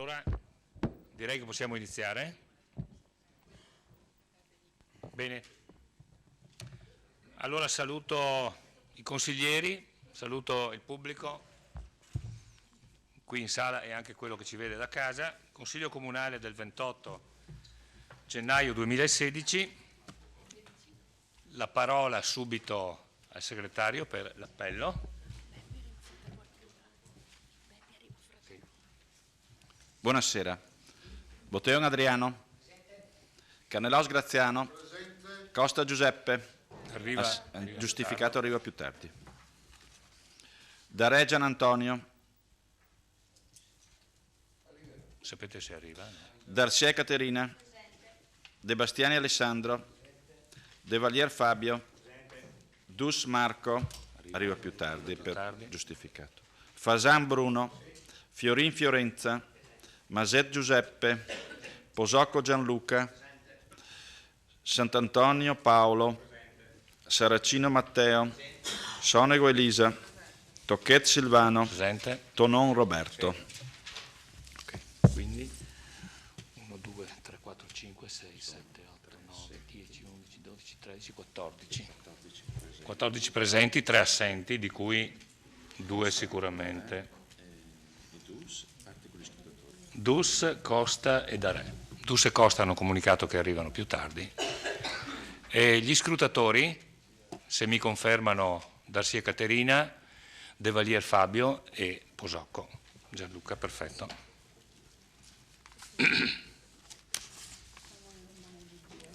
Allora, direi che possiamo iniziare. Bene. Allora saluto i consiglieri, saluto il pubblico qui in sala e anche quello che ci vede da casa. Consiglio Comunale del 28 gennaio 2016. La parola subito al segretario per l'appello. Buonasera. Botteon Adriano. Carnelos Graziano. Costa Giuseppe. Giustificato, arriva più tardi. Dare Gian Antonio. Sapete se arriva? No? Darciè Caterina. De Bastiani Alessandro. De Valier Fabio. Dus Marco. Arriva più tardi per giustificato. Fasan Bruno. Fiorin Fiorenza. Maset Giuseppe, Posocco Gianluca, Sant'Antonio Paolo, Saracino Matteo, Sonego Elisa, Tocchet Silvano, presente. Tonon Roberto. Okay. Quindi 1, 2, 3, 4, 5, 6, 7, 8, 9, 10, 11, 12, 13, 14. 14 presenti, 3 assenti, di cui 2 sicuramente. Dus, Costa e Dare. Dus e Costa hanno comunicato che arrivano più tardi. E gli scrutatori, se mi confermano Darcia Caterina, De Valier Fabio e Posocco. Gianluca, perfetto.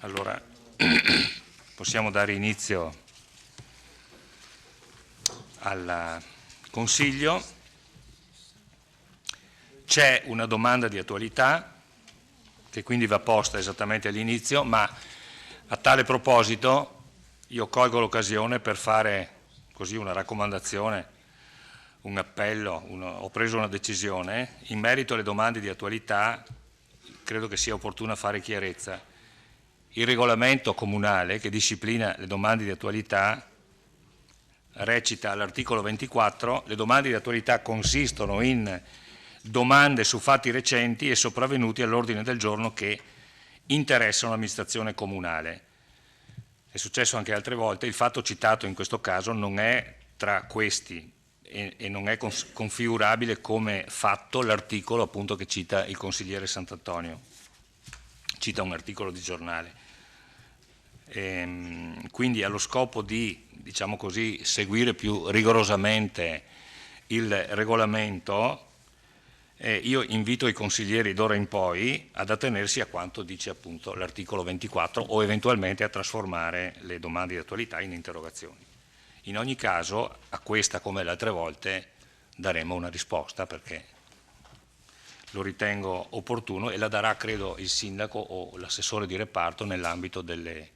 Allora, possiamo dare inizio al Consiglio. C'è una domanda di attualità che quindi va posta esattamente all'inizio, ma a tale proposito io colgo l'occasione per fare così una raccomandazione, un appello, ho preso una decisione in merito alle domande di attualità. Credo che sia opportuno fare chiarezza. Il regolamento comunale che disciplina le domande di attualità recita all'articolo 24: le domande di attualità consistono in domande su fatti recenti e sopravvenuti all'ordine del giorno che interessano l'amministrazione comunale. È successo anche altre volte, il fatto citato in questo caso non è tra questi e non è configurabile come fatto l'articolo appunto che cita il consigliere Sant'Antonio, cita un articolo di giornale. Quindi allo scopo di, diciamo così, seguire più rigorosamente il regolamento, io invito i consiglieri d'ora in poi ad attenersi a quanto dice appunto l'articolo 24 o eventualmente a trasformare le domande di attualità in interrogazioni. In ogni caso a questa come alle altre volte daremo una risposta perché lo ritengo opportuno e la darà credo il sindaco o l'assessore di reparto nell'ambito delle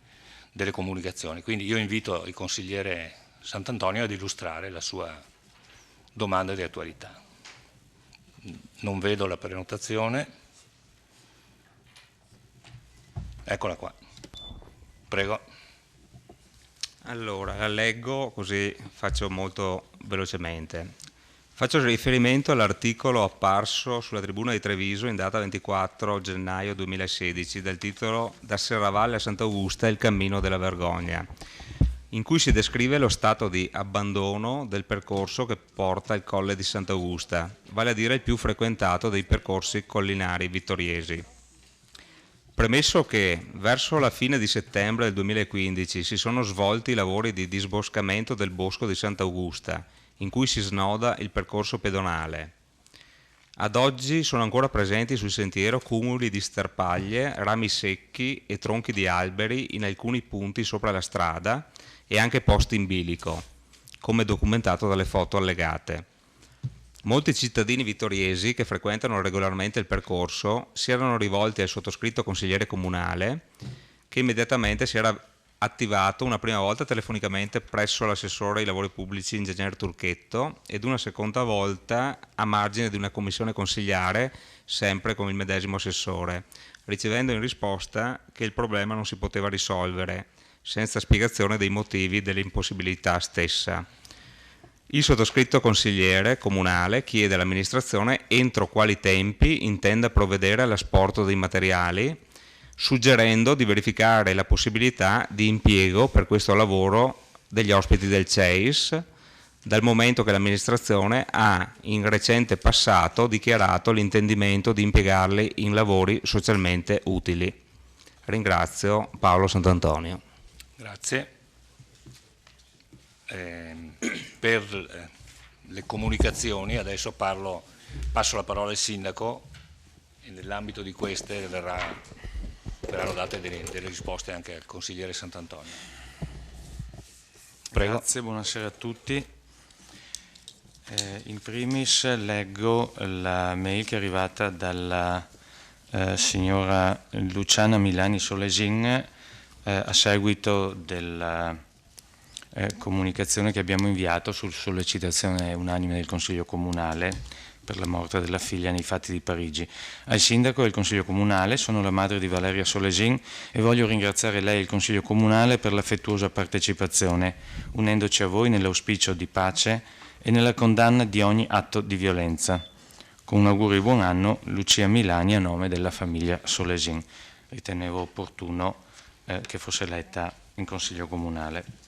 comunicazioni. Quindi io invito il consigliere Sant'Antonio ad illustrare la sua domanda di attualità. Non vedo la prenotazione. Eccola qua. Prego. Allora, la leggo così faccio molto velocemente. Faccio riferimento all'articolo apparso sulla Tribuna di Treviso in data 24 gennaio 2016 dal titolo "Da Serravalle a Sant'Augusta il cammino della vergogna", in cui si descrive lo stato di abbandono del percorso che porta al Colle di Sant'Augusta, vale a dire il più frequentato dei percorsi collinari vittoriesi. Premesso che verso la fine di settembre del 2015 si sono svolti i lavori di disboscamento del bosco di Sant'Augusta, in cui si snoda il percorso pedonale. Ad oggi sono ancora presenti sul sentiero cumuli di sterpaglie, rami secchi e tronchi di alberi in alcuni punti sopra la strada e anche posti in bilico, come documentato dalle foto allegate. Molti cittadini vittoriesi che frequentano regolarmente il percorso si erano rivolti al sottoscritto consigliere comunale, che immediatamente si era attivato una prima volta telefonicamente presso l'assessore ai lavori pubblici ingegner Turchetto ed una seconda volta a margine di una commissione consigliare, sempre con il medesimo assessore, ricevendo in risposta che il problema non si poteva risolvere, senza spiegazione dei motivi dell'impossibilità stessa. Il sottoscritto consigliere comunale chiede all'amministrazione entro quali tempi intenda provvedere all'asporto dei materiali, suggerendo di verificare la possibilità di impiego per questo lavoro degli ospiti del CEIS, dal momento che l'amministrazione ha in recente passato dichiarato l'intendimento di impiegarli in lavori socialmente utili. Ringrazio Paolo Sant'Antonio. Grazie. Per le comunicazioni adesso passo la parola al sindaco e nell'ambito di queste verranno date delle risposte anche al consigliere Sant'Antonio. Prego. Grazie, buonasera a tutti. In primis leggo la mail che è arrivata dalla signora Luciana Milani Solesin a seguito della comunicazione che abbiamo inviato su sollecitazione unanime del Consiglio Comunale per la morte della figlia nei fatti di Parigi. Al Sindaco del Consiglio Comunale, sono la madre di Valeria Solesin e voglio ringraziare lei e il Consiglio Comunale per l'affettuosa partecipazione, unendoci a voi nell'auspicio di pace e nella condanna di ogni atto di violenza. Con un augurio di buon anno, Lucia Milani a nome della famiglia Solesin. Ritenevo opportuno che fosse letta in Consiglio Comunale.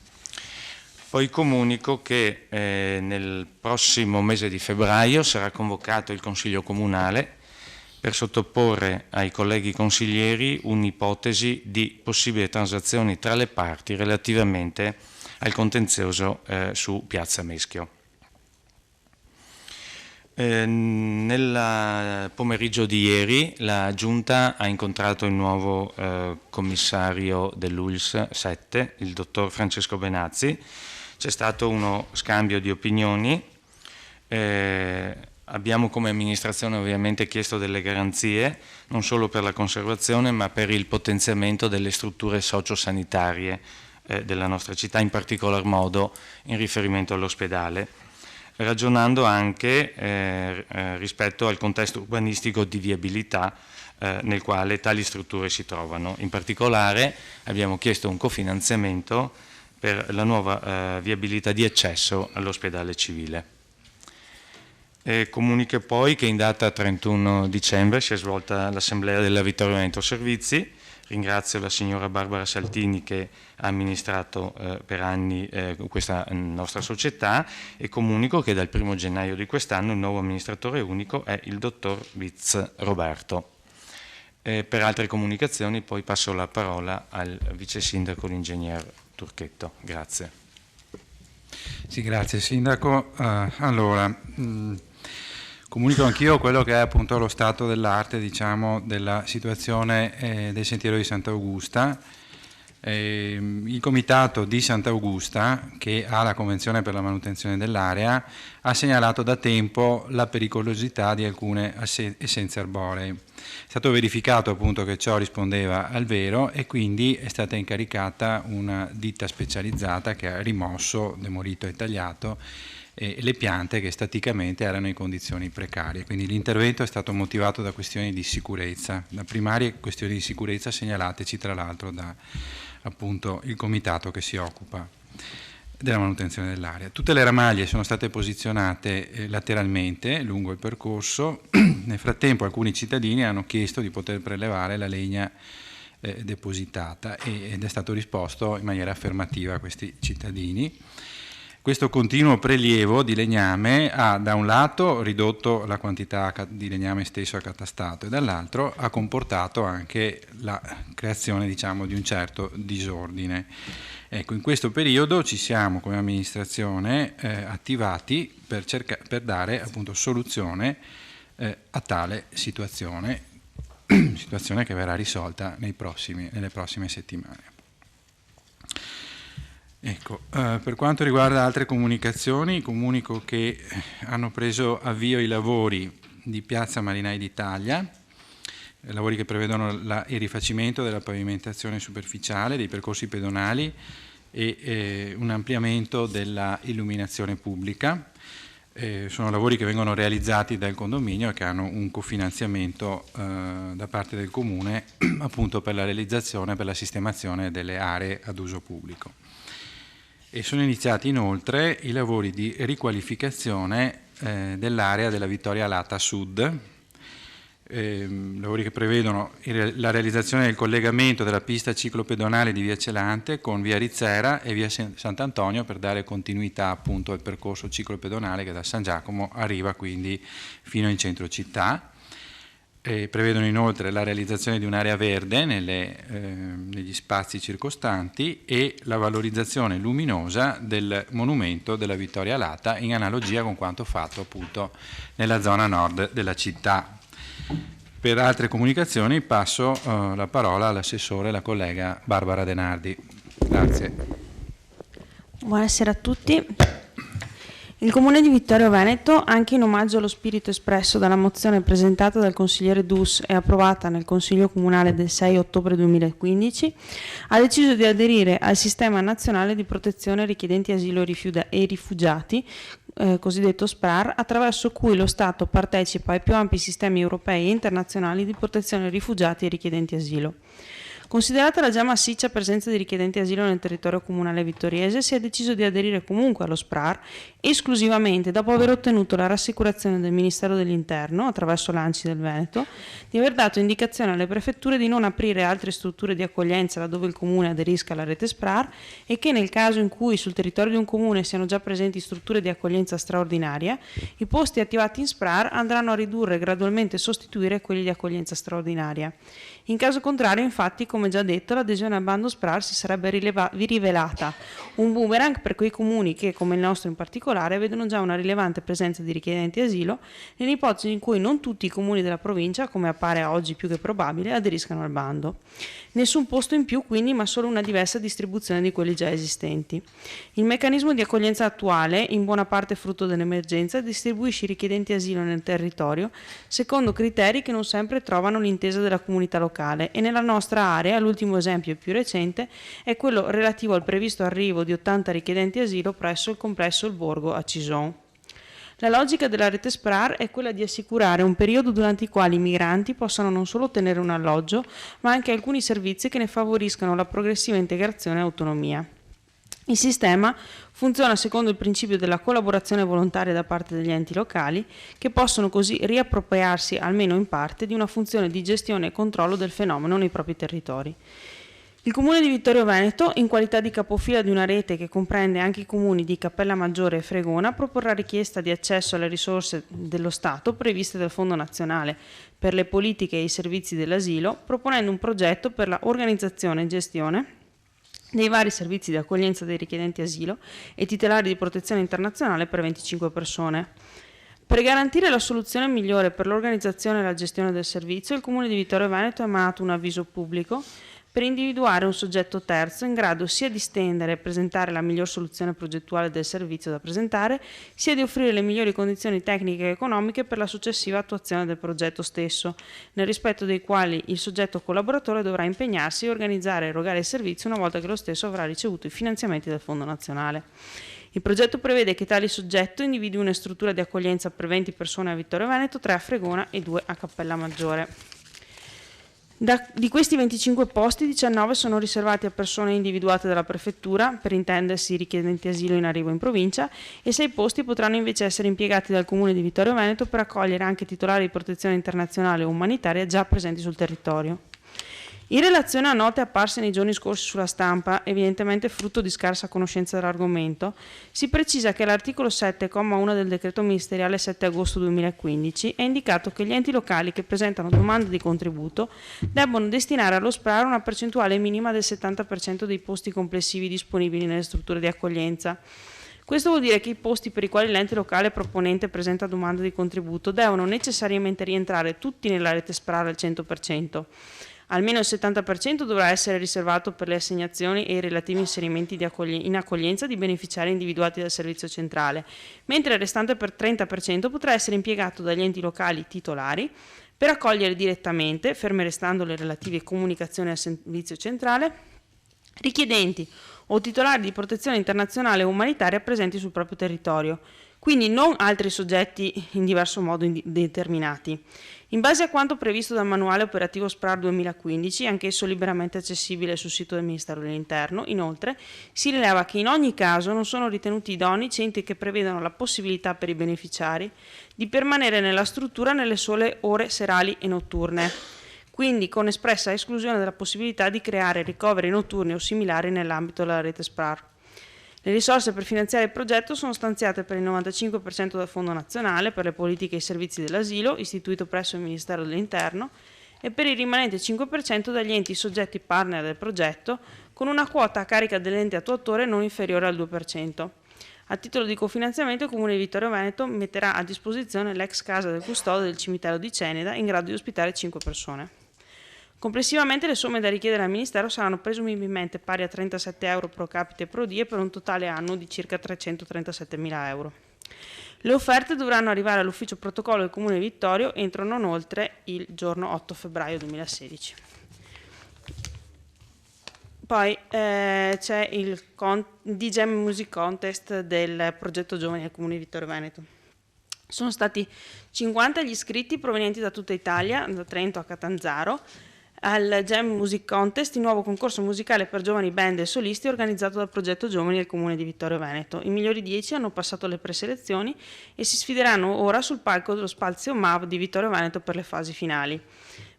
Poi comunico che nel prossimo mese di febbraio sarà convocato il Consiglio Comunale per sottoporre ai colleghi consiglieri un'ipotesi di possibili transazioni tra le parti relativamente al contenzioso su Piazza Meschio. Nel pomeriggio di ieri la Giunta ha incontrato il nuovo commissario dell'ULSS 7, il dottor Francesco Benazzi. C'è stato uno scambio di opinioni, abbiamo come amministrazione ovviamente chiesto delle garanzie, non solo per la conservazione ma per il potenziamento delle strutture sociosanitarie della nostra città, in particolar modo in riferimento all'ospedale, ragionando anche rispetto al contesto urbanistico di viabilità nel quale tali strutture si trovano. In particolare abbiamo chiesto un cofinanziamento per la nuova viabilità di accesso all'ospedale civile. Comunico poi che in data 31 dicembre si è svolta l'assemblea dell'avvitamento servizi. Ringrazio la signora Barbara Saltini che ha amministrato per anni questa nostra società e comunico che dal 1 gennaio di quest'anno il nuovo amministratore unico è il dottor Viz Roberto. Per altre comunicazioni poi passo la parola al vice sindaco, l'ingegner Turchetto. Grazie. Sì, grazie Sindaco. Comunico anch'io quello che è appunto lo stato dell'arte, diciamo, della situazione del sentiero di Sant'Augusta. Il comitato di Sant'Augusta, che ha la convenzione per la manutenzione dell'area, ha segnalato da tempo la pericolosità di alcune essenze arboree. È stato verificato appunto che ciò rispondeva al vero e quindi è stata incaricata una ditta specializzata che ha rimosso, demolito e tagliato le piante che staticamente erano in condizioni precarie. Quindi l'intervento è stato motivato da questioni di sicurezza, da primarie questioni di sicurezza segnalateci tra l'altro da appunto il comitato che si occupa della manutenzione dell'area. Tutte le ramaglie sono state posizionate lateralmente lungo il percorso. Nel frattempo alcuni cittadini hanno chiesto di poter prelevare la legna depositata ed è stato risposto in maniera affermativa a questi cittadini. Questo continuo prelievo di legname ha da un lato ridotto la quantità di legname stesso accatastato e dall'altro ha comportato anche la creazione, diciamo, di un certo disordine. Ecco, in questo periodo ci siamo come amministrazione attivati per dare appunto soluzione a tale situazione che verrà risolta nelle prossime settimane. Ecco, per quanto riguarda altre comunicazioni, comunico che hanno preso avvio i lavori di Piazza Marinai d'Italia, lavori che prevedono il rifacimento della pavimentazione superficiale, dei percorsi pedonali e un ampliamento della illuminazione pubblica. Sono lavori che vengono realizzati dal condominio e che hanno un cofinanziamento da parte del Comune appunto per la realizzazione, per la sistemazione delle aree ad uso pubblico. e sono iniziati inoltre i lavori di riqualificazione dell'area della Vittoria Alata Sud, lavori che prevedono la realizzazione del collegamento della pista ciclopedonale di via Celante con via Rizzera e via Sant'Antonio per dare continuità appunto al percorso ciclopedonale che da San Giacomo arriva quindi fino in centro città. Prevedono inoltre la realizzazione di un'area verde negli spazi circostanti e la valorizzazione luminosa del monumento della Vittoria Alata in analogia con quanto fatto appunto nella zona nord della città. Per altre comunicazioni passo la parola all'assessore, la collega Barbara Denardi. Grazie. Buonasera a tutti. Il Comune di Vittorio Veneto, anche in omaggio allo spirito espresso dalla mozione presentata dal consigliere Dus e approvata nel Consiglio Comunale del 6 ottobre 2015, ha deciso di aderire al Sistema Nazionale di Protezione Richiedenti Asilo e Rifugiati, cosiddetto SPRAR, attraverso cui lo Stato partecipa ai più ampi sistemi europei e internazionali di protezione ai rifugiati e richiedenti asilo. Considerata la già massiccia presenza di richiedenti asilo nel territorio comunale vittoriese, si è deciso di aderire comunque allo SPRAR esclusivamente dopo aver ottenuto la rassicurazione del Ministero dell'Interno, attraverso l'ANCI del Veneto, di aver dato indicazione alle prefetture di non aprire altre strutture di accoglienza laddove il comune aderisca alla rete SPRAR e che nel caso in cui sul territorio di un comune siano già presenti strutture di accoglienza straordinaria, i posti attivati in SPRAR andranno a ridurre e gradualmente sostituire quelli di accoglienza straordinaria. In caso contrario, infatti, come già detto, l'adesione al bando SPRAR si sarebbe rivelata un boomerang per quei comuni che, come il nostro in particolare, vedono già una rilevante presenza di richiedenti asilo nell'ipotesi in cui non tutti i comuni della provincia, come appare oggi più che probabile, aderiscano al bando. Nessun posto in più, quindi, ma solo una diversa distribuzione di quelli già esistenti. Il meccanismo di accoglienza attuale, in buona parte frutto dell'emergenza, distribuisce i richiedenti asilo nel territorio secondo criteri che non sempre trovano l'intesa della comunità locale e nella nostra area, l'ultimo esempio più recente, è quello relativo al previsto arrivo di 80 richiedenti asilo presso il complesso Il Borgo a Cison. La logica della rete SPRAR è quella di assicurare un periodo durante il quale i migranti possano non solo ottenere un alloggio, ma anche alcuni servizi che ne favoriscano la progressiva integrazione e autonomia. Il sistema funziona secondo il principio della collaborazione volontaria da parte degli enti locali, che possono così riappropriarsi, almeno in parte, di una funzione di gestione e controllo del fenomeno nei propri territori. Il Comune di Vittorio Veneto, in qualità di capofila di una rete che comprende anche i comuni di Cappellamaggiore e Fregona, proporrà richiesta di accesso alle risorse dello Stato previste dal Fondo Nazionale per le politiche e i servizi dell'asilo, proponendo un progetto per la organizzazione e gestione dei vari servizi di accoglienza dei richiedenti asilo e titolari di protezione internazionale per 25 persone. Per garantire la soluzione migliore per l'organizzazione e la gestione del servizio, il Comune di Vittorio Veneto ha emanato un avviso pubblico per individuare un soggetto terzo in grado sia di stendere e presentare la miglior soluzione progettuale del servizio da presentare, sia di offrire le migliori condizioni tecniche e economiche per la successiva attuazione del progetto stesso, nel rispetto dei quali il soggetto collaboratore dovrà impegnarsi e organizzare e erogare il servizio una volta che lo stesso avrà ricevuto i finanziamenti del Fondo Nazionale. Il progetto prevede che tale soggetto individui una struttura di accoglienza per 20 persone a Vittorio Veneto, 3 a Fregona e 2 a Cappellamaggiore. Di questi 25 posti, 19 sono riservati a persone individuate dalla prefettura, per intendersi richiedenti asilo in arrivo in provincia, e 6 posti potranno invece essere impiegati dal Comune di Vittorio Veneto per accogliere anche titolari di protezione internazionale o umanitaria già presenti sul territorio. In relazione a note apparse nei giorni scorsi sulla stampa, evidentemente frutto di scarsa conoscenza dell'argomento, si precisa che all'articolo 7,1 del decreto ministeriale 7 agosto 2015 è indicato che gli enti locali che presentano domande di contributo debbono destinare allo SPRAR una percentuale minima del 70% dei posti complessivi disponibili nelle strutture di accoglienza. Questo vuol dire che i posti per i quali l'ente locale proponente presenta domanda di contributo devono necessariamente rientrare tutti nella rete SPRAR al 100%. Almeno il 70% dovrà essere riservato per le assegnazioni e i relativi inserimenti in accoglienza di beneficiari individuati dal servizio centrale, mentre il restante per 30% potrà essere impiegato dagli enti locali titolari per accogliere direttamente, ferme restando le relative comunicazioni al servizio centrale, richiedenti o titolari di protezione internazionale o umanitaria presenti sul proprio territorio, quindi non altri soggetti in diverso modo determinati. In base a quanto previsto dal manuale operativo SPRAR 2015, anch'esso liberamente accessibile sul sito del Ministero dell'Interno, inoltre si rileva che in ogni caso non sono ritenuti idonei centri che prevedano la possibilità per i beneficiari di permanere nella struttura nelle sole ore serali e notturne, quindi con espressa esclusione della possibilità di creare ricoveri notturni o similari nell'ambito della rete SPRAR. Le risorse per finanziare il progetto sono stanziate per il 95% dal Fondo Nazionale per le politiche e i servizi dell'asilo, istituito presso il Ministero dell'Interno, e per il rimanente 5% dagli enti soggetti partner del progetto, con una quota a carica dell'ente attuatore non inferiore al 2%. A titolo di cofinanziamento il Comune di Vittorio Veneto metterà a disposizione l'ex casa del custode del cimitero di Ceneda, in grado di ospitare 5 persone. Complessivamente le somme da richiedere al Ministero saranno presumibilmente pari a 37 euro pro capite pro die per un totale annuo di circa 337.000 euro. Le offerte dovranno arrivare all'ufficio protocollo del Comune di Vittorio entro non oltre il giorno 8 febbraio 2016. Poi c'è il DJM Music Contest del progetto Giovani del Comune di Vittorio Veneto. Sono stati 50 gli iscritti provenienti da tutta Italia, da Trento a Catanzaro, al Jam Music Contest, il nuovo concorso musicale per giovani band e solisti organizzato dal progetto Giovani del Comune di Vittorio Veneto. I migliori 10 hanno passato le preselezioni e si sfideranno ora sul palco dello spazio MAV di Vittorio Veneto per le fasi finali.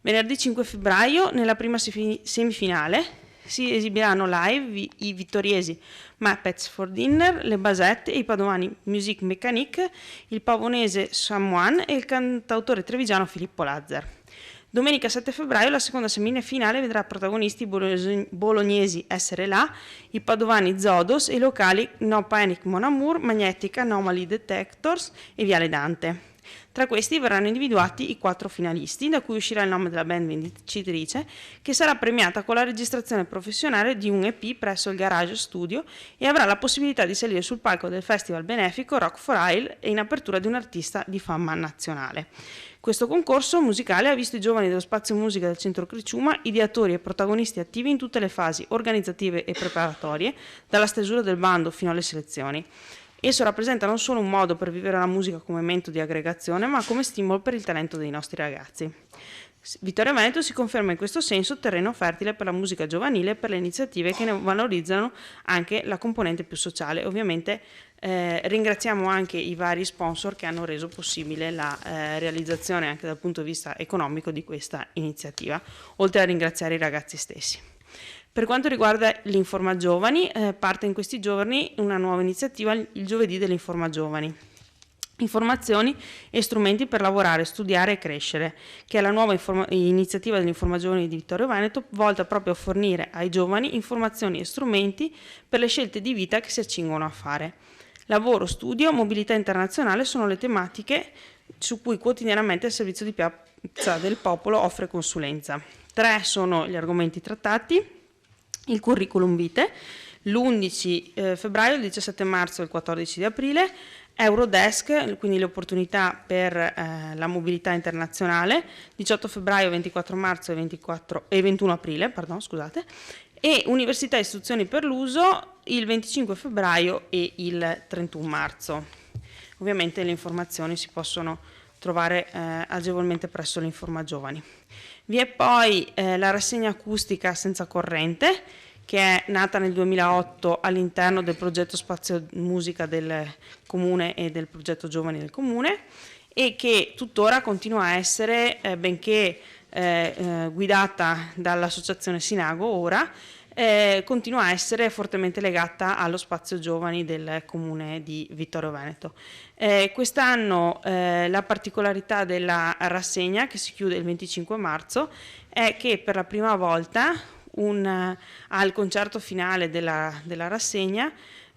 Venerdì 5 febbraio, nella prima semifinale, si esibiranno live i vittoriesi Muppets for Dinner, le Basette e i padovani Musique Mécanique, il pavonese Samuan e il cantautore trevigiano Filippo Lazzar. Domenica 7 febbraio la seconda semifinale vedrà protagonisti i bolognesi Essere Là, i padovani Zodos e i locali No Panic Mon Amour, Magnetic Anomaly Detectors e Viale Dante. Tra questi verranno individuati i 4 finalisti, da cui uscirà il nome della band vincitrice, che sarà premiata con la registrazione professionale di un EP presso il Garage Studio e avrà la possibilità di salire sul palco del festival benefico Rock for Isle e in apertura di un artista di fama nazionale. Questo concorso musicale ha visto i giovani dello Spazio Musica del Centro Criciúma, ideatori e protagonisti attivi in tutte le fasi organizzative e preparatorie, dalla stesura del bando fino alle selezioni. Esso rappresenta non solo un modo per vivere la musica come momento di aggregazione, ma come stimolo per il talento dei nostri ragazzi. Vittorio Veneto si conferma in questo senso terreno fertile per la musica giovanile e per le iniziative che ne valorizzano anche la componente più sociale. Ovviamente ringraziamo anche i vari sponsor che hanno reso possibile la realizzazione anche dal punto di vista economico di questa iniziativa, oltre a ringraziare i ragazzi stessi. Per quanto riguarda l'Informa Giovani, parte in questi giorni una nuova iniziativa, il Giovedì dell'Informa Giovani. Informazioni e strumenti per lavorare, studiare e crescere, che è la nuova iniziativa dell'Informa Giovani di Vittorio Veneto, volta proprio a fornire ai giovani informazioni e strumenti per le scelte di vita che si accingono a fare. Lavoro, studio, mobilità internazionale sono le tematiche su cui quotidianamente il Servizio di Piazza del Popolo offre consulenza. 3 sono gli argomenti trattati: il curriculum vitae, l'11 febbraio, il 17 marzo e il 14 di aprile, Eurodesk, quindi le opportunità per la mobilità internazionale, 18 febbraio, 24 marzo e 21 aprile, e Università e istruzioni per l'uso il 25 febbraio e il 31 marzo. Ovviamente le informazioni si possono trovare agevolmente presso l'Informa Giovani. Vi è poi la rassegna acustica senza corrente, che è nata nel 2008 all'interno del progetto Spazio Musica del Comune e del progetto Giovani del Comune, e che tuttora continua a essere, benché guidata dall'associazione Sinago ora, continua a essere fortemente legata allo Spazio Giovani del Comune di Vittorio Veneto. Quest'anno la particolarità della rassegna, che si chiude il 25 marzo, è che per la prima volta al concerto finale della rassegna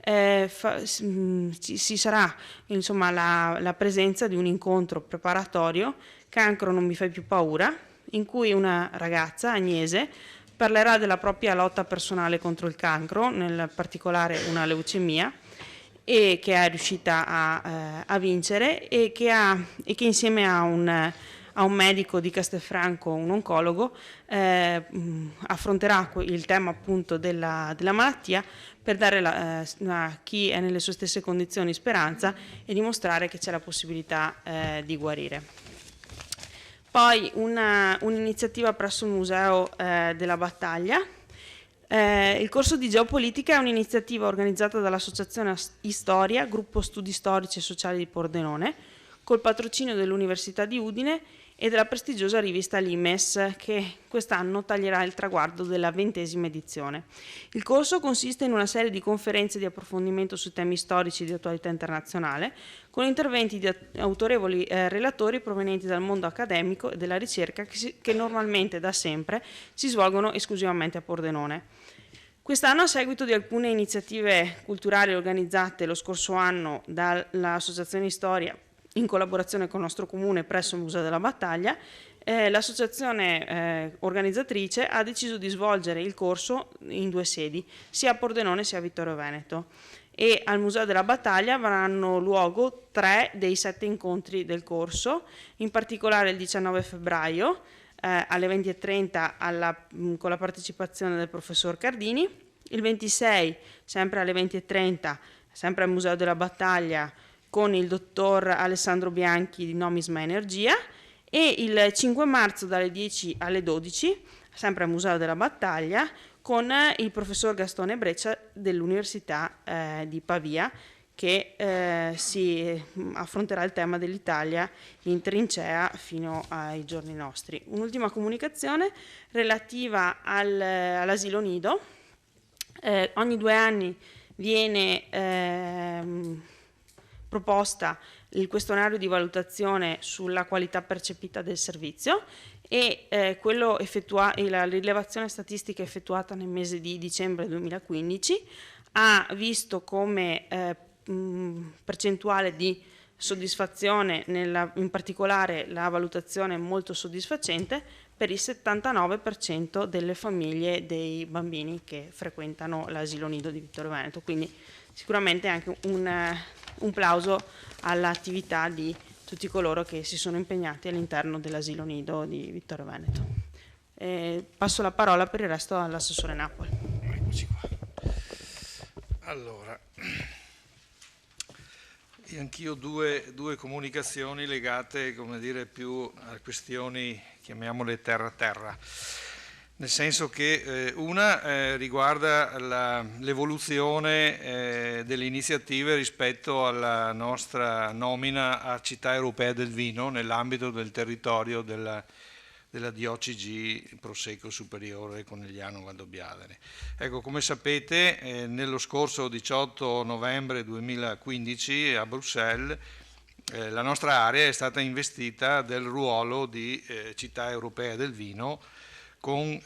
ci sarà insomma la presenza di un incontro preparatorio, Cancro non mi fai più paura, in cui una ragazza, Agnese, parlerà della propria lotta personale contro il cancro, nel particolare una leucemia, e che è riuscita a vincere, e che insieme a un medico di Castelfranco, un oncologo, affronterà il tema appunto della malattia, per dare a chi è nelle sue stesse condizioni speranza e dimostrare che c'è la possibilità di guarire. Poi un'iniziativa presso il Museo della Battaglia. Il corso di geopolitica è un'iniziativa organizzata dall'Associazione Istoria, gruppo studi storici e sociali di Pordenone, col patrocinio dell'Università di Udine e della prestigiosa rivista Limes, che quest'anno taglierà il traguardo della 20ª edizione. Il corso consiste in una serie di conferenze di approfondimento su temi storici di attualità internazionale, con interventi di autorevoli relatori provenienti dal mondo accademico e della ricerca che normalmente da sempre si svolgono esclusivamente a Pordenone. Quest'anno, a seguito di alcune iniziative culturali organizzate lo scorso anno dall'Associazione Storia in collaborazione con il nostro comune presso il Museo della Battaglia, l'associazione organizzatrice ha deciso di svolgere il corso in 2 sedi, sia a Pordenone sia a Vittorio Veneto, e al Museo della Battaglia avranno luogo 3 dei 7 incontri del corso, in particolare il 19 febbraio alle 20:30 con la partecipazione del professor Cardini, il 26 sempre alle 20:30 sempre al Museo della Battaglia con il dottor Alessandro Bianchi di Nomisma Energia, e il 5 marzo dalle 10 alle 12 sempre al Museo della Battaglia con il professor Gastone Breccia dell'Università di Pavia, che si affronterà il tema dell'Italia in trincea fino ai giorni nostri. Un'ultima comunicazione relativa all'asilo nido. Ogni 2 anni viene proposta il questionario di valutazione sulla qualità percepita del servizio, e la rilevazione statistica effettuata nel mese di dicembre 2015 ha visto come percentuale di soddisfazione, in particolare la valutazione molto soddisfacente per il 79% delle famiglie dei bambini che frequentano l'asilo nido di Vittorio Veneto, quindi sicuramente anche un plauso all'attività di tutti coloro che si sono impegnati all'interno dell'asilo nido di Vittorio Veneto. Passo la parola per il resto all'assessore Napoli. Eccoci qua. Allora, anch'io due comunicazioni legate, come dire, più a questioni, chiamiamole terra-terra. Nel senso che una riguarda l'evoluzione delle iniziative rispetto alla nostra nomina a città europea del vino nell'ambito del territorio della DOCG Prosecco Superiore Conegliano Valdobbiadene. Ecco, come sapete, nello scorso 18 novembre 2015 a Bruxelles la nostra area è stata investita del ruolo di città europea del vino, con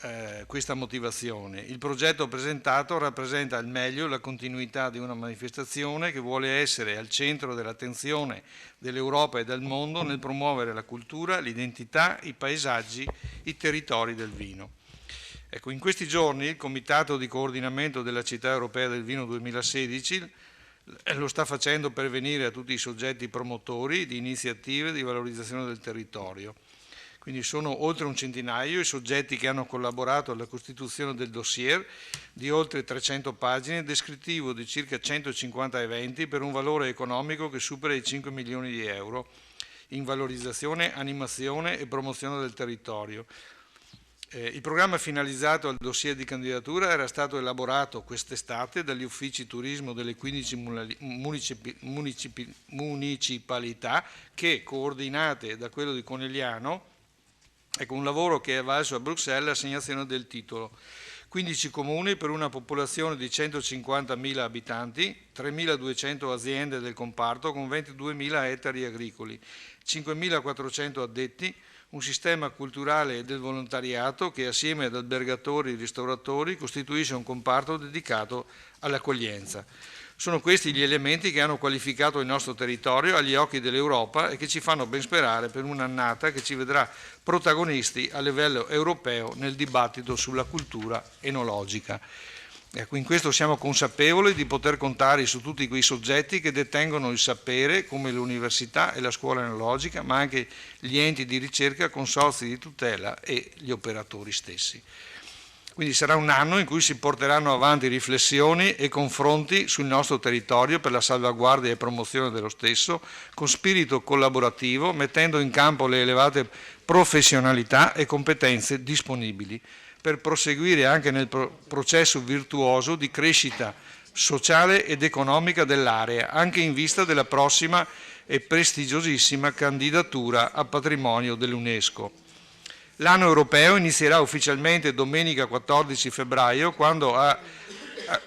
questa motivazione. Il progetto presentato rappresenta al meglio la continuità di una manifestazione che vuole essere al centro dell'attenzione dell'Europa e del mondo nel promuovere la cultura, l'identità, i paesaggi, i territori del vino. Ecco, in questi giorni il Comitato di Coordinamento della Città Europea del Vino 2016 lo sta facendo pervenire a tutti i soggetti promotori di iniziative di valorizzazione del territorio. Quindi sono oltre un centinaio i soggetti che hanno collaborato alla costituzione del dossier di oltre 300 pagine descrittivo di circa 150 eventi per un valore economico che supera i 5 milioni di euro in valorizzazione, animazione e promozione del territorio. Il programma finalizzato al dossier di candidatura era stato elaborato quest'estate dagli uffici turismo delle 15 municipalità che, coordinate da quello di Conegliano, ecco, un lavoro che è valso a Bruxelles l'assegnazione del titolo. 15 comuni per una popolazione di 150.000 abitanti, 3.200 aziende del comparto con 22.000 ettari agricoli, 5.400 addetti, un sistema culturale e del volontariato che assieme ad albergatori e ristoratori costituisce un comparto dedicato all'accoglienza. Sono questi gli elementi che hanno qualificato il nostro territorio agli occhi dell'Europa e che ci fanno ben sperare per un'annata che ci vedrà protagonisti a livello europeo nel dibattito sulla cultura enologica. Ecco, in questo siamo consapevoli di poter contare su tutti quei soggetti che detengono il sapere, come l'università e la scuola enologica, ma anche gli enti di ricerca, consorzi di tutela e gli operatori stessi. Quindi sarà un anno in cui si porteranno avanti riflessioni e confronti sul nostro territorio per la salvaguardia e promozione dello stesso, con spirito collaborativo, mettendo in campo le elevate professionalità e competenze disponibili, per proseguire anche nel processo virtuoso di crescita sociale ed economica dell'area, anche in vista della prossima e prestigiosissima candidatura a patrimonio dell'UNESCO. L'anno europeo inizierà ufficialmente domenica 14 febbraio, quando a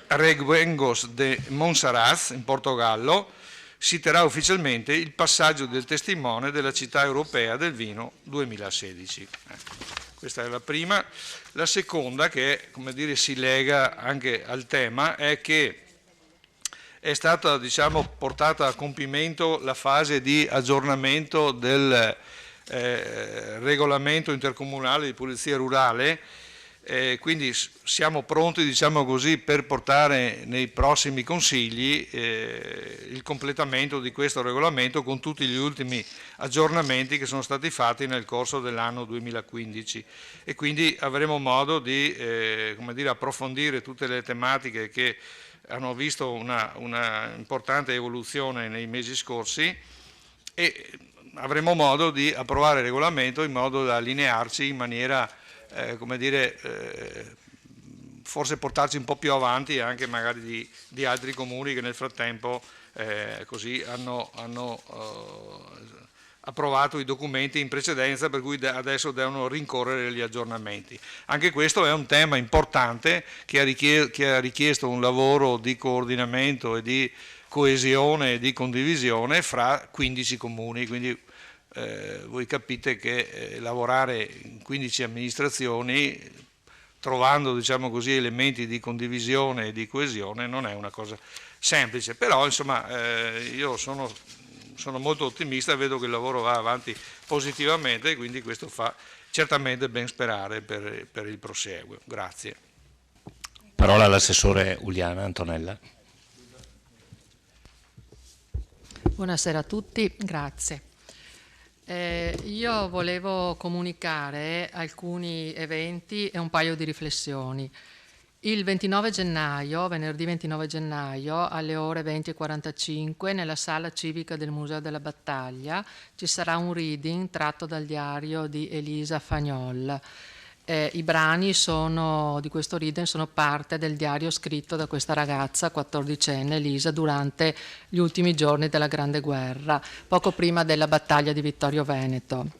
Reguengos de Monsaraz, in Portogallo, si terrà ufficialmente il passaggio del testimone della città europea del vino 2016. Questa è la prima. La seconda, che come dire, si lega anche al tema, è che è stata, diciamo, portata a compimento la fase di aggiornamento del regolamento intercomunale di pulizia rurale, quindi siamo pronti, diciamo così, per portare nei prossimi consigli il completamento di questo regolamento con tutti gli ultimi aggiornamenti che sono stati fatti nel corso dell'anno 2015, e quindi avremo modo di come dire, approfondire tutte le tematiche che hanno visto una importante evoluzione nei mesi scorsi, e avremo modo di approvare il regolamento in modo da allinearci in maniera, come dire, forse portarci un po' più avanti anche magari di altri comuni che nel frattempo così hanno approvato i documenti in precedenza, per cui adesso devono rincorrere gli aggiornamenti. Anche questo è un tema importante che ha richiesto un lavoro di coordinamento e di coesione e di condivisione fra 15 comuni, quindi voi capite che lavorare in 15 amministrazioni trovando, diciamo così, elementi di condivisione e di coesione non è una cosa semplice, però insomma io sono molto ottimista, vedo che il lavoro va avanti positivamente, quindi questo fa certamente ben sperare per il proseguo. Grazie. Parola all'assessore Uliana Antonella. Buonasera a tutti, grazie. Io volevo comunicare alcuni eventi e un paio di riflessioni. Il 29 gennaio, venerdì 29 gennaio, alle ore 20:45, nella sala civica del Museo della Battaglia ci sarà un reading tratto dal diario di Elisa Fagnol. I brani di questo reading sono parte del diario scritto da questa ragazza 14enne, Elisa, durante gli ultimi giorni della Grande Guerra, poco prima della battaglia di Vittorio Veneto.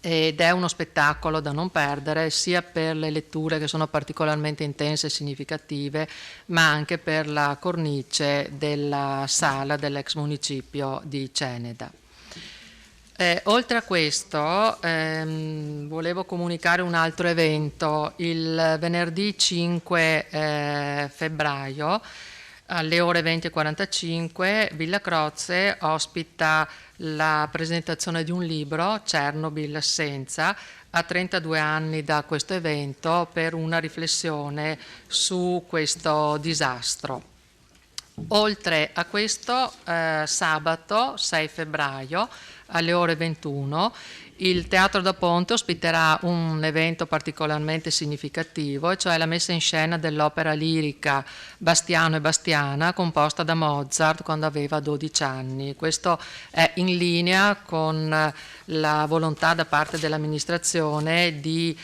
Ed è uno spettacolo da non perdere, sia per le letture che sono particolarmente intense e significative, ma anche per la cornice della sala dell'ex municipio di Ceneda. Oltre a questo volevo comunicare un altro evento. Il venerdì 5 febbraio alle ore 20:45 Villa Croce ospita la presentazione di un libro, Chernobyl l'assenza, a 32 anni da questo evento, per una riflessione su questo disastro. Oltre a questo, sabato 6 febbraio alle ore 21 il Teatro da Ponte ospiterà un evento particolarmente significativo, e cioè la messa in scena dell'opera lirica Bastiano e Bastiana, composta da Mozart quando aveva 12 anni. Questo è in linea con la volontà da parte dell'amministrazione di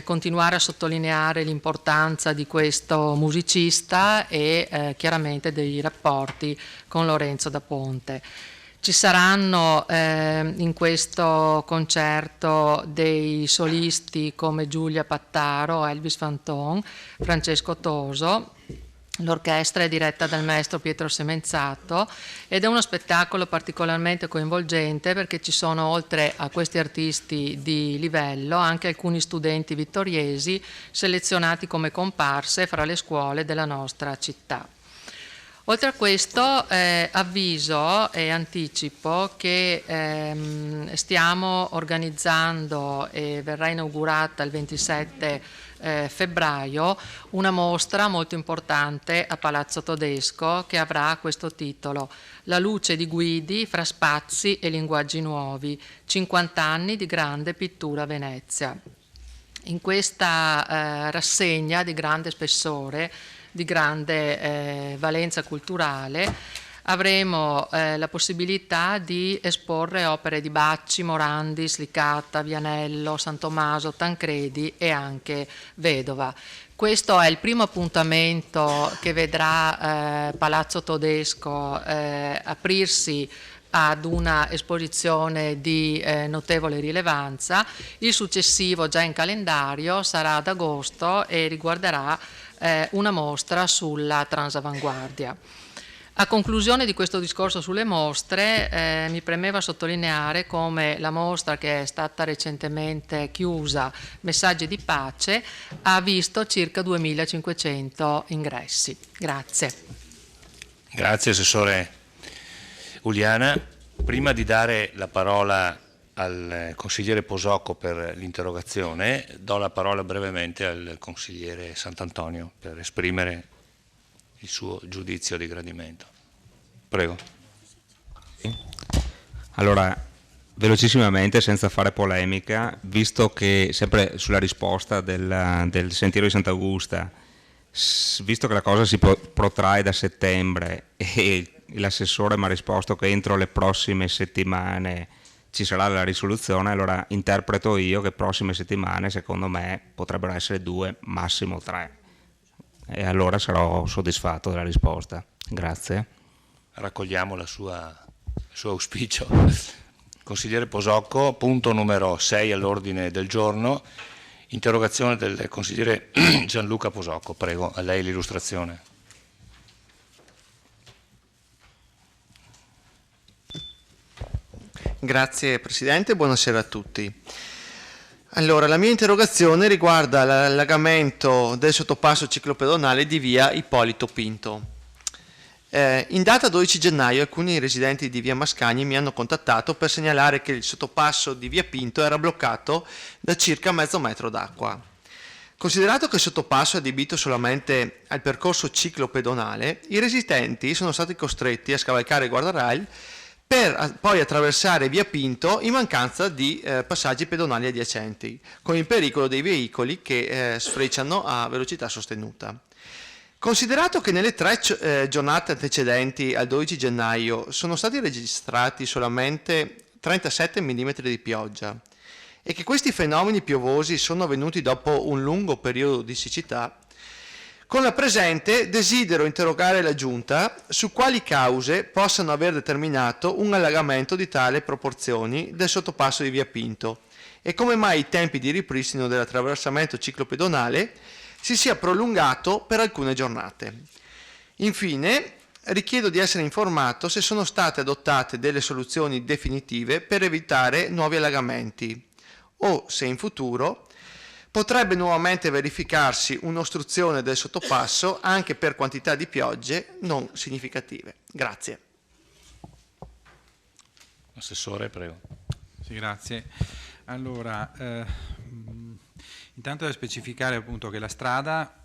continuare a sottolineare l'importanza di questo musicista e chiaramente dei rapporti con Lorenzo da Ponte. Ci saranno in questo concerto dei solisti come Giulia Pattaro, Elvis Fanton, Francesco Toso. L'orchestra è diretta dal maestro Pietro Semenzato ed è uno spettacolo particolarmente coinvolgente, perché ci sono, oltre a questi artisti di livello, anche alcuni studenti vittoriesi selezionati come comparse fra le scuole della nostra città. Oltre a questo avviso e anticipo che stiamo organizzando e verrà inaugurata il 27 febbraio una mostra molto importante a Palazzo Todesco, che avrà questo titolo: La luce di Guidi fra spazi e linguaggi nuovi, 50 anni di grande pittura a Venezia. in questa rassegna di grande spessore, di grande valenza culturale, avremo la possibilità di esporre opere di Bacci, Morandi, Slicata, Vianello, San Tommaso, Tancredi e anche Vedova. Questo è il primo appuntamento che vedrà Palazzo Todesco aprirsi ad una esposizione di notevole rilevanza. Il successivo, già in calendario, sarà ad agosto e riguarderà una mostra sulla transavanguardia. A conclusione di questo discorso sulle mostre, mi premeva sottolineare come la mostra che è stata recentemente chiusa, Messaggi di pace, ha visto circa 2500 ingressi. Grazie. Grazie Assessore Uliana. Prima di dare la parola al consigliere Posocco per l'interrogazione, do la parola brevemente al consigliere Sant'Antonio per esprimere il suo giudizio di gradimento. Prego. Allora, velocissimamente, senza fare polemica, visto che sempre sulla risposta del Sentiero di Sant'Augusta, visto che la cosa si protrae da settembre e l'assessore mi ha risposto che entro le prossime settimane ci sarà la risoluzione, allora interpreto io che prossime settimane secondo me potrebbero essere 2, massimo 3. E allora sarò soddisfatto della risposta. Grazie. Raccogliamo il suo auspicio. Consigliere Posocco, punto numero 6 all'ordine del giorno, interrogazione del consigliere Gianluca Posocco. Prego, a lei l'illustrazione. Grazie Presidente, buonasera a tutti. Allora, la mia interrogazione riguarda l'allagamento del sottopasso ciclopedonale di via Ippolito Pinto. In data 12 gennaio alcuni residenti di via Mascagni mi hanno contattato per segnalare che il sottopasso di via Pinto era bloccato da circa mezzo metro d'acqua. Considerato che il sottopasso è adibito solamente al percorso ciclopedonale, i residenti sono stati costretti a scavalcare il guardrail per poi attraversare via Pinto in mancanza di passaggi pedonali adiacenti, con il pericolo dei veicoli che sfrecciano a velocità sostenuta. Considerato che nelle 3 giornate antecedenti al 12 gennaio sono stati registrati solamente 37 mm di pioggia e che questi fenomeni piovosi sono avvenuti dopo un lungo periodo di siccità, con la presente desidero interrogare la Giunta su quali cause possano aver determinato un allagamento di tale proporzioni del sottopasso di via Pinto e come mai i tempi di ripristino dell'attraversamento ciclopedonale si sia prolungato per alcune giornate. Infine, richiedo di essere informato se sono state adottate delle soluzioni definitive per evitare nuovi allagamenti o se in futuro potrebbe nuovamente verificarsi un'ostruzione del sottopasso anche per quantità di piogge non significative. Grazie. Assessore, prego. Sì, grazie. Allora, intanto da specificare appunto che la strada,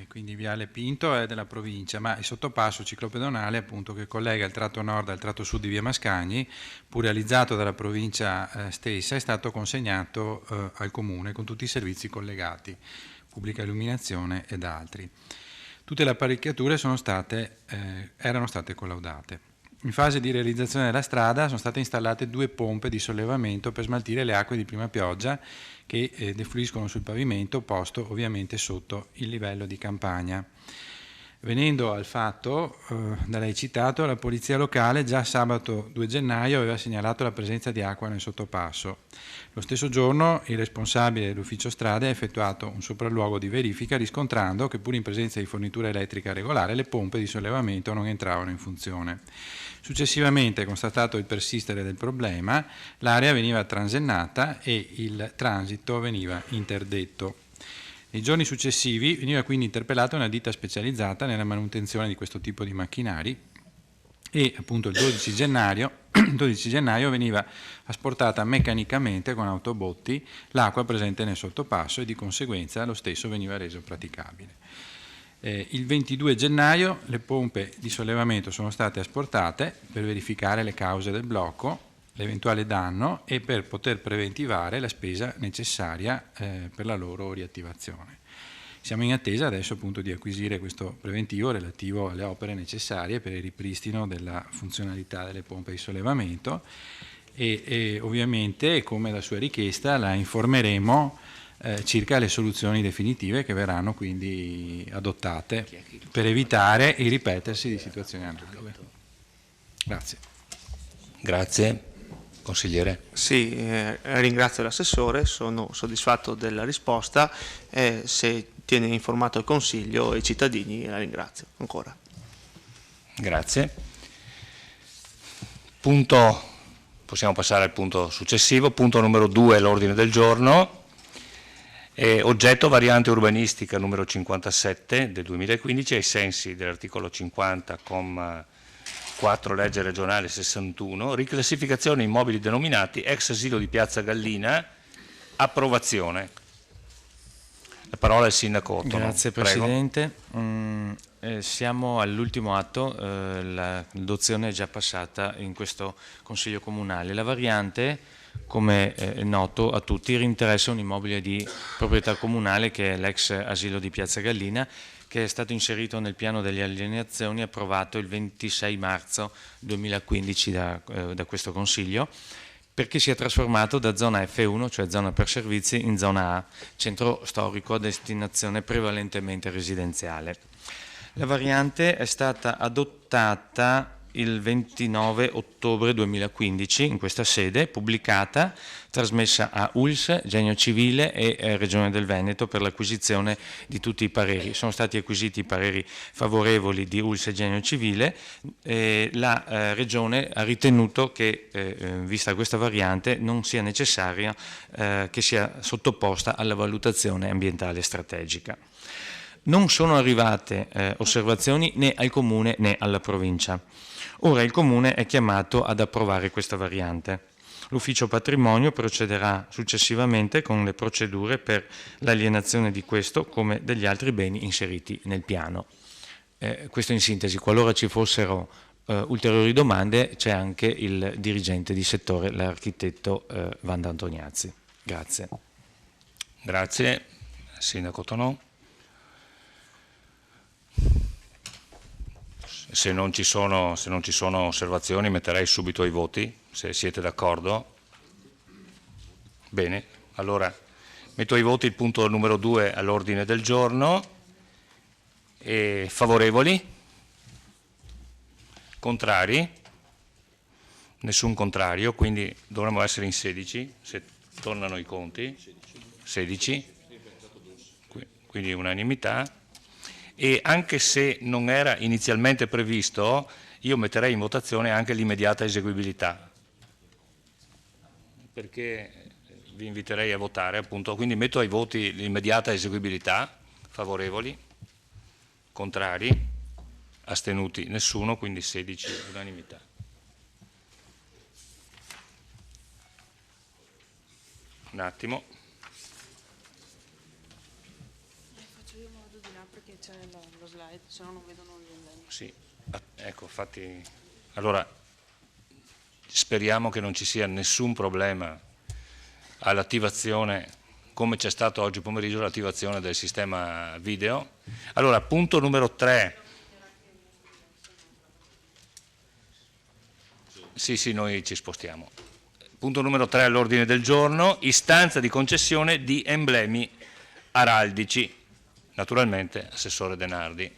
quindi Viale Pinto, è della provincia, ma il sottopasso ciclopedonale appunto che collega il tratto nord al tratto sud di via Mascagni, pur realizzato dalla provincia stessa, è stato consegnato al comune con tutti i servizi collegati, pubblica illuminazione ed altri. Tutte le apparecchiature erano state collaudate. In fase di realizzazione della strada sono state installate 2 pompe di sollevamento per smaltire le acque di prima pioggia che defluiscono sul pavimento posto ovviamente sotto il livello di campagna. Venendo al fatto da lei citato, la polizia locale già sabato 2 gennaio aveva segnalato la presenza di acqua nel sottopasso. Lo stesso giorno il responsabile dell'ufficio strade ha effettuato un sopralluogo di verifica riscontrando che pur in presenza di fornitura elettrica regolare le pompe di sollevamento non entravano in funzione. Successivamente, constatato il persistere del problema, l'area veniva transennata e il transito veniva interdetto. Nei giorni successivi veniva quindi interpellata una ditta specializzata nella manutenzione di questo tipo di macchinari e appunto il 12 gennaio veniva asportata meccanicamente con autobotti l'acqua presente nel sottopasso e di conseguenza lo stesso veniva reso praticabile. Il 22 gennaio le pompe di sollevamento sono state asportate per verificare le cause del blocco l'eventuale danno e per poter preventivare la spesa necessaria per la loro riattivazione. Siamo in attesa adesso appunto di acquisire questo preventivo relativo alle opere necessarie per il ripristino della funzionalità delle pompe di sollevamento e ovviamente, come da sua richiesta, la informeremo circa le soluzioni definitive che verranno quindi adottate per evitare il ripetersi di situazioni analoghe. Grazie. Grazie. Consigliere. Sì, ringrazio l'assessore, sono soddisfatto della risposta e se tiene informato il Consiglio e i cittadini la ringrazio ancora. Grazie. Possiamo passare al punto successivo, punto numero 2, l'ordine del giorno. Oggetto variante urbanistica numero 57 del 2015 ai sensi dell'articolo 50,4 legge regionale 61, riclassificazione immobili denominati ex asilo di Piazza Gallina, approvazione. La parola al sindaco Ottono. Grazie Presidente. Siamo all'ultimo atto, l'adozione è già passata in questo Consiglio Comunale. La variante, come è noto a tutti, interessa un immobile di proprietà comunale che è l'ex asilo di Piazza Gallina, che è stato inserito nel piano delle alienazioni approvato il 26 marzo 2015 da questo Consiglio, perché si è trasformato da zona F1, cioè zona per servizi, in zona A, centro storico a destinazione prevalentemente residenziale. La variante è stata adottata il 29 ottobre 2015 in questa sede, pubblicata, trasmessa a ULSS, Genio Civile e Regione del Veneto per l'acquisizione di tutti i pareri. Sono stati acquisiti i pareri favorevoli di ULSS e Genio Civile e la Regione ha ritenuto che, vista questa variante, non sia necessaria che sia sottoposta alla valutazione ambientale strategica. Non sono arrivate osservazioni né al Comune né alla Provincia. Ora il Comune è chiamato ad approvare questa variante. L'Ufficio Patrimonio procederà successivamente con le procedure per l'alienazione di questo come degli altri beni inseriti nel piano. Questo in sintesi. Qualora ci fossero ulteriori domande, c'è anche il dirigente di settore, l'architetto Wanda Antoniazzi. Grazie. Grazie. Sindaco Tonò. Se non ci sono osservazioni metterei subito ai voti, se siete d'accordo. Bene, allora metto ai voti il punto numero 2 all'ordine del giorno. Favorevoli? Contrari? Nessun contrario, quindi dovremmo essere in 16, se tornano i conti. 16, quindi unanimità. E anche se non era inizialmente previsto, io metterei in votazione anche l'immediata eseguibilità, perché vi inviterei a votare appunto, quindi metto ai voti l'immediata eseguibilità. Favorevoli, contrari, astenuti nessuno, quindi 16 unanimità. Un attimo. C'è lo slide, se no non vedono gli indegni. Sì, ecco, infatti, allora speriamo che non ci sia nessun problema all'attivazione, come c'è stato oggi pomeriggio, l'attivazione del sistema video. Allora, punto numero 3. Sì, noi ci spostiamo. Punto numero 3 all'ordine del giorno, istanza di concessione di emblemi araldici. Naturalmente, Assessore Denardi.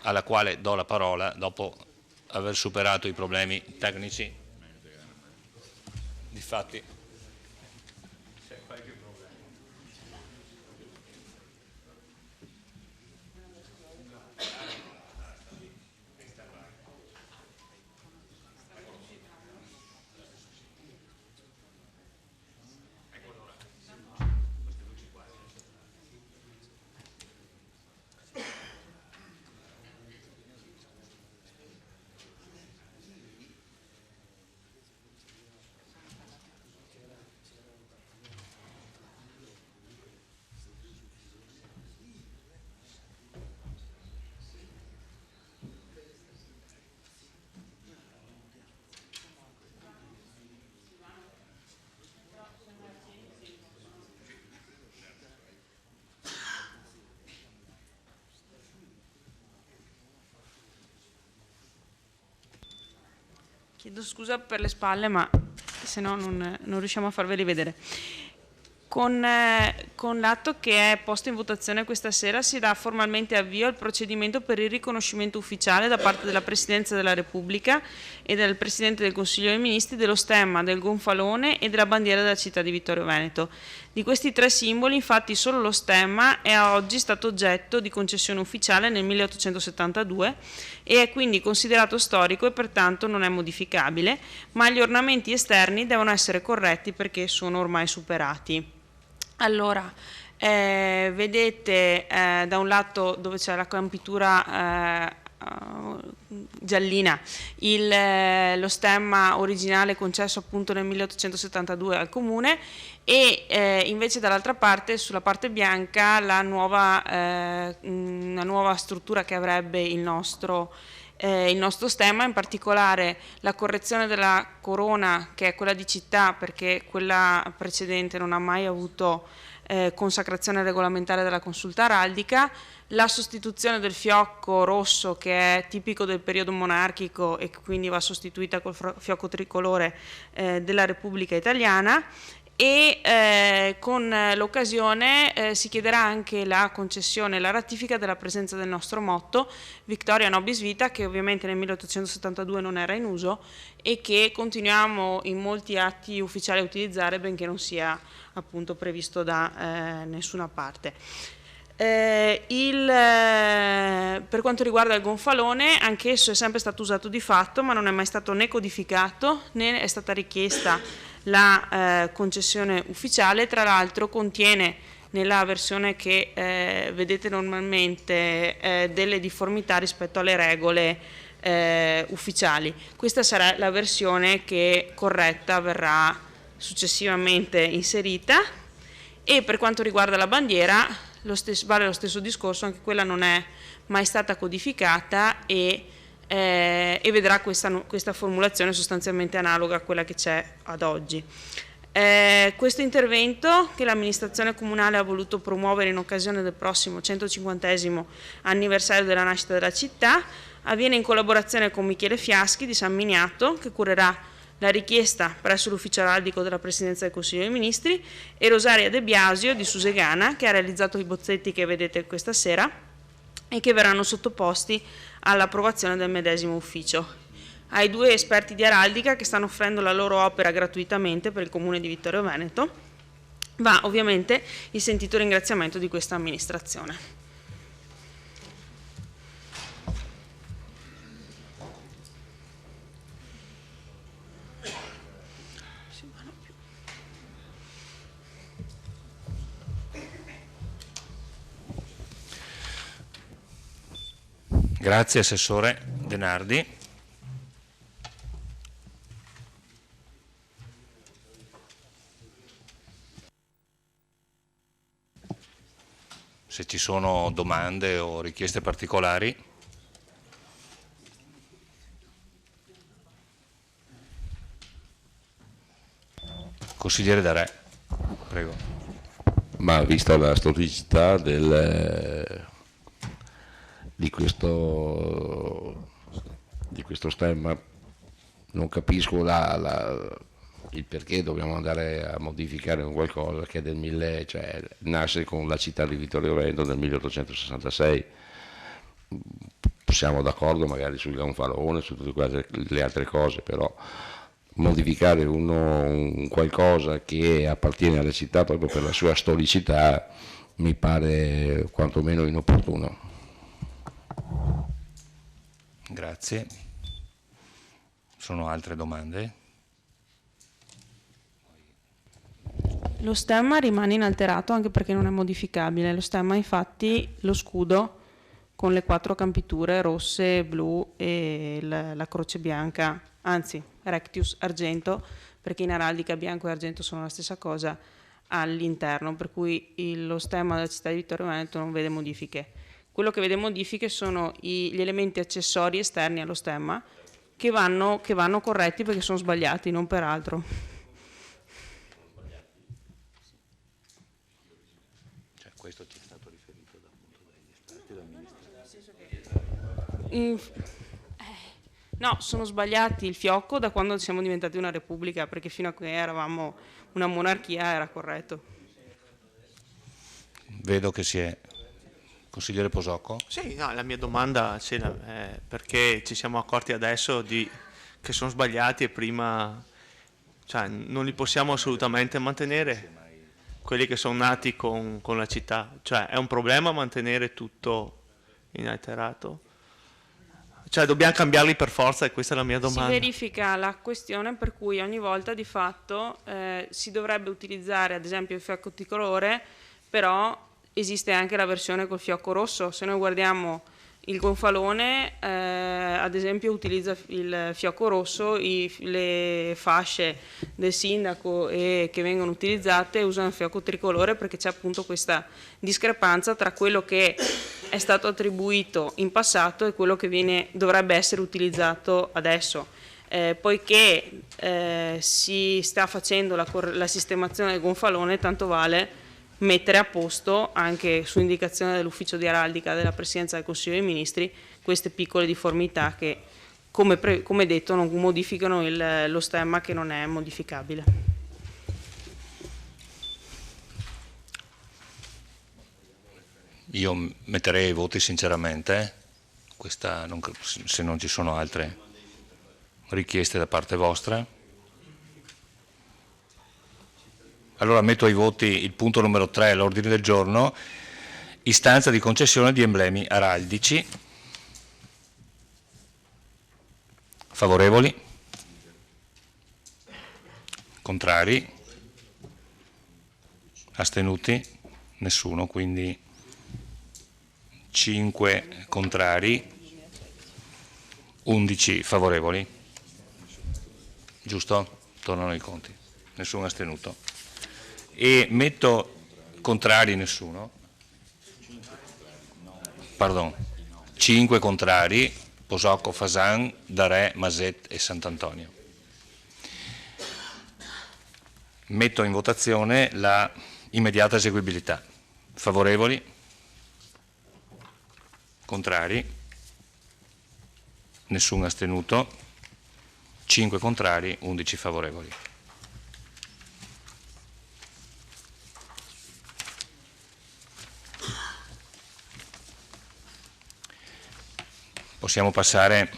Alla quale do la parola dopo aver superato i problemi tecnici. Difatti, c'è qualche problema. Chiedo scusa per le spalle, ma se no non riusciamo a farveli vedere. Con l'atto che è posto in votazione questa sera si dà formalmente avvio al procedimento per il riconoscimento ufficiale da parte della Presidenza della Repubblica e del Presidente del Consiglio dei Ministri dello stemma, del gonfalone e della bandiera della città di Vittorio Veneto. Di questi tre simboli, infatti, solo lo stemma è a oggi stato oggetto di concessione ufficiale nel 1872 e è quindi considerato storico e pertanto non è modificabile, ma gli ornamenti esterni devono essere corretti perché sono ormai superati. Allora, vedete da un lato dove c'è la campitura giallina lo stemma originale concesso appunto nel 1872 al comune e invece dall'altra parte, sulla parte bianca, una nuova struttura che avrebbe il nostro stemma, in particolare la correzione della corona, che è quella di città, perché quella precedente non ha mai avuto consacrazione regolamentare dalla consulta araldica, la sostituzione del fiocco rosso, che è tipico del periodo monarchico e quindi va sostituita col fiocco tricolore della Repubblica Italiana, e con l'occasione si chiederà anche la concessione e la ratifica della presenza del nostro motto Victoria Nobis Vita, che ovviamente nel 1872 non era in uso e che continuiamo in molti atti ufficiali a utilizzare, benché non sia appunto previsto da nessuna parte. Per quanto riguarda il gonfalone, anch'esso è sempre stato usato di fatto, ma non è mai stato né codificato né è stata richiesta la concessione ufficiale. Tra l'altro contiene, nella versione che vedete normalmente, delle difformità rispetto alle regole ufficiali. Questa sarà la versione che corretta verrà successivamente inserita. E per quanto riguarda la bandiera vale lo stesso discorso, anche quella non è mai stata codificata e vedrà questa formulazione sostanzialmente analoga a quella che c'è ad oggi. Questo intervento, che l'amministrazione comunale ha voluto promuovere in occasione del prossimo 150° anniversario della nascita della città, avviene in collaborazione con Michele Fiaschi di San Miniato, che curerà la richiesta presso l'ufficio araldico della Presidenza del Consiglio dei Ministri, e Rosaria De Biasio di Susegana, che ha realizzato i bozzetti che vedete questa sera e che verranno sottoposti all'approvazione del medesimo ufficio. Ai due esperti di araldica, che stanno offrendo la loro opera gratuitamente per il Comune di Vittorio Veneto, va ovviamente il sentito ringraziamento di questa amministrazione. Grazie Assessore Denardi. Se ci sono domande o richieste particolari. Consigliere Darè, prego. Ma vista la storicità di questo stemma, non capisco il perché dobbiamo andare a modificare un qualcosa che è del nasce con la città di Vittorio Veneto nel 1866. Siamo d'accordo magari sul gonfalone, su tutte le altre cose, però modificare un qualcosa che appartiene alla città proprio per la sua storicità mi pare quantomeno inopportuno. Grazie. Sono altre domande? Lo stemma rimane inalterato anche perché non è modificabile. Lo stemma, infatti, lo scudo con le 4 campiture rosse, blu e la croce bianca, anzi rectius argento, perché in araldica bianco e argento sono la stessa cosa, all'interno, per cui lo stemma della città di Vittorio Veneto non vede modifiche. Quello che vede modifiche sono gli elementi accessori esterni allo stemma che vanno corretti perché sono sbagliati, non per altro. Questo ci è stato riferito dagli esperti dell'amministrazione. No, sono sbagliati il fiocco da quando siamo diventati una repubblica, perché fino a che eravamo una monarchia era corretto. Vedo che si è... Consigliere Posocco? Sì, no, la mia domanda è perché ci siamo accorti adesso che sono sbagliati e prima, cioè, non li possiamo assolutamente mantenere, quelli che sono nati con la città. Cioè, è un problema mantenere tutto inalterato? Cioè, dobbiamo cambiarli per forza, e questa è la mia domanda. Si verifica la questione per cui ogni volta di fatto si dovrebbe utilizzare ad esempio il fiocco tricolore, però esiste anche la versione col fiocco rosso. Se noi guardiamo il gonfalone, ad esempio utilizza il fiocco rosso, le fasce del sindaco che vengono utilizzate usano il fiocco tricolore, perché c'è appunto questa discrepanza tra quello che è stato attribuito in passato e quello che dovrebbe essere utilizzato adesso. Poiché si sta facendo la sistemazione del gonfalone, tanto vale mettere a posto, anche su indicazione dell'ufficio di araldica della Presidenza del Consiglio dei Ministri, queste piccole difformità che, come detto, non modificano lo stemma, che non è modificabile. Io metterei ai voti sinceramente, se non ci sono altre richieste da parte vostra. Allora metto ai voti il punto numero 3 all'ordine del giorno, istanza di concessione di emblemi araldici. Favorevoli? Contrari? Astenuti? Nessuno, quindi 5 contrari, 11 favorevoli. Giusto? Tornano i conti. Nessuno astenuto. E metto contrari, nessuno, pardon, 5 contrari, Posocco, Fasan, Darè, Maset e Sant'Antonio. Metto in votazione la immediata eseguibilità. Favorevoli? Contrari? Nessun astenuto, 5 contrari, 11 favorevoli. Possiamo passare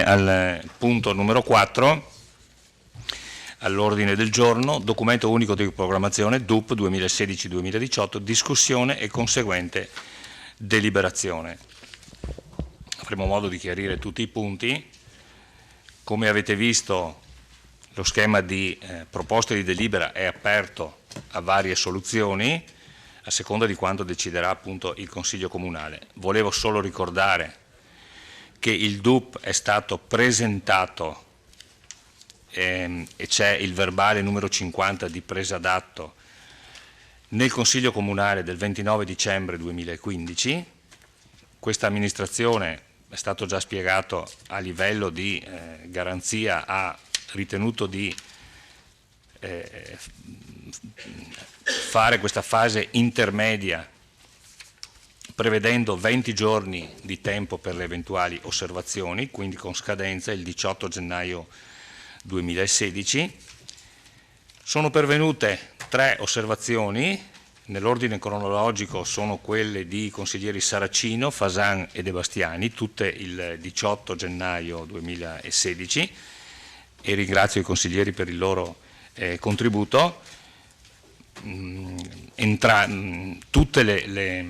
al punto numero 4, all'ordine del giorno, documento unico di programmazione DUP 2016-2018, discussione e conseguente deliberazione. Avremo modo di chiarire tutti i punti. Come avete visto, lo schema di proposte di delibera è aperto a varie soluzioni, a seconda di quanto deciderà appunto il Consiglio Comunale. Volevo solo ricordare che il DUP è stato presentato e c'è il verbale numero 50 di presa d'atto nel Consiglio Comunale del 29 dicembre 2015. Questa amministrazione, è stato già spiegato, a livello di garanzia ha ritenuto di fare questa fase intermedia prevedendo 20 giorni di tempo per le eventuali osservazioni, quindi con scadenza il 18 gennaio 2016. Sono pervenute 3 osservazioni, nell'ordine cronologico sono quelle di consiglieri Saracino, Fasan e De Bastiani, tutte il 18 gennaio 2016, e ringrazio i consiglieri per il loro contributo. Tutte le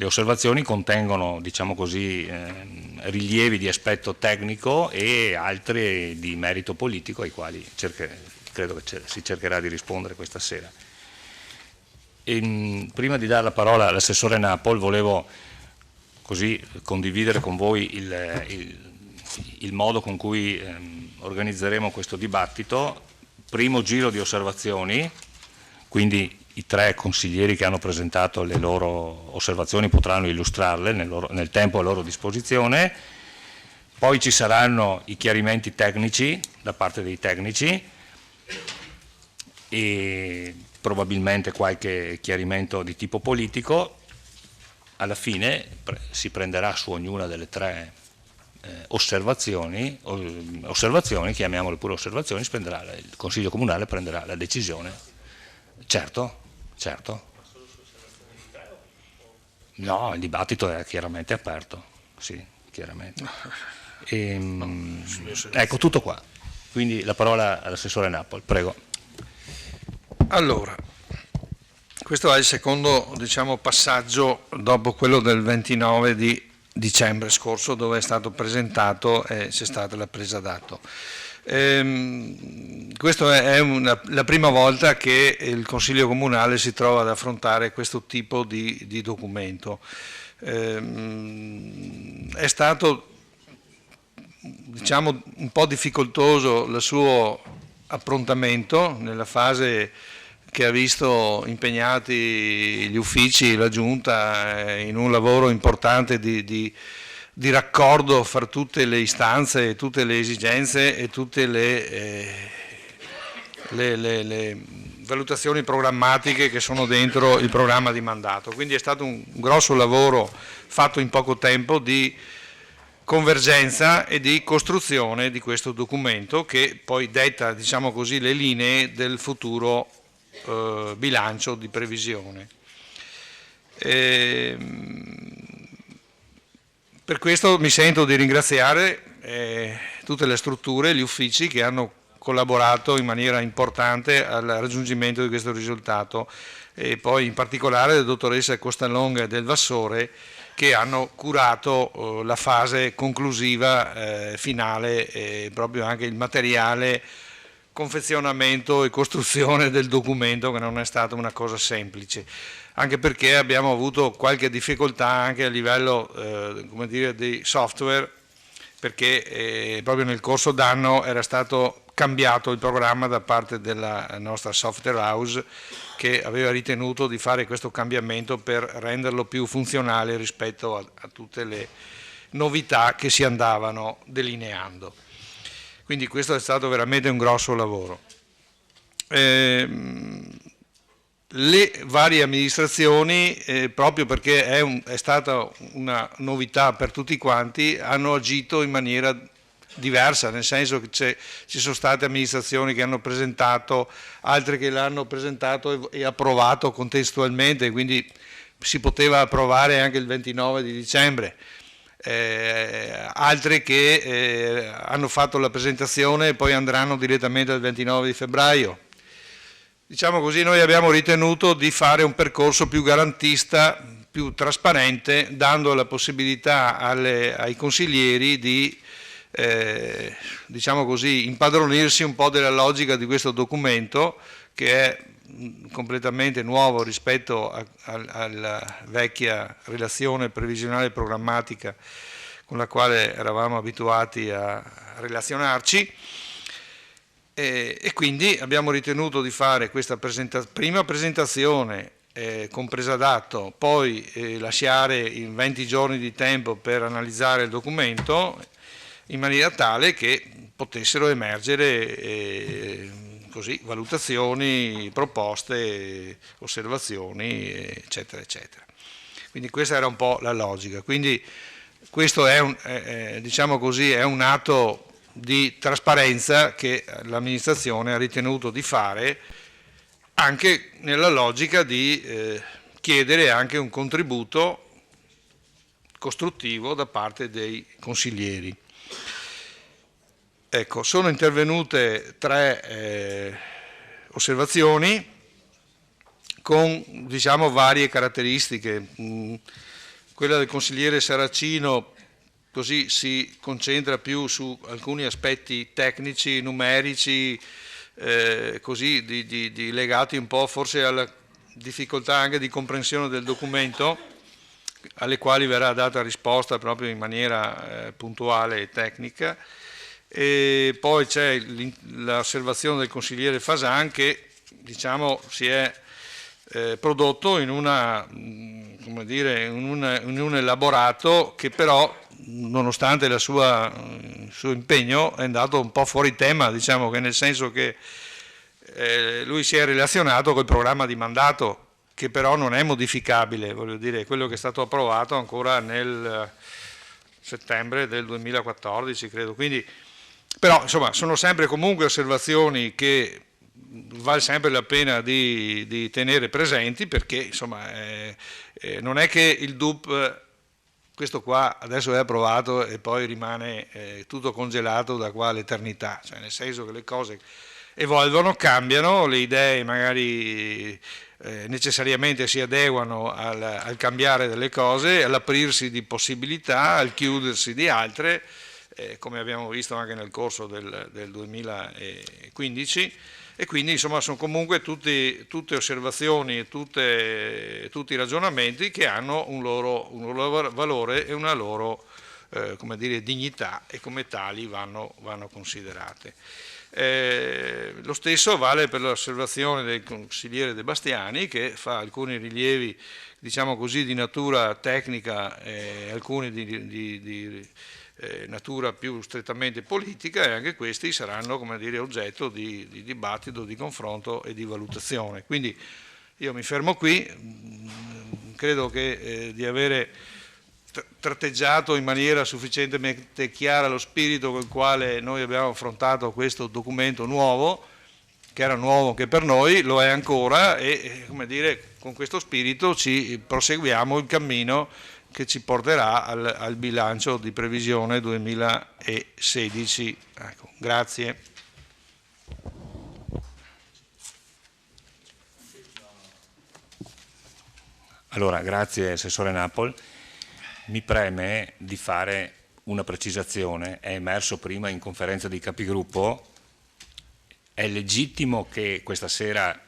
osservazioni contengono, diciamo così, rilievi di aspetto tecnico e altre di merito politico, ai quali credo che si cercherà di rispondere questa sera. Prima di dare la parola all'assessore Napol, volevo così condividere con voi il modo con cui organizzeremo questo dibattito. Primo giro di osservazioni, quindi i 3 consiglieri che hanno presentato le loro osservazioni potranno illustrarle nel tempo a loro disposizione. Poi ci saranno i chiarimenti tecnici da parte dei tecnici e probabilmente qualche chiarimento di tipo politico. alla fine si prenderà su ognuna delle tre osservazioni, chiamiamole pure osservazioni, il Consiglio Comunale prenderà la decisione. Certo. No, il dibattito è chiaramente aperto, sì, chiaramente. Ecco, tutto qua. Quindi la parola all'assessore Napoli, prego. Allora, questo è il secondo, passaggio dopo quello del 29 di dicembre scorso, dove è stato presentato e c'è stata la presa d'atto. Questa è la prima volta che il Consiglio Comunale si trova ad affrontare questo tipo di documento. È stato un po' difficoltoso il suo approntamento nella fase che ha visto impegnati gli uffici, la Giunta in un lavoro importante di raccordo fra tutte le istanze, tutte le esigenze e tutte le valutazioni programmatiche che sono dentro il programma di mandato. Quindi è stato un grosso lavoro fatto in poco tempo di convergenza e di costruzione di questo documento che poi detta, le linee del futuro bilancio di previsione. Per questo mi sento di ringraziare tutte le strutture, gli uffici che hanno collaborato in maniera importante al raggiungimento di questo risultato e poi in particolare la dottoressa Costalonga e del Vassore che hanno curato la fase conclusiva finale e proprio anche il materiale confezionamento e costruzione del documento, che non è stata una cosa semplice, anche perché abbiamo avuto qualche difficoltà anche a livello di software, perché proprio nel corso d'anno era stato cambiato il programma da parte della nostra software house che aveva ritenuto di fare questo cambiamento per renderlo più funzionale rispetto a tutte le novità che si andavano delineando. Quindi questo è stato veramente un grosso lavoro. Le varie amministrazioni, proprio perché è stata una novità per tutti quanti, hanno agito in maniera diversa, nel senso che ci sono state amministrazioni che hanno presentato, altre che l'hanno presentato e approvato contestualmente, quindi si poteva approvare anche il 29 di dicembre. Altre che hanno fatto la presentazione e poi andranno direttamente al 29 di febbraio. Diciamo così, noi abbiamo ritenuto di fare un percorso più garantista, più trasparente, dando la possibilità ai consiglieri di impadronirsi un po' della logica di questo documento che è completamente nuovo rispetto alla vecchia relazione previsionale e programmatica con la quale eravamo abituati a relazionarci e quindi abbiamo ritenuto di fare questa prima presentazione compresa d'atto, poi lasciare in 20 giorni di tempo per analizzare il documento in maniera tale che potessero emergere valutazioni, proposte, osservazioni, eccetera, eccetera. Quindi questa era un po' la logica. Quindi questo è un atto di trasparenza che l'amministrazione ha ritenuto di fare anche nella logica di chiedere anche un contributo costruttivo da parte dei consiglieri. Ecco, sono intervenute 3 osservazioni con varie caratteristiche. Quella del consigliere Saracino così si concentra più su alcuni aspetti tecnici, numerici, legati un po' forse alla difficoltà anche di comprensione del documento, alle quali verrà data risposta proprio in maniera puntuale e tecnica. E poi c'è l'osservazione del consigliere Fasan che si è prodotto in un elaborato che però nonostante il suo impegno è andato un po' fuori tema, che nel senso che lui si è relazionato col programma di mandato che però non è modificabile, voglio dire, quello che è stato approvato ancora nel settembre del 2014, credo. Quindi, però insomma sono sempre comunque osservazioni che vale sempre la pena di tenere presenti, perché insomma non è che il DUP, questo qua adesso è approvato e poi rimane tutto congelato da qua all'eternità, cioè nel senso che le cose evolvono, cambiano, le idee magari necessariamente si adeguano al cambiare delle cose, all'aprirsi di possibilità, al chiudersi di altre, come abbiamo visto anche nel corso del 2015, e quindi insomma sono comunque tutte osservazioni e tutti i ragionamenti che hanno un loro valore e una loro come dire, dignità, e come tali vanno considerate. Lo stesso vale per l'osservazione del consigliere De Bastiani, che fa alcuni rilievi, diciamo così, di natura tecnica e alcuni di natura più strettamente politica, e anche questi saranno, come dire, oggetto di dibattito, di confronto e di valutazione. Quindi io mi fermo qui, credo che di avere tratteggiato in maniera sufficientemente chiara lo spirito con il quale noi abbiamo affrontato questo documento nuovo, che era nuovo anche per noi, lo è ancora, e come dire, con questo spirito ci proseguiamo il cammino che ci porterà al bilancio di previsione 2016. Ecco, grazie. Allora, grazie Assessore Napol. Mi preme di fare una precisazione, è emerso prima in conferenza dei capigruppo, è legittimo che questa sera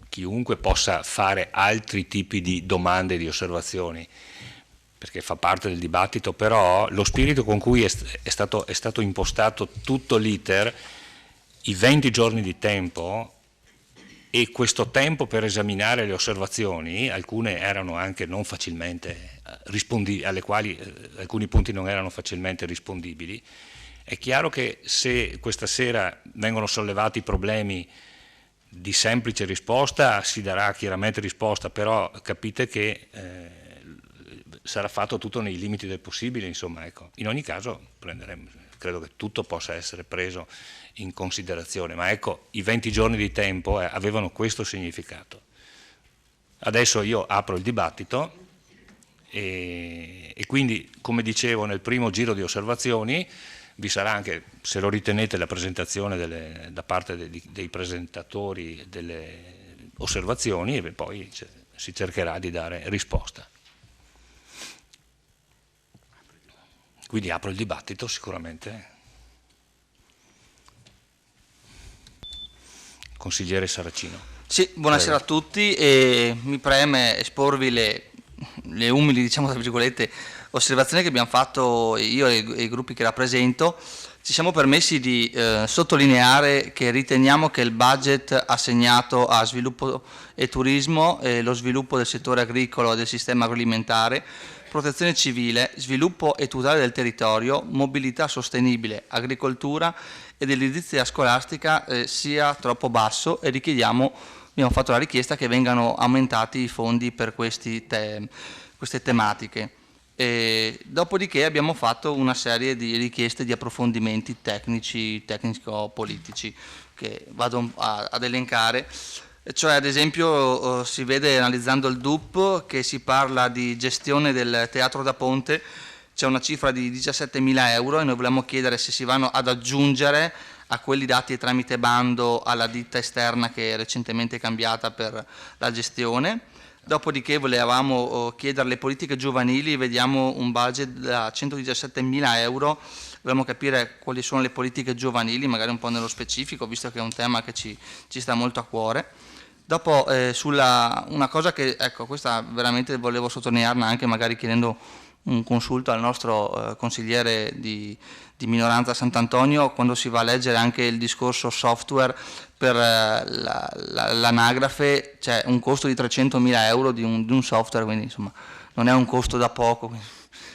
chiunque possa fare altri tipi di domande e di osservazioni, perché fa parte del dibattito, però lo spirito con cui è stato impostato tutto l'iter, i 20 giorni di tempo e questo tempo per esaminare le osservazioni, alcune erano anche non facilmente rispondibili, alle quali alcuni punti non erano facilmente rispondibili, è chiaro che se questa sera vengono sollevati problemi di semplice risposta, si darà chiaramente risposta, però capite che sarà fatto tutto nei limiti del possibile, insomma, ecco. In ogni caso credo che tutto possa essere preso in considerazione, ma ecco, i 20 giorni di tempo avevano questo significato. Adesso io apro il dibattito e quindi, come dicevo, nel primo giro di osservazioni vi sarà anche, se lo ritenete, la presentazione da parte dei presentatori delle osservazioni, e poi si cercherà di dare risposta. Quindi apro il dibattito sicuramente. Consigliere Saracino. Sì, buonasera a tutti, e mi preme esporvi le umili, diciamo tra virgolette, osservazioni che abbiamo fatto io e i gruppi che rappresento. Ci siamo permessi di sottolineare che riteniamo che il budget assegnato a sviluppo e turismo, lo sviluppo del settore agricolo e del sistema agroalimentare, protezione civile, sviluppo e tutela del territorio, mobilità sostenibile, agricoltura ed edilizia scolastica sia troppo basso, e abbiamo fatto la richiesta che vengano aumentati i fondi per queste tematiche. Dopodiché abbiamo fatto una serie di richieste di approfondimenti tecnico-politici che vado ad elencare. Cioè, ad esempio, si vede, analizzando il DUP, che si parla di gestione del teatro da ponte, c'è una cifra di 17.000 euro, e noi volevamo chiedere se si vanno ad aggiungere a quelli dati tramite bando alla ditta esterna che è recentemente cambiata per la gestione. Dopodiché volevamo chiedere le politiche giovanili, vediamo un budget da 117.000 euro, volevamo capire quali sono le politiche giovanili, magari un po' nello specifico, visto che è un tema che ci sta molto a cuore. Dopo una cosa che, ecco, questa veramente volevo sottolinearla, anche magari chiedendo un consulto al nostro consigliere di minoranza Sant'Antonio, quando si va a leggere anche il discorso software per l'anagrafe, c'è un costo di 300.000 euro di un software, quindi insomma non è un costo da poco.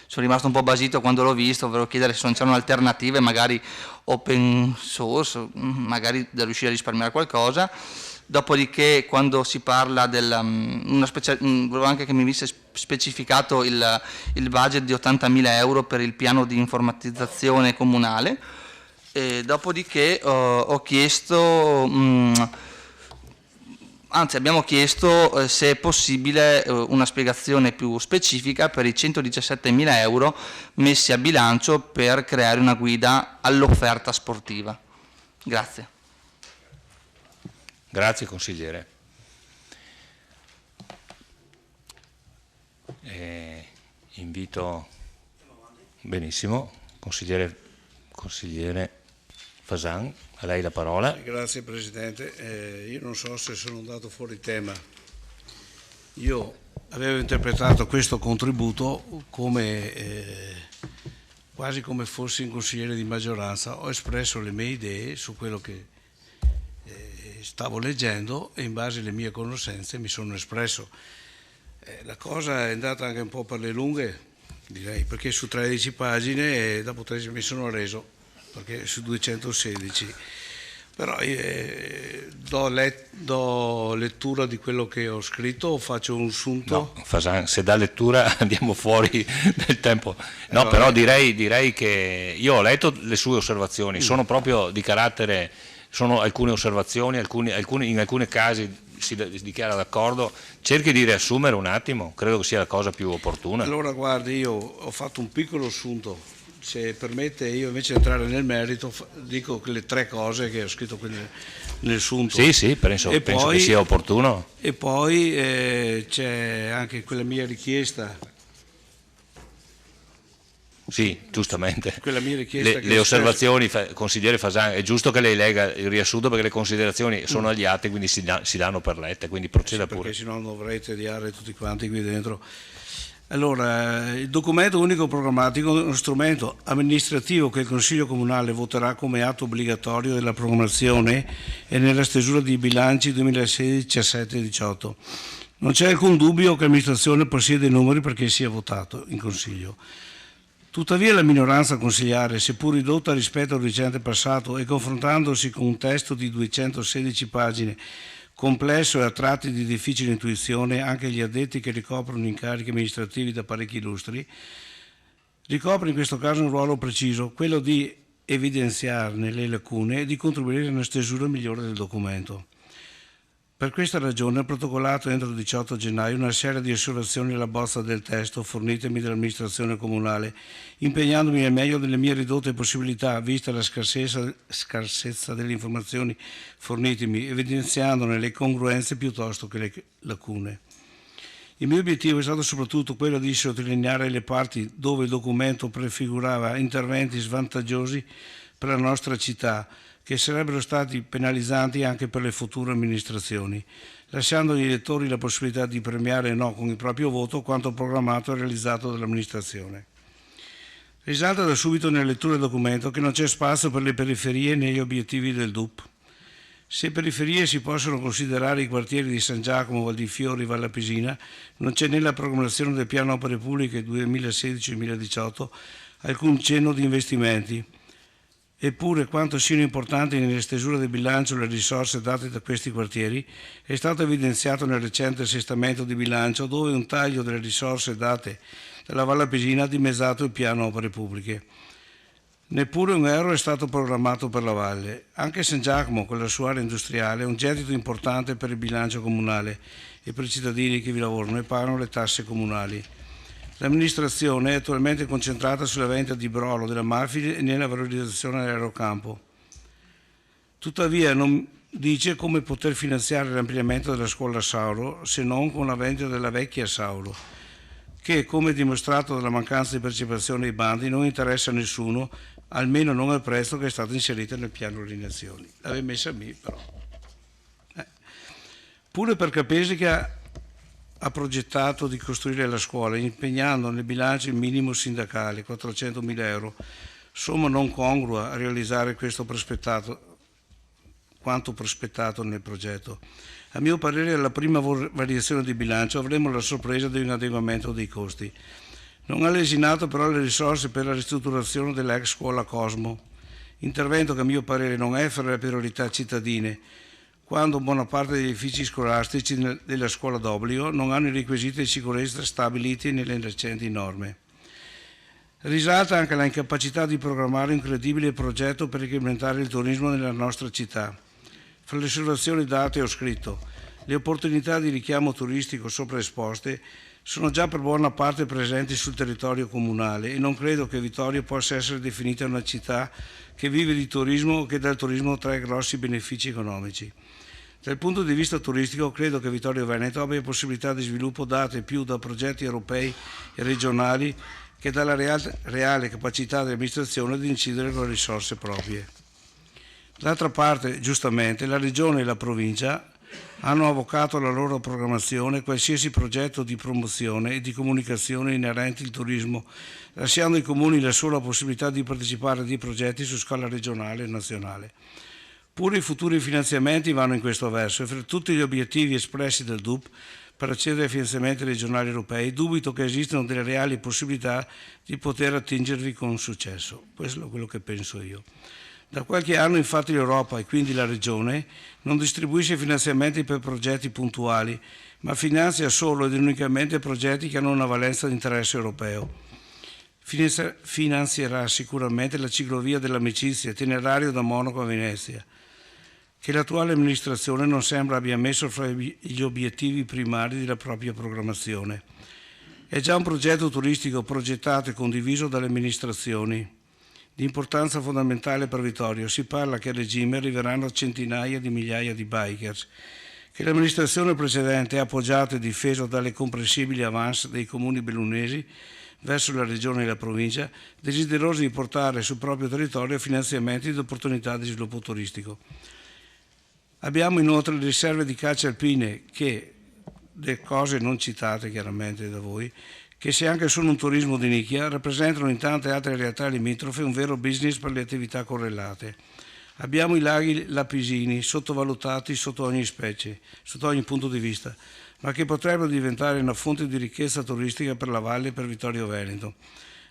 Sono rimasto un po' basito quando l'ho visto, volevo chiedere se non c'erano alternative, magari open source, magari da riuscire a risparmiare qualcosa. Dopodiché, quando si parla volevo anche che mi venisse specificato il budget di 80.000 euro per il piano di informatizzazione comunale. E dopodiché abbiamo chiesto se è possibile una spiegazione più specifica per i 117.000 euro messi a bilancio per creare una guida all'offerta sportiva. Grazie. Grazie consigliere. Invito, benissimo, consigliere Fasan, a lei la parola. Grazie Presidente, io non so se sono andato fuori tema. Io avevo interpretato questo contributo come quasi come fossi un consigliere di maggioranza. Ho espresso le mie idee su quello che stavo leggendo e in base alle mie conoscenze mi sono espresso. La cosa è andata anche un po' per le lunghe, direi, perché su 13 pagine dopo 13 mi sono reso, perché su 216. Però do lettura di quello che ho scritto o faccio un sunto? No, Fasan, se dà lettura andiamo fuori del tempo. No, però direi che io ho letto le sue osservazioni, sono proprio di carattere... Sono alcune osservazioni, in alcuni casi si dichiara d'accordo, cerchi di riassumere un attimo, credo che sia la cosa più opportuna. Allora guardi, io ho fatto un piccolo assunto, se permette io invece di entrare nel merito dico le 3 cose che ho scritto nel sunto. Sì, penso che sia opportuno. E poi c'è anche quella mia richiesta. Sì, giustamente. Quella mia richiesta le osservazioni, consigliere Fasan, è giusto che lei legga il riassunto perché le considerazioni sono agli atti, quindi si danno per lette, quindi proceda pure. Perché sennò dovrei tediare tutti quanti qui dentro. Allora, il documento unico programmatico è uno strumento amministrativo che il Consiglio Comunale voterà come atto obbligatorio della programmazione e nella stesura di bilanci 2016, 17 e 18. Non c'è alcun dubbio che l'amministrazione possiede i numeri perché sia votato in Consiglio. Tuttavia la minoranza consigliare, seppur ridotta rispetto al recente passato e confrontandosi con un testo di 216 pagine, complesso e a tratti di difficile intuizione anche agli addetti che ricoprono incarichi amministrativi da parecchi lustri, ricopre in questo caso un ruolo preciso, quello di evidenziarne le lacune e di contribuire a una stesura migliore del documento. Per questa ragione ho protocollato entro il 18 gennaio una serie di osservazioni alla bozza del testo fornitemi dall'amministrazione comunale, impegnandomi al meglio delle mie ridotte possibilità, vista la scarsezza delle informazioni fornitemi, evidenziandone le congruenze piuttosto che le lacune. Il mio obiettivo è stato soprattutto quello di sottolineare le parti dove il documento prefigurava interventi svantaggiosi per la nostra città, che sarebbero stati penalizzanti anche per le future amministrazioni, lasciando agli elettori la possibilità di premiare no con il proprio voto quanto programmato e realizzato dall'amministrazione. Risalta da subito nella lettura del documento che non c'è spazio per le periferie negli obiettivi del DUP. Se periferie si possono considerare i quartieri di San Giacomo, Val di Fiori e Valla Pisina, non c'è nella programmazione del piano opere pubbliche 2016-2018 alcun cenno di investimenti. Eppure quanto siano importanti nelle stesure del bilancio le risorse date da questi quartieri è stato evidenziato nel recente assestamento di bilancio dove un taglio delle risorse date dalla Valla Pisina ha dimezzato il piano opere pubbliche. Neppure un euro è stato programmato per la Valle. Anche San Giacomo, con la sua area industriale, è un gettito importante per il bilancio comunale e per i cittadini che vi lavorano e pagano le tasse comunali. L'amministrazione è attualmente concentrata sulla vendita di brolo della Marfil e nella valorizzazione dell'aerocampo. Tuttavia non dice come poter finanziare l'ampliamento della scuola Sauro se non con la vendita della vecchia Sauro, che, come dimostrato dalla mancanza di partecipazione ai bandi, non interessa a nessuno, almeno non al prezzo che è stato inserito nel piano allineazioni. L'aveva messa a me, però. Pure per Capesi che ha progettato di costruire la scuola, impegnando nel bilancio il minimo sindacale, 400.000 euro, somma non congrua a realizzare questo quanto prospettato nel progetto. A mio parere, alla prima variazione di bilancio avremo la sorpresa di un adeguamento dei costi. Non ha lesinato però le risorse per la ristrutturazione dell'ex scuola Cosmo, intervento che a mio parere non è fra le priorità cittadine, quando buona parte degli edifici scolastici della scuola d'obbligo non hanno i requisiti di sicurezza stabiliti nelle recenti norme. Risalta anche la incapacità di programmare un credibile progetto per incrementare il turismo nella nostra città. Fra le osservazioni date ho scritto: le opportunità di richiamo turistico sopra esposte sono già per buona parte presenti sul territorio comunale e non credo che Vittorio possa essere definita una città che vive di turismo o che dal turismo trae grossi benefici economici. Dal punto di vista turistico credo che Vittorio Veneto abbia possibilità di sviluppo date più da progetti europei e regionali che dalla reale capacità dell'amministrazione di incidere con le risorse proprie. D'altra parte, giustamente, la Regione e la Provincia hanno avvocato alla loro programmazione qualsiasi progetto di promozione e di comunicazione inerenti al turismo, lasciando ai comuni la sola possibilità di partecipare a dei progetti su scala regionale e nazionale. Pure i futuri finanziamenti vanno in questo verso e fra tutti gli obiettivi espressi dal DUP per accedere ai finanziamenti regionali europei, dubito che esistano delle reali possibilità di poter attingervi con successo. Questo è quello che penso io. Da qualche anno infatti l'Europa e quindi la Regione non distribuisce finanziamenti per progetti puntuali, ma finanzia solo ed unicamente progetti che hanno una valenza di interesse europeo. Finanzierà sicuramente la ciclovia dell'amicizia, itinerario da Monaco a Venezia, che l'attuale amministrazione non sembra abbia messo fra gli obiettivi primari della propria programmazione. È già un progetto turistico progettato e condiviso dalle amministrazioni, di importanza fondamentale per Vittorio. Si parla che a regime arriveranno centinaia di migliaia di bikers, che l'amministrazione precedente ha appoggiato e difeso dalle comprensibili avance dei comuni bellunesi verso la regione e la provincia, desiderosi di portare sul proprio territorio finanziamenti ed opportunità di sviluppo turistico. Abbiamo inoltre le riserve di caccia alpine che, le cose non citate chiaramente da voi, che se anche sono un turismo di nicchia, rappresentano in tante altre realtà limitrofe un vero business per le attività correlate. Abbiamo i laghi lapisini, sottovalutati sotto ogni specie, sotto ogni punto di vista, ma che potrebbero diventare una fonte di ricchezza turistica per la valle e per Vittorio Veneto.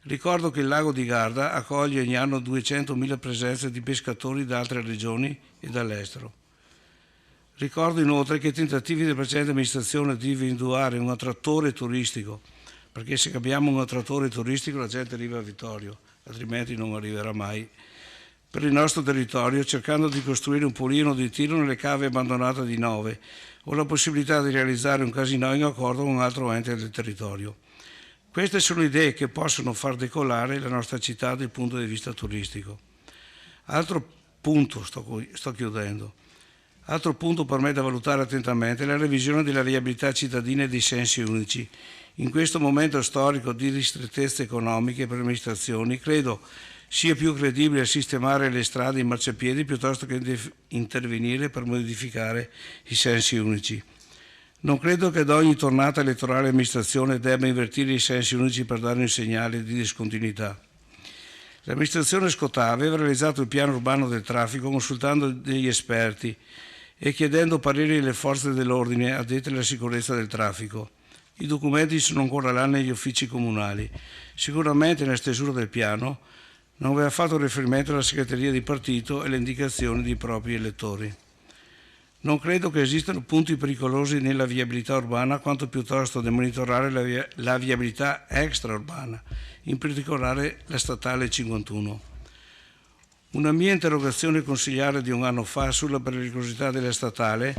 Ricordo che il lago di Garda accoglie ogni anno 200.000 presenze di pescatori da altre regioni e dall'estero. Ricordo inoltre che i tentativi della precedente amministrazione di individuare un attrattore turistico, perché se abbiamo un attrattore turistico la gente arriva a Vittorio, altrimenti non arriverà mai, per il nostro territorio, cercando di costruire un polino di tiro nelle cave abbandonate di Nove o la possibilità di realizzare un casinò in accordo con un altro ente del territorio. Queste sono idee che possono far decollare la nostra città dal punto di vista turistico. Altro punto, sto chiudendo. Altro punto per me da valutare attentamente è la revisione della viabilità cittadina e dei sensi unici. In questo momento storico di ristrettezze economiche per le amministrazioni, credo sia più credibile sistemare le strade in marciapiedi piuttosto che intervenire per modificare i sensi unici. Non credo che ad ogni tornata elettorale l'amministrazione debba invertire i sensi unici per dare un segnale di discontinuità. L'amministrazione Scotà aveva realizzato il piano urbano del traffico consultando degli esperti e chiedendo pareri alle forze dell'ordine addette alla sicurezza del traffico. I documenti sono ancora là negli uffici comunali. Sicuramente nella stesura del piano non aveva fatto riferimento alla segreteria di partito e alle indicazioni dei propri elettori. Non credo che esistano punti pericolosi nella viabilità urbana, quanto piuttosto da monitorare la viabilità extraurbana, in particolare la statale 51. Una mia interrogazione consigliare di un anno fa sulla pericolosità della statale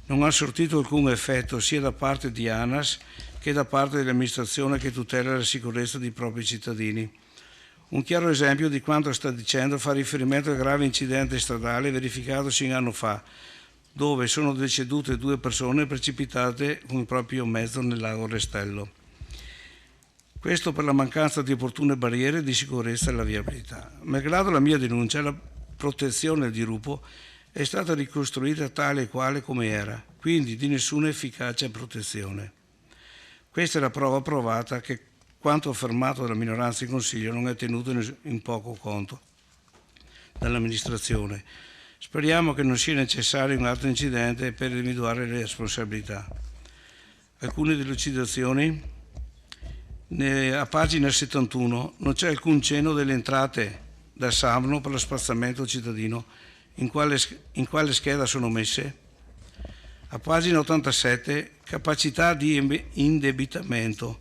non ha sortito alcun effetto sia da parte di ANAS che da parte dell'amministrazione che tutela la sicurezza dei propri cittadini. Un chiaro esempio di quanto sta dicendo fa riferimento al grave incidente stradale verificatosi un anno fa, dove sono decedute 2 persone precipitate con il proprio mezzo nel lago Restello. Questo per la mancanza di opportune barriere di sicurezza alla viabilità. Malgrado la mia denuncia, la protezione del dirupo è stata ricostruita tale e quale come era, quindi di nessuna efficace protezione. Questa è la prova provata che quanto affermato dalla minoranza in Consiglio non è tenuto in poco conto dall'amministrazione. Speriamo che non sia necessario un altro incidente per individuare le responsabilità. Alcune delucidazioni. A pagina 71 non c'è alcun cenno delle entrate da Samno per lo spazzamento cittadino. In quale scheda sono messe? A pagina 87, capacità di indebitamento.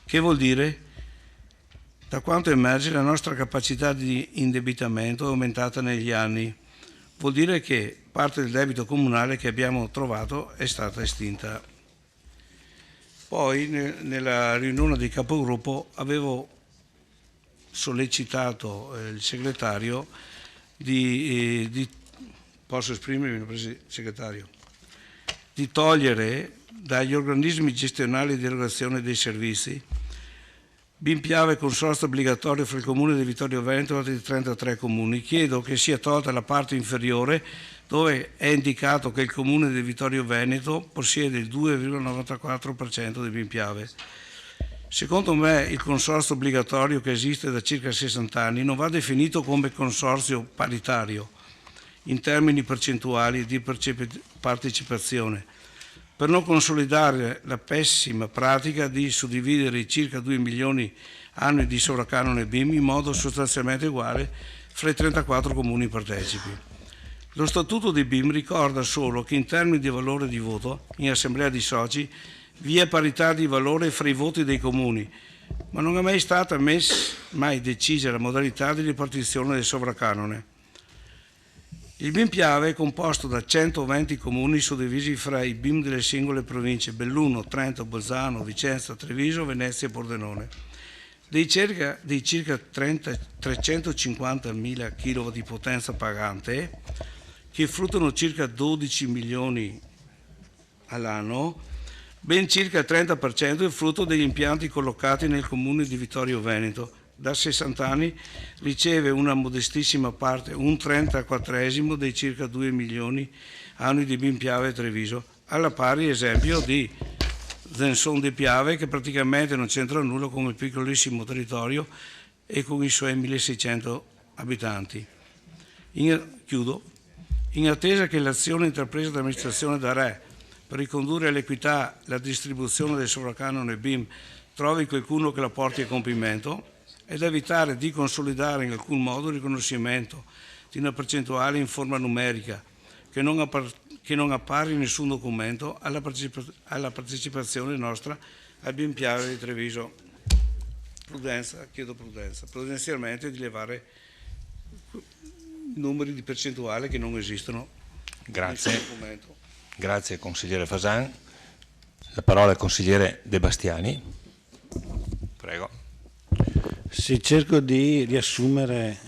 Che vuol dire? Da quanto emerge, la nostra capacità di indebitamento è aumentata negli anni. Vuol dire che parte del debito comunale che abbiamo trovato è stata estinta. Poi nella riunione di capogruppo avevo sollecitato il segretario posso esprimermi, segretario, di togliere dagli organismi gestionali di erogazione dei servizi BIM Piave consorzio obbligatorio fra il Comune di Vittorio Veneto e altri 33 comuni. Chiedo che sia tolta la parte inferiore dove è indicato che il Comune di Vittorio Veneto possiede il 2,94% di BIM Piave. Secondo me il consorzio obbligatorio che esiste da circa 60 anni non va definito come consorzio paritario in termini percentuali di partecipazione, per non consolidare la pessima pratica di suddividere i circa 2 milioni annui di sovracanone BIM in modo sostanzialmente uguale fra i 34 comuni partecipi. Lo statuto di BIM ricorda solo che in termini di valore di voto in assemblea di soci vi è parità di valore fra i voti dei comuni, ma non è mai stata mai decisa la modalità di ripartizione del sovracanone. Il BIM Piave è composto da 120 comuni suddivisi fra i BIM delle singole province Belluno, Trento, Bolzano, Vicenza, Treviso, Venezia e Pordenone. Dei circa 350.000 kW di potenza pagante, che fruttano circa 12 milioni all'anno, ben circa il 30% è frutto degli impianti collocati nel comune di Vittorio Veneto. Da 60 anni riceve una modestissima parte, un 34esimo dei circa 2 milioni annui di BIM Piave e Treviso, alla pari esempio di Zenson di Piave, che praticamente non c'entra nulla con il piccolissimo territorio e con i suoi 1600 abitanti. Chiudo. In attesa che l'azione intrapresa dall'amministrazione da Re per ricondurre all'equità la distribuzione del sovracanone BIM trovi qualcuno che la porti a compimento, ed evitare di consolidare in alcun modo il riconoscimento di una percentuale in forma numerica che non appare in nessun documento alla partecipazione nostra al BIM Piave di Treviso. Chiedo prudenzialmente di levare numeri di percentuale che non esistono. Grazie. Grazie consigliere Fasan. La parola al consigliere De Bastiani. Prego. Sì, cerco di riassumere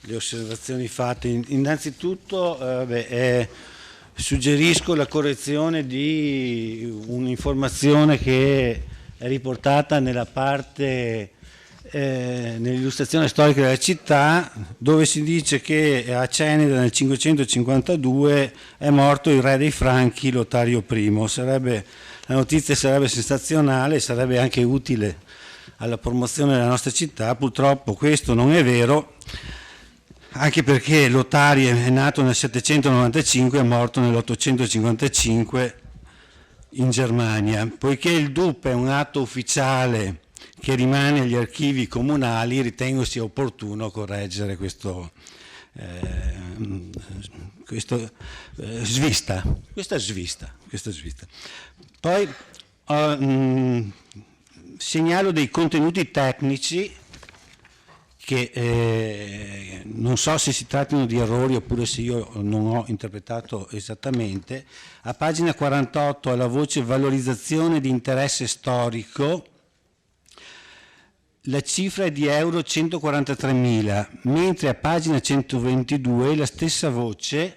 le osservazioni fatte. Innanzitutto suggerisco la correzione di un'informazione che è riportata nella parte nell'illustrazione storica della città, dove si dice che a Ceneda nel 552 è morto il re dei Franchi Lotario I. La notizia sarebbe sensazionale, sarebbe anche utile alla promozione della nostra città. Purtroppo questo non è vero, anche perché Lotario è nato nel 795 e è morto nell'855 in Germania. Poiché il DUP è un atto ufficiale che rimane agli archivi comunali, ritengo sia opportuno correggere questa svista. Poi segnalo dei contenuti tecnici che non so se si trattino di errori oppure se io non ho interpretato esattamente. A pagina 48 alla voce valorizzazione di interesse storico la cifra è di euro 143.000, mentre a pagina 122 la stessa voce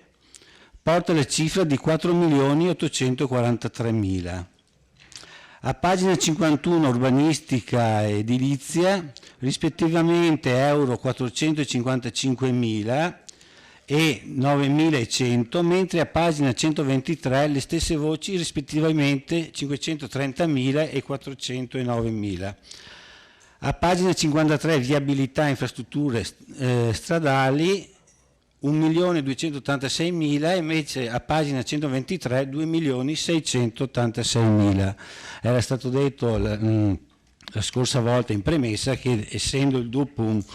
porta la cifra di 4.843.000. A pagina 51 urbanistica e edilizia, rispettivamente euro 455.000 e 9.100, mentre a pagina 123 le stesse voci rispettivamente 530.000 e 409.000. A pagina 53 viabilità e infrastrutture stradali 1.286.000 e invece a pagina 123 2.686.000. Era stato detto la scorsa volta in premessa che essendo il DUP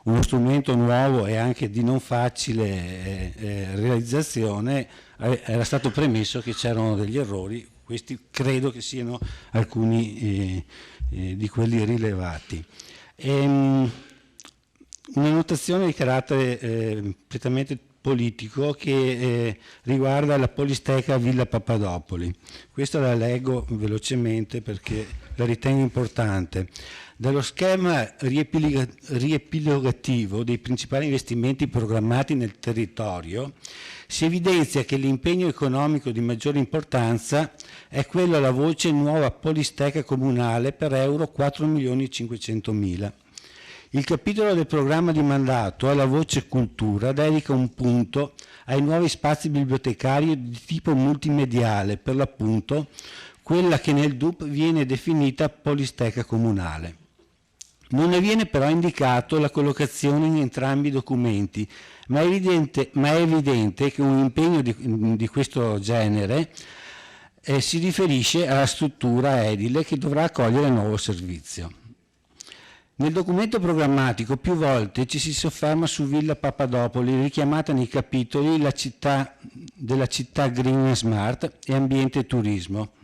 uno strumento nuovo e anche di non facile realizzazione, era stato premesso che c'erano degli errori, questi credo che siano alcuni di quelli rilevati. Una notazione di carattere prettamente politico che riguarda la Polisteca Villa Papadopoli. Questa la leggo velocemente perché la ritengo importante. Dallo schema riepilogativo dei principali investimenti programmati nel territorio si evidenzia che l'impegno economico di maggiore importanza è quello alla voce nuova Polisteca comunale per euro 4.500.000. Il capitolo del programma di mandato alla voce cultura dedica un punto ai nuovi spazi bibliotecari di tipo multimediale, per l'appunto quella che nel DUP viene definita Polisteca comunale. Non ne viene però indicato la collocazione in entrambi i documenti, ma è evidente che un impegno di questo genere si riferisce alla struttura edile che dovrà accogliere il nuovo servizio. Nel documento programmatico più volte ci si sofferma su Villa Papadopoli, richiamata nei capitoli della città Green e Smart e Ambiente e Turismo.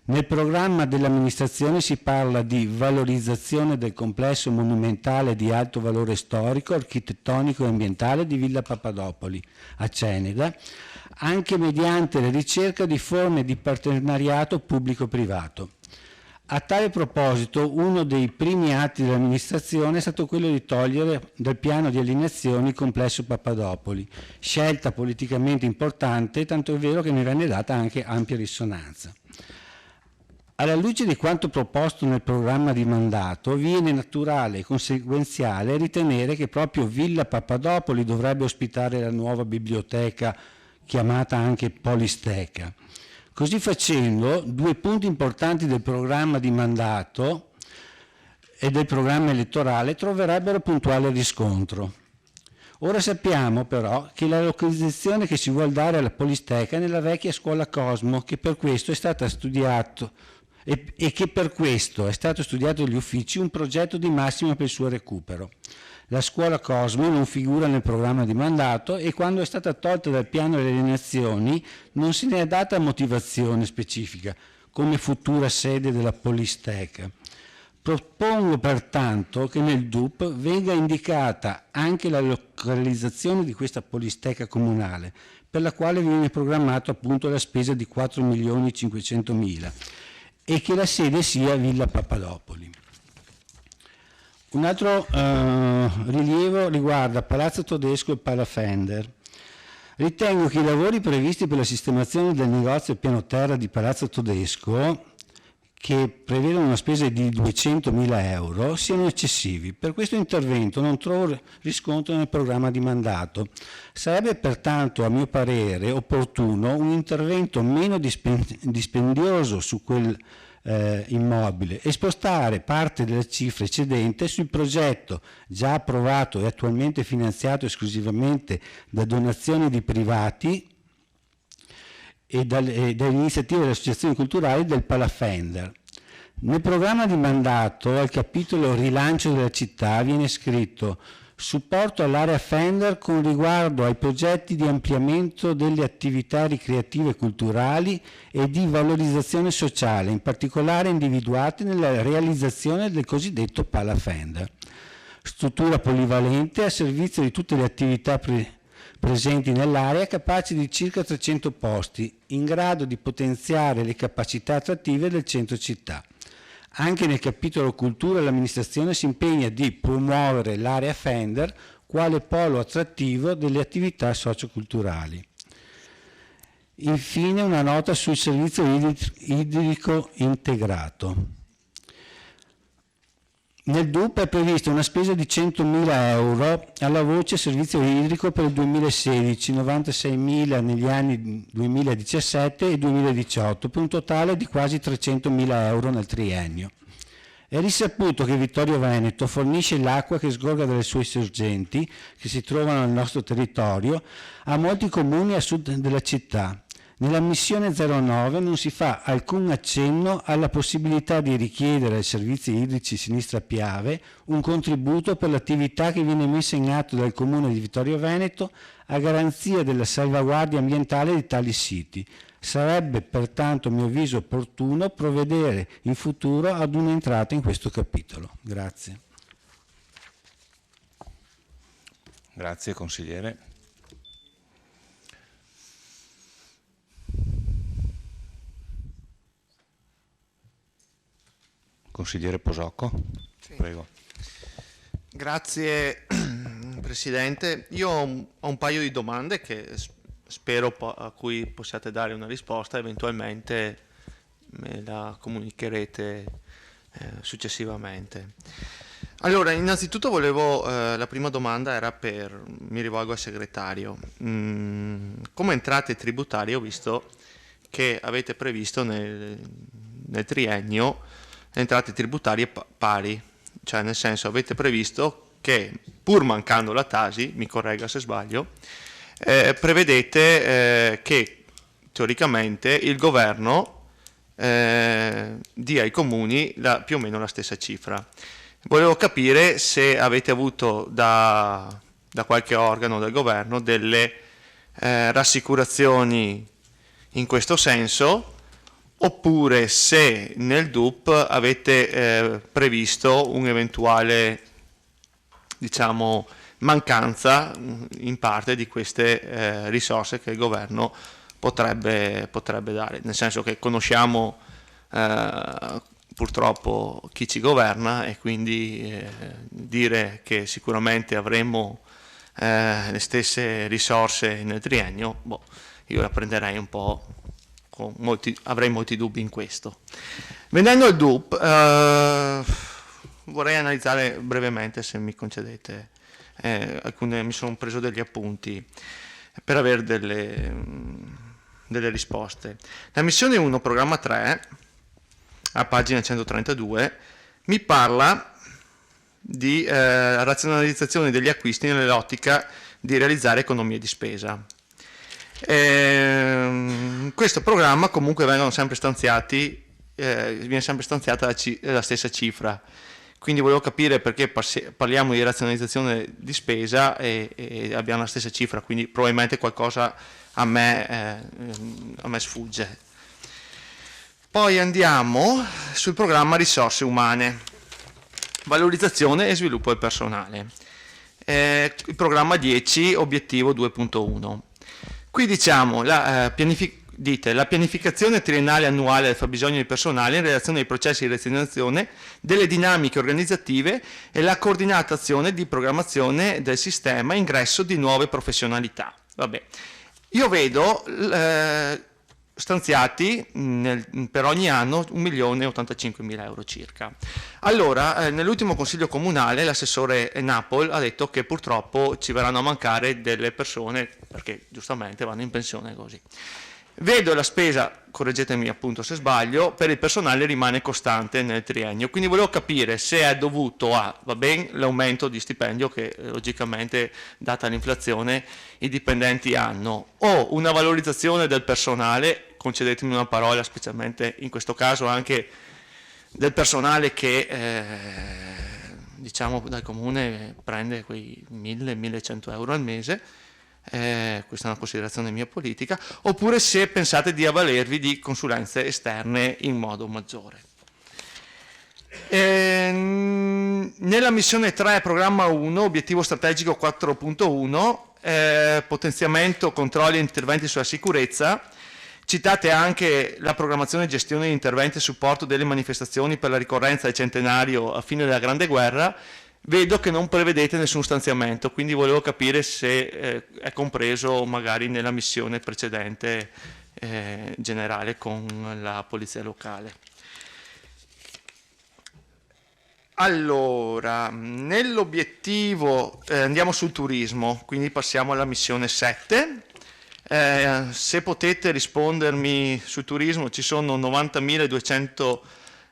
Nel programma dell'amministrazione si parla di valorizzazione del complesso monumentale di alto valore storico, architettonico e ambientale di Villa Papadopoli a Ceneda, anche mediante la ricerca di forme di partenariato pubblico-privato. A tale proposito, uno dei primi atti dell'amministrazione è stato quello di togliere dal piano di alienazione il complesso Papadopoli, scelta politicamente importante, tanto è vero che ne venne data anche ampia risonanza. Alla luce di quanto proposto nel programma di mandato, viene naturale e conseguenziale ritenere che proprio Villa Papadopoli dovrebbe ospitare la nuova biblioteca, chiamata anche Polisteca. Così facendo, due punti importanti del programma di mandato e del programma elettorale troverebbero puntuale riscontro. Ora sappiamo però che la localizzazione che si vuol dare alla Polisteca è nella vecchia scuola Cosmo, che per questo è stata studiato e che per questo è stato studiato dagli uffici un progetto di massima per il suo recupero. La scuola Cosmo non figura nel programma di mandato e quando è stata tolta dal piano delle alienazioni non se ne è data motivazione specifica come futura sede della Polisteca. Propongo pertanto che nel DUP venga indicata anche la localizzazione di questa Polisteca comunale, per la quale viene programmato appunto la spesa di 4.500.000 e che la sede sia Villa Papadopoli. Un altro rilievo riguarda Palazzo Todesco e Palafender. Ritengo che i lavori previsti per la sistemazione del negozio al piano terra di Palazzo Todesco, che prevedono una spesa di 200.000 euro, siano eccessivi. Per questo intervento non trovo riscontro nel programma di mandato. Sarebbe pertanto, a mio parere, opportuno un intervento meno dispendioso su quel immobile e spostare parte della cifra eccedente sul progetto già approvato e attualmente finanziato esclusivamente da donazioni di privati e dalle iniziative delle associazioni culturali del Palafender. Nel programma di mandato, al capitolo rilancio della città, viene scritto supporto all'area Fender con riguardo ai progetti di ampliamento delle attività ricreative e culturali e di valorizzazione sociale, in particolare individuate nella realizzazione del cosiddetto Palafender. Struttura polivalente a servizio di tutte le attività presenti nell'area, capace di circa 300 posti, in grado di potenziare le capacità attrattive del centro città. Anche nel capitolo cultura l'amministrazione si impegna di promuovere l'area Fender quale polo attrattivo delle attività socioculturali. Infine una nota sul servizio idrico integrato. Nel DUP è prevista una spesa di 100.000 euro alla voce servizio idrico per il 2016, 96.000 negli anni 2017 e 2018, per un totale di quasi 300.000 euro nel triennio. È risaputo che Vittorio Veneto fornisce l'acqua che sgorga dalle sue sorgenti, che si trovano nel nostro territorio, a molti comuni a sud della città. Nella missione 09 non si fa alcun accenno alla possibilità di richiedere ai servizi idrici Sinistra Piave un contributo per l'attività che viene messa in atto dal Comune di Vittorio Veneto a garanzia della salvaguardia ambientale di tali siti. Sarebbe pertanto, a mio avviso, opportuno provvedere in futuro ad un'entrata in questo capitolo. Grazie. Grazie consigliere. Consigliere Posocco, Sì. Prego. Grazie Presidente. Io ho un paio di domande che spero a cui possiate dare una risposta, eventualmente me la comunicherete successivamente. Allora, innanzitutto la prima domanda era mi rivolgo al segretario. Come entrate tributarie ho visto che avete previsto nel triennio entrate tributarie pari, cioè nel senso avete previsto che pur mancando la Tasi, mi corregga se sbaglio, prevedete che teoricamente il governo dia ai comuni più o meno la stessa cifra. Volevo capire se avete avuto da qualche organo del governo delle rassicurazioni in questo senso, oppure se nel DUP avete previsto un'eventuale, diciamo, mancanza in parte di queste risorse che il governo potrebbe dare, nel senso che conosciamo purtroppo chi ci governa e quindi dire che sicuramente avremo le stesse risorse nel triennio, io la prenderei un po'. Avrei molti dubbi in questo. Venendo al DUP, vorrei analizzare brevemente, se mi concedete, mi sono preso degli appunti per avere delle risposte. La missione 1, programma 3, a pagina 132, mi parla di razionalizzazione degli acquisti nell'ottica di realizzare economie di spesa. In questo programma comunque viene sempre stanziata la stessa cifra, quindi volevo capire perché parliamo di razionalizzazione di spesa e abbiamo la stessa cifra, quindi probabilmente qualcosa a me sfugge. Poi andiamo sul programma risorse umane, valorizzazione e sviluppo del personale, il programma 10, obiettivo 2.1. Qui diciamo la pianificazione triennale annuale del fabbisogno di personale in relazione ai processi di razionalizzazione, delle dinamiche organizzative e la coordinata azione di programmazione del sistema ingresso di nuove professionalità. Vabbè. Io vedo stanziati per ogni anno 1.085.000 euro circa. Allora, nell'ultimo consiglio comunale l'assessore Napol ha detto che purtroppo ci verranno a mancare delle persone perché giustamente vanno in pensione così. Vedo la spesa, correggetemi appunto se sbaglio, per il personale rimane costante nel triennio, quindi volevo capire se è dovuto a, l'aumento di stipendio che logicamente, data l'inflazione, i dipendenti hanno, o una valorizzazione del personale, concedetemi una parola, specialmente in questo caso anche del personale che diciamo dal comune prende quei 1.000-1.100 euro al mese. Questa è una considerazione mia politica, oppure se pensate di avvalervi di consulenze esterne in modo maggiore. Nella missione 3, programma 1, obiettivo strategico 4.1, potenziamento, controlli e interventi sulla sicurezza, citate anche la programmazione e gestione di interventi a supporto delle manifestazioni per la ricorrenza del centenario a fine della Grande Guerra. Vedo che non prevedete nessun stanziamento, quindi volevo capire se è compreso magari nella missione precedente generale con la polizia locale. Allora, nell'obiettivo andiamo sul turismo, quindi passiamo alla missione 7. Se potete rispondermi sul turismo, ci sono 90.200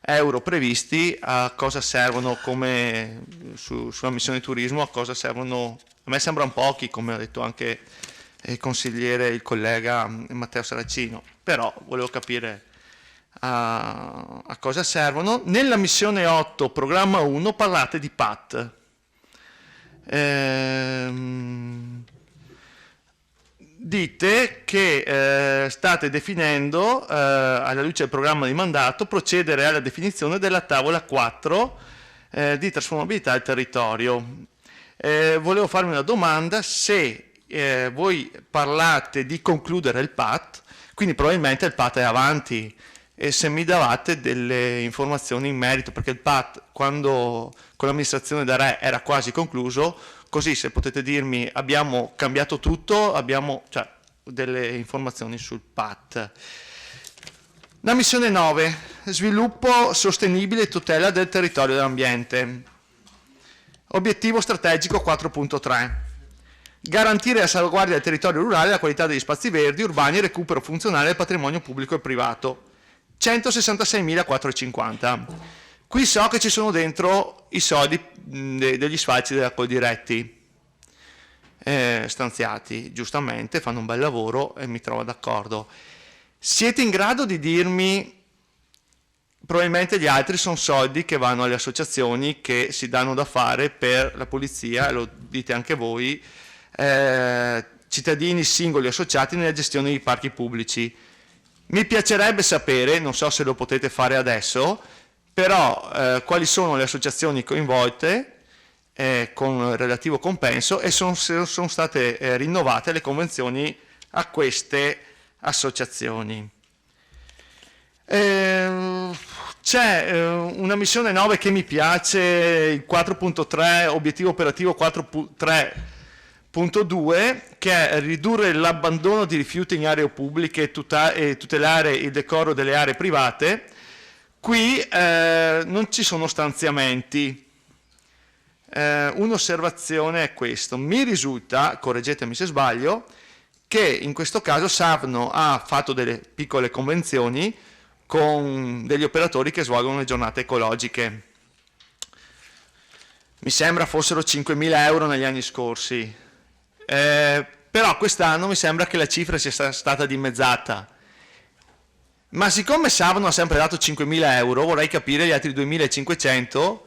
euro previsti, a cosa servono sulla missione turismo, a cosa servono? A me sembrano pochi, come ha detto anche il consigliere, il collega Matteo Saracino, però volevo capire a cosa servono. Nella missione 8, programma 1, parlate di PAT. Dite che state definendo, alla luce del programma di mandato, procedere alla definizione della tavola 4 di trasformabilità del territorio. Volevo farmi una domanda: se voi parlate di concludere il PAT, quindi probabilmente il PAT è avanti, e se mi davate delle informazioni in merito, perché il PAT quando con l'amministrazione da Re era quasi concluso. Così, se potete dirmi, abbiamo cambiato tutto, abbiamo delle informazioni sul PAT. La missione 9, sviluppo sostenibile e tutela del territorio e dell'ambiente. Obiettivo strategico 4.3. Garantire la salvaguardia del territorio rurale, la qualità degli spazi verdi, urbani e recupero funzionale del patrimonio pubblico e privato. 166.450. Qui so che ci sono dentro i soldi degli sfalci della Coldiretti stanziati, giustamente, fanno un bel lavoro e mi trovo d'accordo. Siete in grado di dirmi, probabilmente gli altri sono soldi che vanno alle associazioni che si danno da fare per la pulizia, lo dite anche voi, cittadini singoli associati nella gestione dei parchi pubblici. Mi piacerebbe sapere, non so se lo potete fare adesso, però quali sono le associazioni coinvolte con relativo compenso e sono state rinnovate le convenzioni a queste associazioni. C'è una missione 9 che mi piace, il 4.3, obiettivo operativo 4.3.2, che è ridurre l'abbandono di rifiuti in aree pubbliche e tutelare il decoro delle aree private. Qui non ci sono stanziamenti. Un'osservazione è questo: mi risulta, correggetemi se sbaglio, che in questo caso Savno ha fatto delle piccole convenzioni con degli operatori che svolgono le giornate ecologiche. Mi sembra fossero 5.000 euro negli anni scorsi, però quest'anno mi sembra che la cifra sia stata dimezzata. Ma siccome Savno ha sempre dato 5.000 euro, vorrei capire gli altri 2.500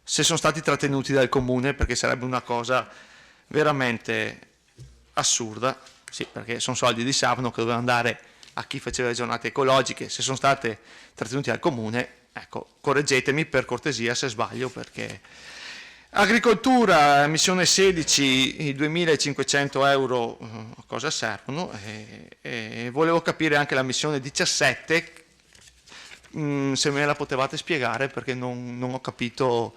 se sono stati trattenuti dal comune, perché sarebbe una cosa veramente assurda. Sì, perché sono soldi di Savno che dovevano andare a chi faceva le giornate ecologiche. Se sono state trattenuti dal comune, ecco, correggetemi per cortesia se sbaglio, perché... Agricoltura, missione 16, i 2.500 euro a cosa servono? E volevo capire anche la missione 17, se me la potevate spiegare, perché non ho capito.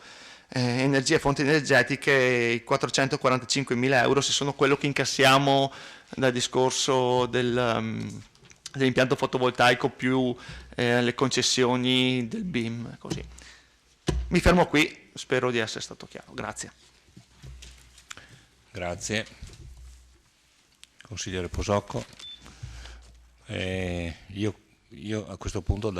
Energia e fonti energetiche, i 445.000 euro, se sono quello che incassiamo dal discorso dell'impianto fotovoltaico più le concessioni del BIM, così. Mi fermo qui, spero di essere stato chiaro. Grazie. Grazie. Consigliere Posocco. Io a questo punto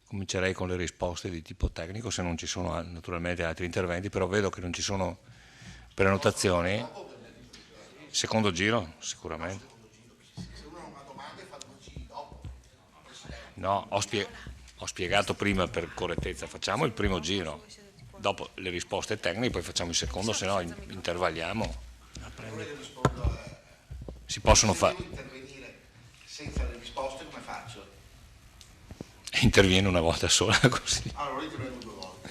comincerei con le risposte di tipo tecnico, se non ci sono naturalmente altri interventi, però vedo che non ci sono prenotazioni. Secondo giro, sicuramente. No, ho spiegato prima per correttezza, facciamo il primo giro, dopo le risposte tecniche, poi facciamo il secondo, se no intervalliamo. Si possono fare. Senza le risposte come faccio? Interviene una volta sola così. Allora intervengo 2 volte.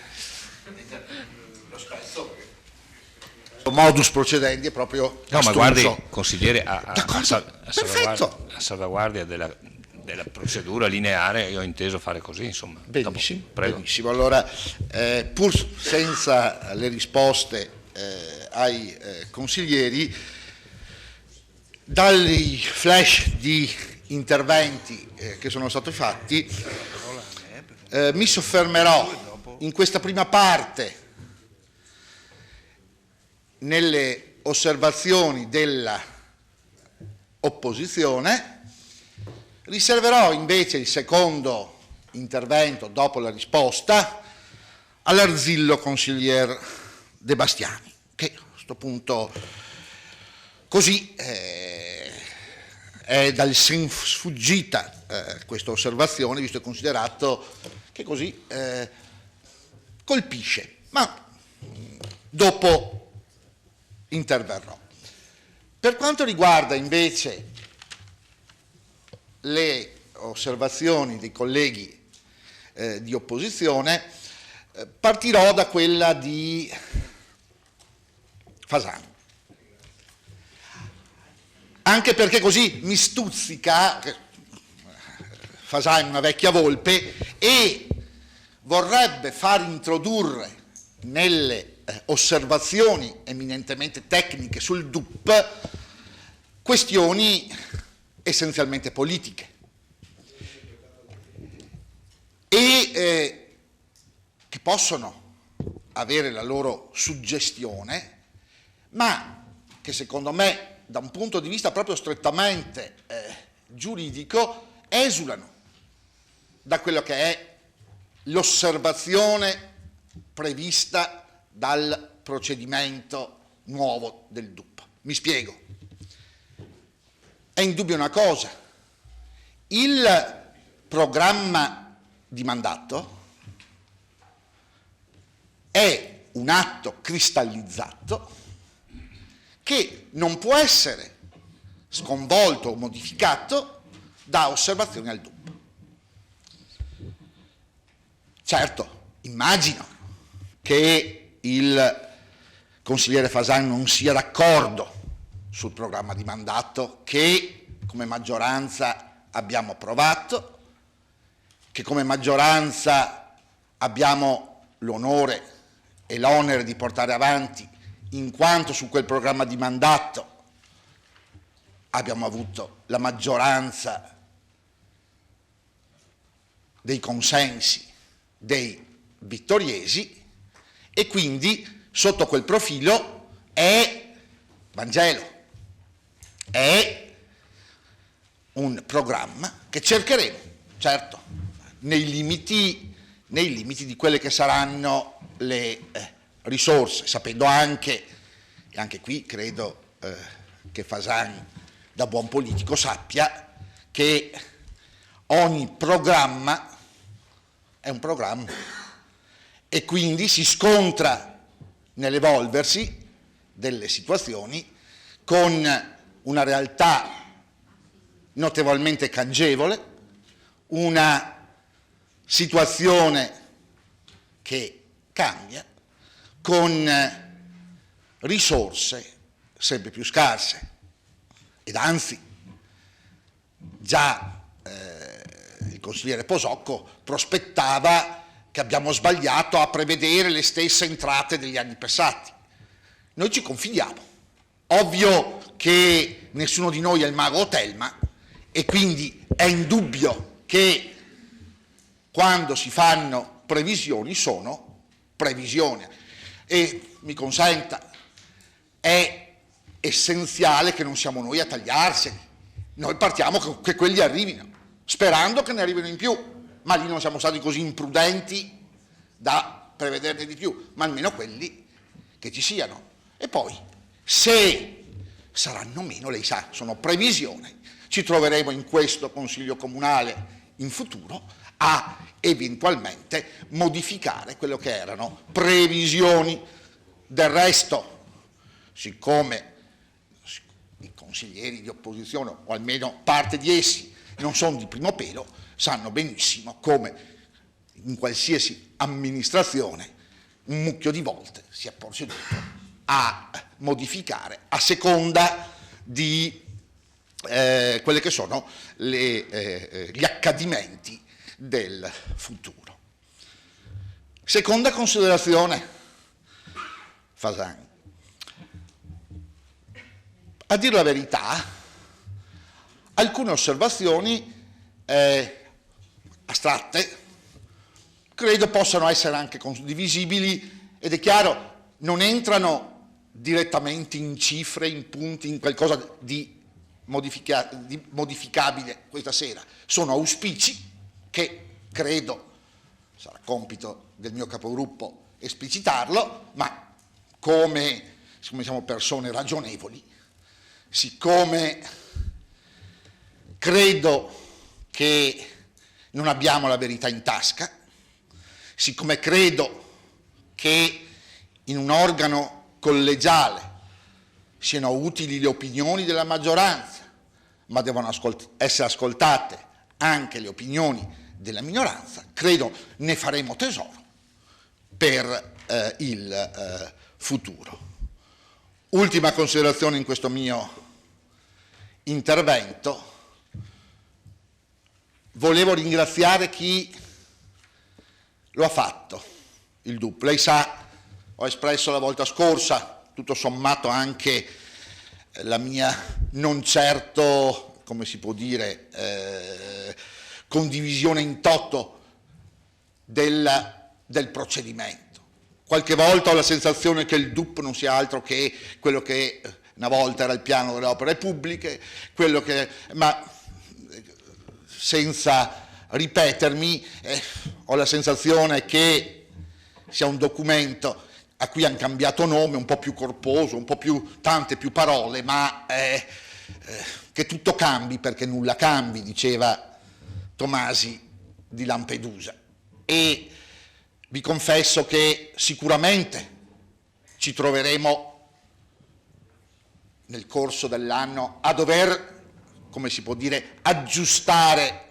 Lo spezzo. Modus procedendi è proprio no, astuso. ma guardi, consigliere, a salvaguardia della procedura lineare, io ho inteso fare così, insomma. Benissimo, Prego. benissimo. Allora, pur senza le risposte ai consiglieri, dai flash di interventi che sono stati fatti, mi soffermerò in questa prima parte nelle osservazioni della opposizione, riserverò invece il secondo intervento dopo la risposta all'arzillo consigliere De Bastiani, che a questo punto Così è dal sen sfuggita questa osservazione, visto e considerato che così colpisce, ma dopo interverrò. Per quanto riguarda invece le osservazioni dei colleghi di opposizione, partirò da quella di Fasan. Anche perché così mi stuzzica, Fasan è una vecchia volpe, e vorrebbe far introdurre nelle osservazioni eminentemente tecniche sul DUP questioni essenzialmente politiche e che possono avere la loro suggestione, ma che secondo me da un punto di vista proprio strettamente giuridico esulano da quello che è l'osservazione prevista dal procedimento nuovo del DUP. Mi spiego. È indubbia una cosa: il programma di mandato è un atto cristallizzato che non può essere sconvolto o modificato da osservazioni al DUP. Certo, immagino che il consigliere Fasan non sia d'accordo sul programma di mandato che come maggioranza abbiamo approvato, che come maggioranza abbiamo l'onore e l'onere di portare avanti, in quanto su quel programma di mandato abbiamo avuto la maggioranza dei consensi dei vittoriesi, e quindi sotto quel profilo è Vangelo, è un programma che cercheremo, certo, nei limiti di quelle che saranno le risorse, sapendo anche, e anche qui credo che Fasan da buon politico sappia, che ogni programma è un programma e quindi si scontra nell'evolversi delle situazioni con una realtà notevolmente cangievole, una situazione che cambia, con risorse sempre più scarse, ed anzi già il consigliere Posocco prospettava che abbiamo sbagliato a prevedere le stesse entrate degli anni passati. Noi ci confidiamo. Ovvio che nessuno di noi è il mago Telma, e quindi è indubbio che quando si fanno previsioni sono previsioni. E mi consenta, è essenziale che non siamo noi a tagliarseli. Noi partiamo che quelli arrivino, sperando che ne arrivino in più, ma lì non siamo stati così imprudenti da prevederne di più, ma almeno quelli che ci siano. E poi, se saranno meno, lei sa, sono previsioni, ci troveremo in questo Consiglio Comunale in futuro a eventualmente modificare quello che erano previsioni. Del resto, siccome i consiglieri di opposizione, o almeno parte di essi, non sono di primo pelo, sanno benissimo come in qualsiasi amministrazione un mucchio di volte si è proceduto a modificare a seconda di quelli che sono gli accadimenti del futuro. Seconda considerazione, Fasan. A dire la verità, alcune osservazioni astratte credo possano essere anche condivisibili, ed è chiaro, non entrano direttamente in cifre, in punti, in qualcosa di modificabile questa sera. Sono auspici che credo sarà compito del mio capogruppo esplicitarlo, ma come siamo persone ragionevoli, siccome credo che non abbiamo la verità in tasca, siccome credo che in un organo collegiale siano utili le opinioni della maggioranza, ma devono essere ascoltate anche le opinioni della minoranza, credo ne faremo tesoro per il futuro. Ultima considerazione in questo mio intervento. Volevo ringraziare chi lo ha fatto, il DUP. Lei sa, ho espresso la volta scorsa, tutto sommato anche la mia non certo, come si può dire, condivisione in toto del procedimento. Qualche volta ho la sensazione che il DUP non sia altro che quello che una volta era il piano delle opere pubbliche, ma senza ripetermi, ho la sensazione che sia un documento a cui hanno cambiato nome, un po' più corposo, un po' più, tante più parole, ma che tutto cambi perché nulla cambi, diceva Tomasi di Lampedusa. E vi confesso che sicuramente ci troveremo nel corso dell'anno a dover, come si può dire, aggiustare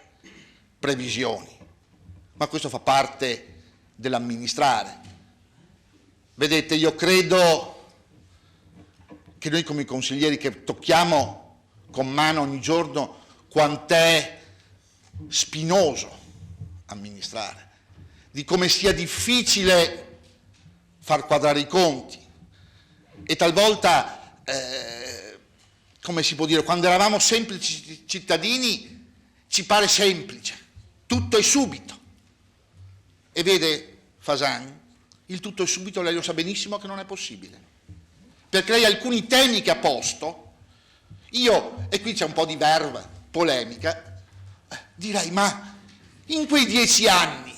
previsioni, ma questo fa parte dell'amministrare. Vedete, io credo che noi come consiglieri che tocchiamo con mano ogni giorno quant'è spinoso amministrare, di come sia difficile far quadrare i conti e talvolta, come si può dire, quando eravamo semplici cittadini ci pare semplice, tutto è subito. E vede Fasan, il tutto è subito, lei lo sa benissimo che non è possibile, perché lei alcuni temi che ha posto, io, e qui c'è un po' di verve polemica, direi, ma in quei 10 anni,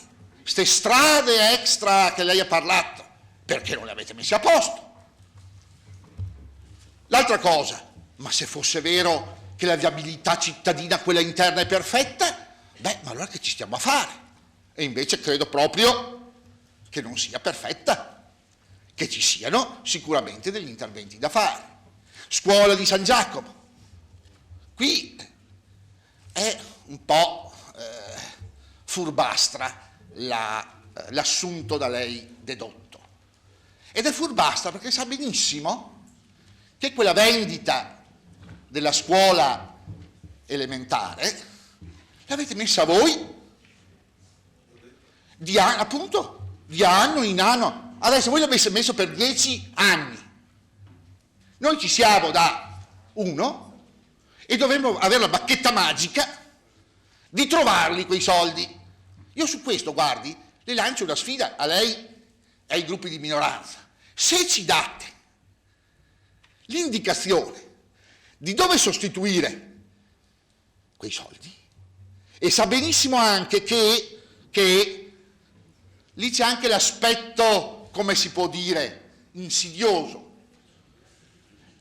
ste strade extra che lei ha parlato, perché non le avete messe a posto? L'altra cosa, ma se fosse vero che la viabilità cittadina, quella interna, è perfetta, beh, ma allora che ci stiamo a fare? E invece credo proprio che non sia perfetta, che ci siano sicuramente degli interventi da fare. Scuola di San Giacomo, qui è un po' furbastra l'assunto da lei dedotto. Ed è furbastra perché sa benissimo che quella vendita della scuola elementare l'avete messa voi di anno in anno. Adesso voi l'avete messo per 10 anni. Noi ci siamo da 1 e dovremmo avere la bacchetta magica di trovarli quei soldi. Io su questo, guardi, le lancio una sfida a lei e ai gruppi di minoranza. Se ci date l'indicazione di dove sostituire quei soldi, e sa benissimo anche che lì c'è anche l'aspetto, come si può dire, insidioso.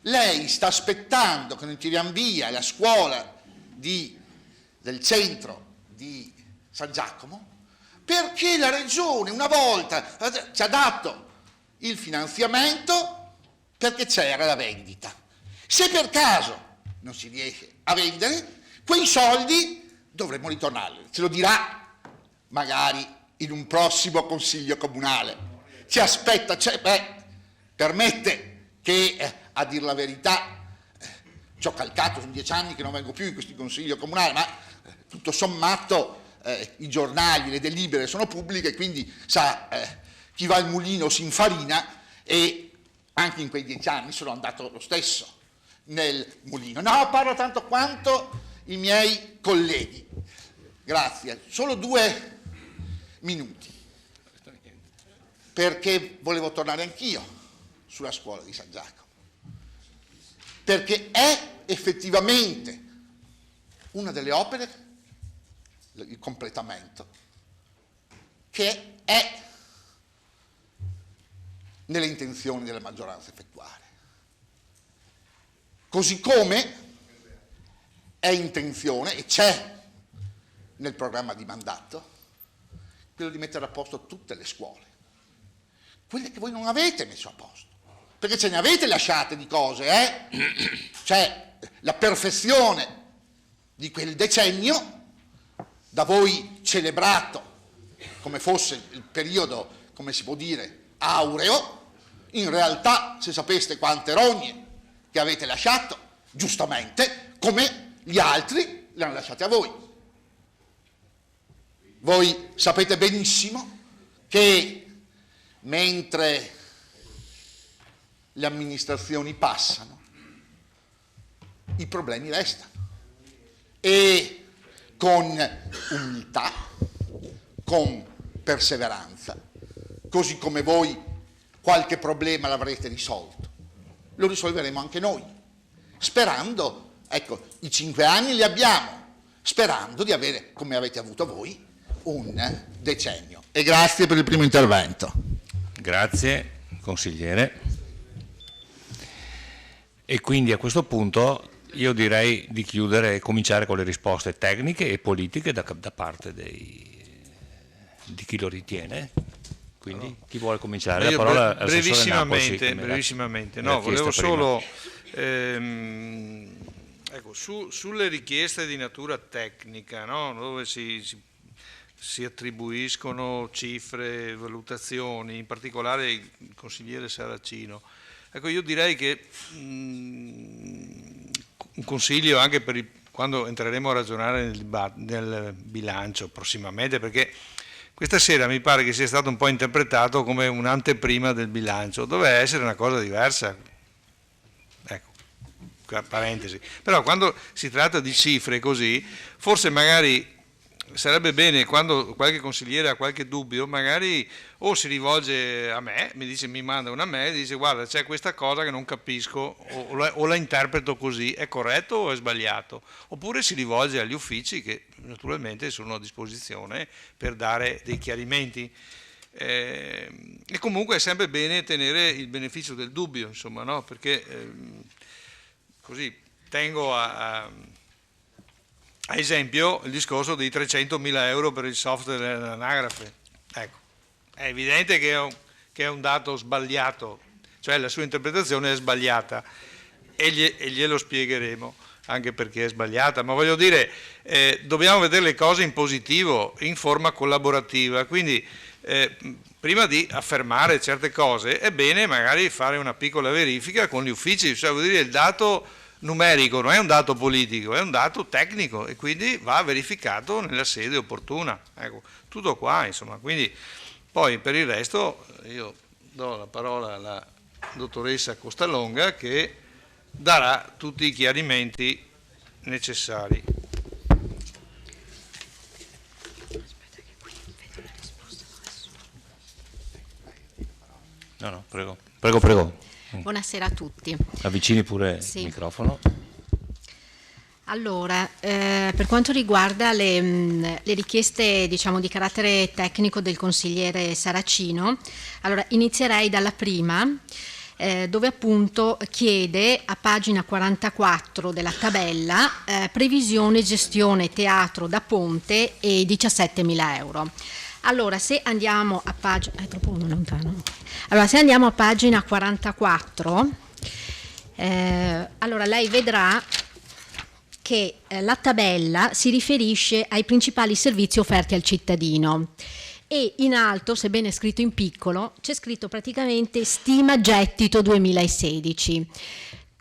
Lei sta aspettando che noi tiriamo via la scuola del centro di San Giacomo perché la Regione una volta ci ha dato il finanziamento perché c'era la vendita. Se per caso non si riesce a vendere, quei soldi dovremmo ritornarli. Ce lo dirà magari in un prossimo consiglio comunale. Ci aspetta, permette che, a dir la verità, ci ho calcato, sono 10 anni che non vengo più in questo consiglio comunale, ma tutto sommato i giornali, le delibere sono pubbliche, quindi sa, chi va al mulino si infarina, e anche in quei 10 anni sono andato lo stesso nel mulino. No, parlo tanto quanto i miei colleghi. Grazie. Solo 2 minuti, perché volevo tornare anch'io sulla scuola di San Giacomo, perché è effettivamente una delle opere, il completamento, che è nelle intenzioni della maggioranza effettuare. Così come è intenzione, e c'è nel programma di mandato, quello di mettere a posto tutte le scuole, quelle che voi non avete messo a posto, perché ce ne avete lasciate di cose, Cioè la perfezione di quel decennio, da voi celebrato come fosse il periodo, come si può dire, aureo, in realtà, se sapeste quante rogne che avete lasciato, giustamente, come gli altri le hanno lasciate a voi. Voi sapete benissimo che mentre le amministrazioni passano, i problemi restano. E con umiltà, con perseveranza, così come voi qualche problema l'avrete risolto, lo risolveremo anche noi, sperando, ecco, i 5 anni li abbiamo, sperando di avere, come avete avuto voi, un decennio. E grazie per il primo intervento. Grazie, consigliere. E quindi a questo punto io direi di chiudere e cominciare con le risposte tecniche e politiche da parte di chi lo ritiene. Quindi chi vuole cominciare? La parola al brevissimamente. No, volevo solo sulle richieste di natura tecnica, no? Dove si attribuiscono cifre, valutazioni, in particolare il consigliere Saracino. Ecco, io direi che un consiglio anche per quando entreremo a ragionare nel bilancio prossimamente, perché questa sera mi pare che sia stato un po' interpretato come un'anteprima del bilancio, doveva essere una cosa diversa. Ecco, parentesi. Però quando si tratta di cifre così, forse magari sarebbe bene, quando qualche consigliere ha qualche dubbio, magari o si rivolge a me, mi manda una mail, dice guarda c'è questa cosa che non capisco o la interpreto così, è corretto o è sbagliato? Oppure si rivolge agli uffici che naturalmente sono a disposizione per dare dei chiarimenti. E comunque è sempre bene tenere il beneficio del dubbio, insomma, no? Perché così tengo a esempio il discorso dei 300.000 euro per il software dell'anagrafe. Ecco, è evidente che è un dato sbagliato, cioè la sua interpretazione è sbagliata e glielo spiegheremo anche perché è sbagliata, ma voglio dire, dobbiamo vedere le cose in positivo, in forma collaborativa, quindi prima di affermare certe cose è bene magari fare una piccola verifica con gli uffici, cioè vuol dire il dato numerico non è un dato politico, è un dato tecnico e quindi va verificato nella sede opportuna. Ecco, tutto qua, insomma. Quindi poi per il resto io do la parola alla dottoressa Costalonga che darà tutti i chiarimenti necessari. No, prego. Buonasera a tutti. Avvicini pure sì. Il microfono. Allora, per quanto riguarda le richieste, diciamo, di carattere tecnico del consigliere Saracino, allora inizierei dalla prima, dove appunto chiede a pagina 44 della tabella previsione gestione teatro da ponte e 17.000 euro. Allora, se andiamo a pagina... È troppo lontano. Allora, se andiamo a pagina 44, allora lei vedrà che la tabella si riferisce ai principali servizi offerti al cittadino e in alto, sebbene scritto in piccolo, c'è scritto praticamente stima gettito 2016.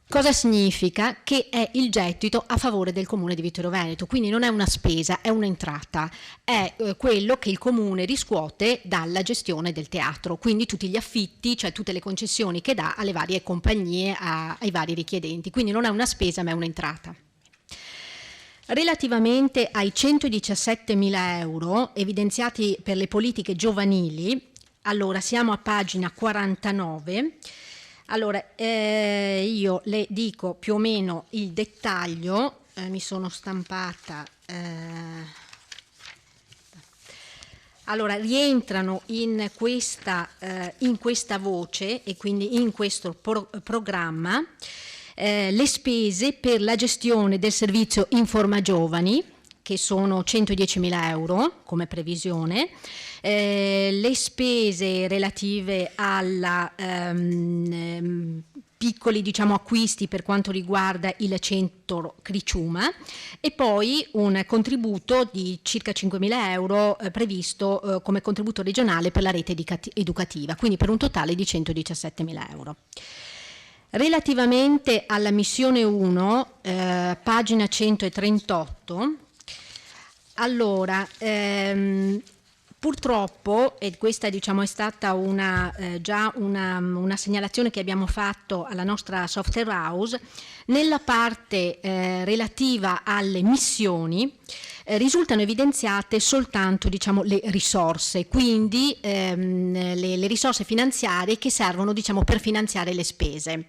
Cosa significa? Che è il gettito a favore del Comune di Vittorio Veneto, quindi non è una spesa, è un'entrata, è quello che il Comune riscuote dalla gestione del teatro, quindi tutti gli affitti, cioè tutte le concessioni che dà alle varie compagnie, ai vari richiedenti, quindi non è una spesa ma è un'entrata. Relativamente ai 117.000 euro evidenziati per le politiche giovanili, allora siamo a pagina 49. Allora, io le dico più o meno il dettaglio, mi sono stampata, allora rientrano in questa voce e quindi in questo programma le spese per la gestione del servizio Informa Giovani, che sono 110.000 euro come previsione, le spese relative alla piccoli, diciamo, acquisti per quanto riguarda il centro Criciuma, e poi un contributo di circa 5.000 euro previsto come contributo regionale per la rete educativa, quindi per un totale di 117.000 euro. Relativamente alla missione 1, pagina 138, allora, purtroppo, e questa, diciamo, è stata già una segnalazione che abbiamo fatto alla nostra software house, nella parte relativa alle missioni risultano evidenziate soltanto, diciamo, le risorse, quindi le risorse finanziarie che servono, diciamo, per finanziare le spese.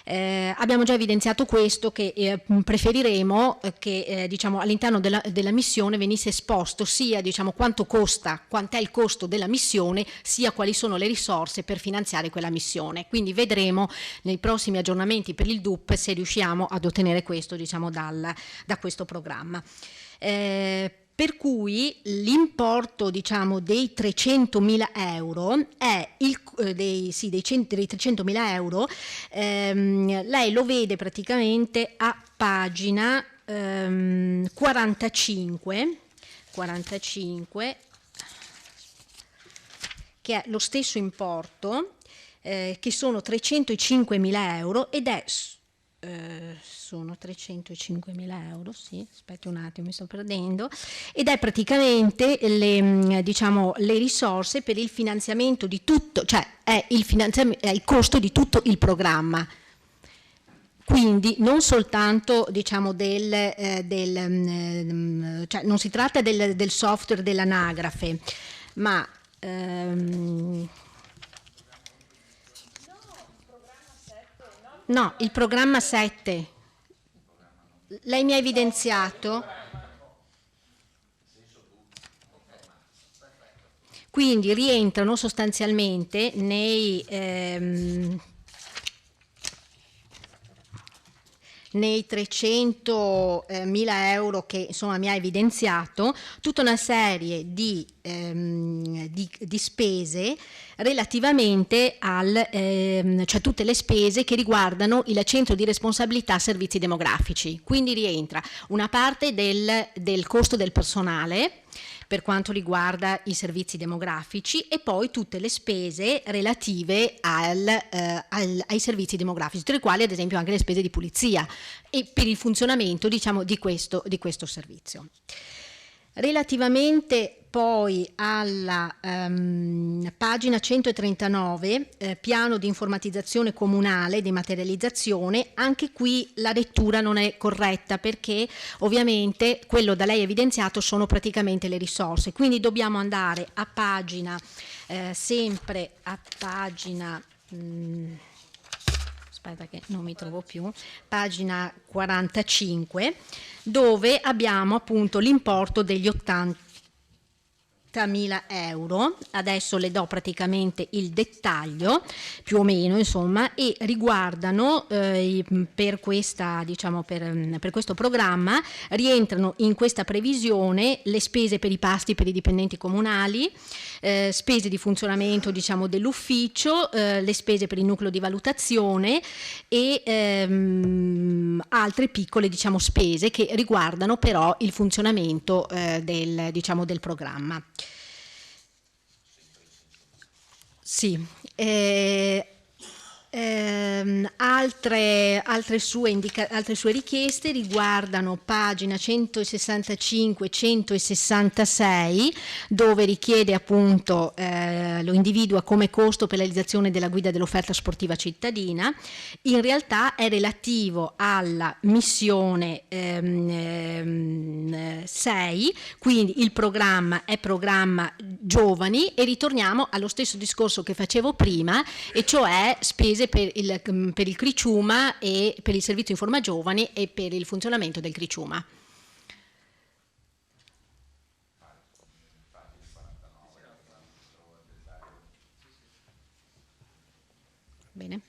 Abbiamo già evidenziato questo, che preferiremo che diciamo, all'interno della missione venisse esposto sia, diciamo, quant'è il costo della missione, sia quali sono le risorse per finanziare quella missione. Quindi vedremo nei prossimi aggiornamenti per il DUP se riusciamo ad ottenere questo, diciamo, da questo programma. Per cui l'importo, diciamo, dei 300.000 euro è dei 300.000 euro, lei lo vede praticamente a pagina 45, che è lo stesso importo, che sono 305.000 euro, ed è sono 305.000 euro, sì, aspetti un attimo, mi sto perdendo, ed è praticamente diciamo, le risorse per il finanziamento di tutto, cioè è il costo di tutto il programma. Quindi non soltanto, diciamo, cioè non si tratta del software dell'anagrafe, ma no, il programma 7. Lei mi ha evidenziato. Quindi rientrano sostanzialmente nei 300.000 euro che, insomma, mi ha evidenziato, tutta una serie di spese relativamente cioè tutte le spese che riguardano il centro di responsabilità servizi demografici. Quindi rientra una parte del costo del personale per quanto riguarda i servizi demografici, e poi tutte le spese relative ai servizi demografici, tra i quali ad esempio anche le spese di pulizia e per il funzionamento, diciamo, di questo servizio. Relativamente poi alla pagina 139, piano di informatizzazione comunale di materializzazione, anche qui la lettura non è corretta, perché ovviamente quello da lei evidenziato sono praticamente le risorse, quindi dobbiamo andare a pagina, sempre a pagina, aspetta che non mi trovo più, pagina 45, dove abbiamo appunto l'importo degli 80.000 euro. Adesso le do praticamente il dettaglio, più o meno, insomma, e riguardano per questa, diciamo, per questo programma rientrano in questa previsione le spese per i pasti per i dipendenti comunali, spese di funzionamento, diciamo, dell'ufficio, le spese per il nucleo di valutazione e altre piccole, diciamo, spese che riguardano però il funzionamento diciamo, del programma. Sì, altre sue richieste riguardano pagina 165-166, dove richiede appunto, lo individua come costo per la realizzazione della guida dell'offerta sportiva cittadina. In realtà è relativo alla missione 6, quindi il programma è programma giovani, e ritorniamo allo stesso discorso che facevo prima, e cioè spese per il Criciuma e per il servizio Informa Giovani e per il funzionamento del Criciuma. Bene,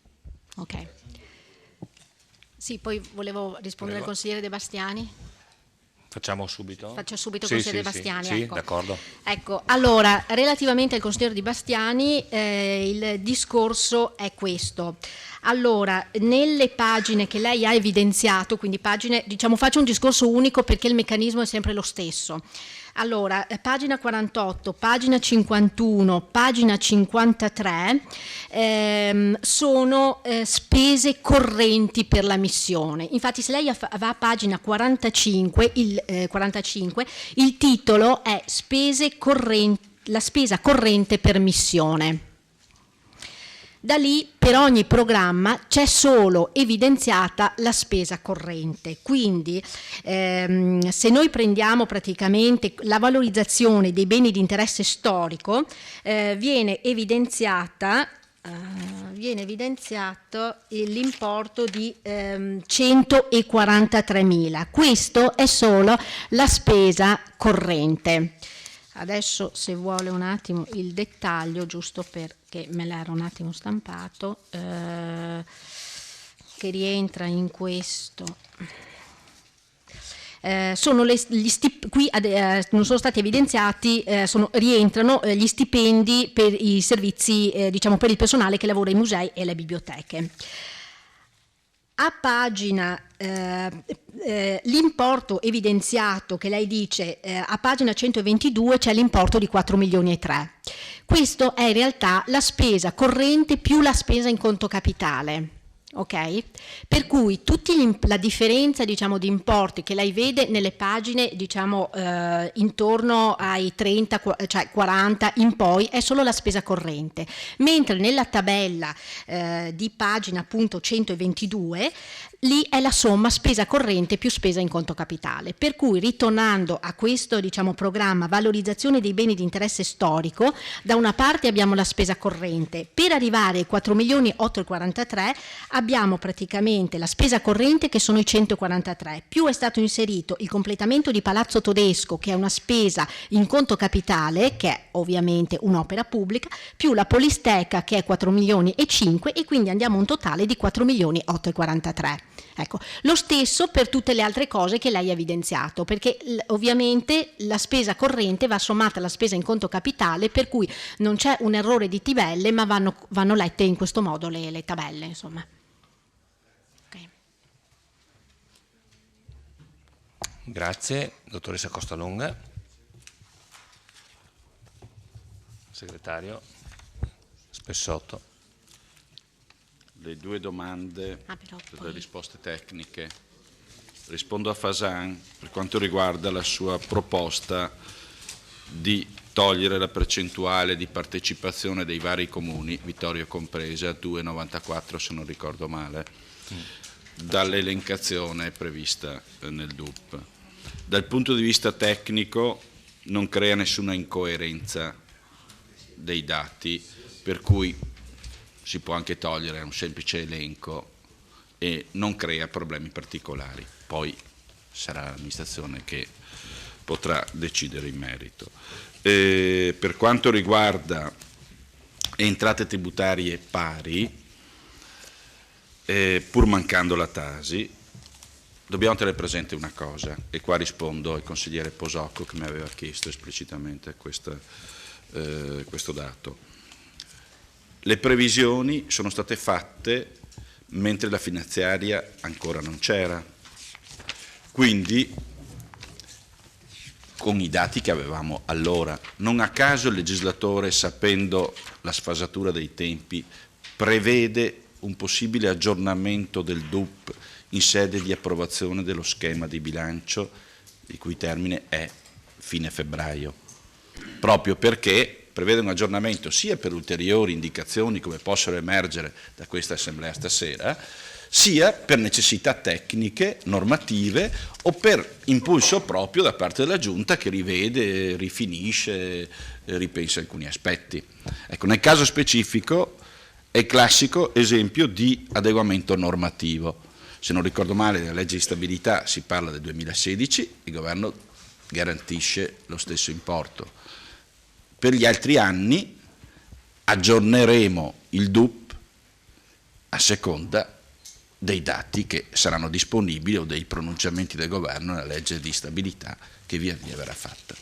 ok. Sì, poi volevo rispondere al consigliere De Bastiani. Facciamo subito? Faccio subito il Sì, consigliere sì, De Bastiani. sì, ecco. d'accordo. Ecco, allora, relativamente al consigliere Di Bastiani, il discorso è questo. Allora, nelle pagine che lei ha evidenziato, quindi pagine, diciamo, faccio un discorso unico perché il meccanismo è sempre lo stesso. Allora, pagina 48, pagina 51, pagina 53 sono spese correnti per la missione. Infatti se lei va a pagina 45, il titolo è la spesa corrente per missione. Da lì per ogni programma c'è solo evidenziata la spesa corrente, quindi se noi prendiamo praticamente la valorizzazione dei beni di interesse storico viene evidenziato l'importo di 143.000, questo è solo la spesa corrente. Adesso se vuole un attimo il dettaglio, giusto perché me l'ero un attimo stampato, che rientra in questo. Qui non sono stati evidenziati, rientrano gli stipendi per i servizi, diciamo per il personale che lavora ai musei e alle biblioteche. A pagina l'importo evidenziato che lei dice a pagina 122 c'è l'importo di 4 milioni e 3. Questo è in realtà la spesa corrente più la spesa in conto capitale. Ok? Per cui la differenza, diciamo, di importi che lei vede nelle pagine, diciamo, intorno ai 30, cioè 40 in poi è solo la spesa corrente, mentre nella tabella di pagina appunto 122 lì è la somma spesa corrente più spesa in conto capitale. Per cui, ritornando a questo, diciamo, programma valorizzazione dei beni di interesse storico, da una parte abbiamo la spesa corrente, per arrivare ai 4.843 abbiamo praticamente la spesa corrente che sono i 143, più è stato inserito il completamento di Palazzo Todesco, che è una spesa in conto capitale, che è ovviamente un'opera pubblica, più la Polisteca che è 4 milioni e 5, e quindi andiamo a un totale di 4.843. Ecco, lo stesso per tutte le altre cose che lei ha evidenziato, perché ovviamente la spesa corrente va sommata alla spesa in conto capitale, per cui non c'è un errore di tabelle, ma vanno lette in questo modo le tabelle, insomma. Okay. Grazie, dottoressa Costalunga. Segretario Spessotto. Le due domande, le risposte tecniche. Rispondo a Fasan per quanto riguarda la sua proposta di togliere la percentuale di partecipazione dei vari comuni, Vittorio compresa, 2,94 se non ricordo male, dall'elencazione prevista nel DUP. Dal punto di vista tecnico non crea nessuna incoerenza dei dati, per cui si può anche togliere un semplice elenco e non crea problemi particolari. Poi sarà l'amministrazione che potrà decidere in merito. Per quanto riguarda entrate tributarie pari, pur mancando la Tasi, dobbiamo tenere presente una cosa, e qua rispondo al consigliere Posocco che mi aveva chiesto esplicitamente questo dato. Le previsioni sono state fatte mentre la finanziaria ancora non c'era, quindi con i dati che avevamo allora. Non a caso il legislatore, sapendo la sfasatura dei tempi, prevede un possibile aggiornamento del DUP in sede di approvazione dello schema di bilancio, il cui termine è fine febbraio, proprio perché prevede un aggiornamento sia per ulteriori indicazioni come possono emergere da questa assemblea stasera, sia per necessità tecniche, normative o per impulso proprio da parte della Giunta che rivede, rifinisce, ripensa alcuni aspetti. Ecco, nel caso specifico è il classico esempio di adeguamento normativo. Se non ricordo male, nella legge di stabilità si parla del 2016, il governo garantisce lo stesso importo. Per gli altri anni aggiorneremo il DUP a seconda dei dati che saranno disponibili o dei pronunciamenti del governo nella legge di stabilità che via via verrà fatta.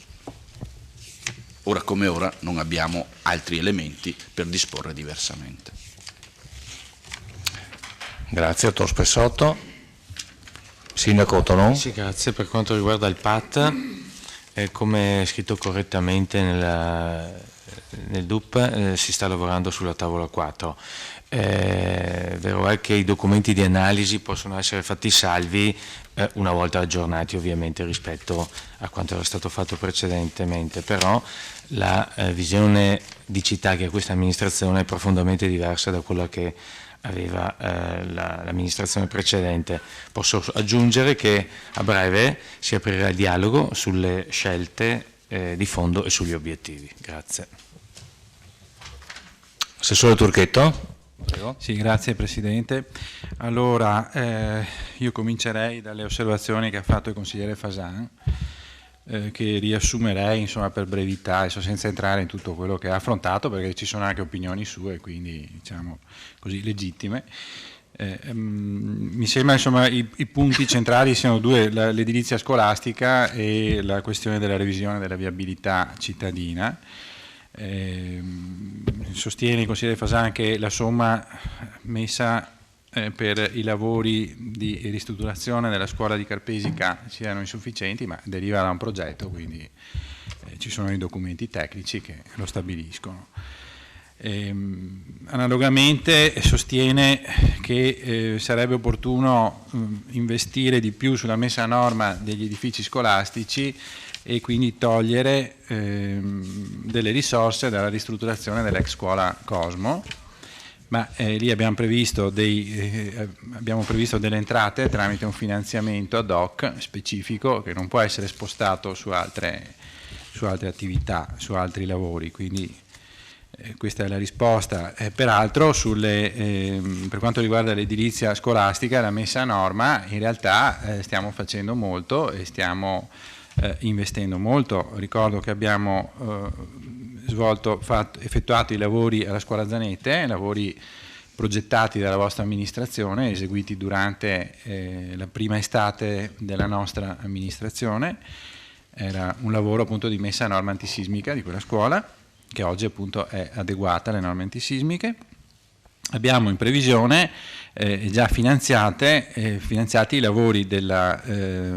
Ora come ora non abbiamo altri elementi per disporre diversamente. Grazie, dottor Spessotto. Sindaco Ottonon. Sì, grazie. Per quanto riguarda il PAT, come è scritto correttamente nel DUP, si sta lavorando sulla tavola 4. Vero è che i documenti di analisi possono essere fatti salvi una volta aggiornati ovviamente rispetto a quanto era stato fatto precedentemente, però la visione di città che ha questa amministrazione è profondamente diversa da quella che aveva l'amministrazione precedente. Posso aggiungere che a breve si aprirà il dialogo sulle scelte di fondo e sugli obiettivi. Grazie. Assessore Turchetto. Prego. Sì, grazie Presidente. Allora, io comincerei dalle osservazioni che ha fatto il consigliere Fasan, che riassumerei insomma per brevità, adesso senza entrare in tutto quello che ha affrontato, perché ci sono anche opinioni sue, quindi diciamo così legittime. Mi sembra insomma i punti centrali siano due: l'edilizia scolastica e la questione della revisione della viabilità cittadina. Sostiene il consigliere Fasan che la somma messa per i lavori di ristrutturazione della scuola di Carpesica siano insufficienti, ma deriva da un progetto, quindi ci sono i documenti tecnici che lo stabiliscono. Analogamente sostiene che sarebbe opportuno investire di più sulla messa a norma degli edifici scolastici e quindi togliere delle risorse dalla ristrutturazione dell'ex scuola Cosmo, ma lì abbiamo previsto delle entrate tramite un finanziamento ad hoc specifico che non può essere spostato su altre attività, su altri lavori, quindi questa è la risposta. Peraltro per quanto riguarda l'edilizia scolastica, la messa a norma, in realtà stiamo facendo molto e stiamo investendo molto. Ricordo che abbiamo effettuato i lavori alla scuola Zanette, lavori progettati dalla vostra amministrazione, eseguiti durante la prima estate della nostra amministrazione. Era un lavoro appunto di messa a norma antisismica di quella scuola, che oggi appunto è adeguata alle norme antisismiche. Abbiamo in previsione già finanziati i lavori della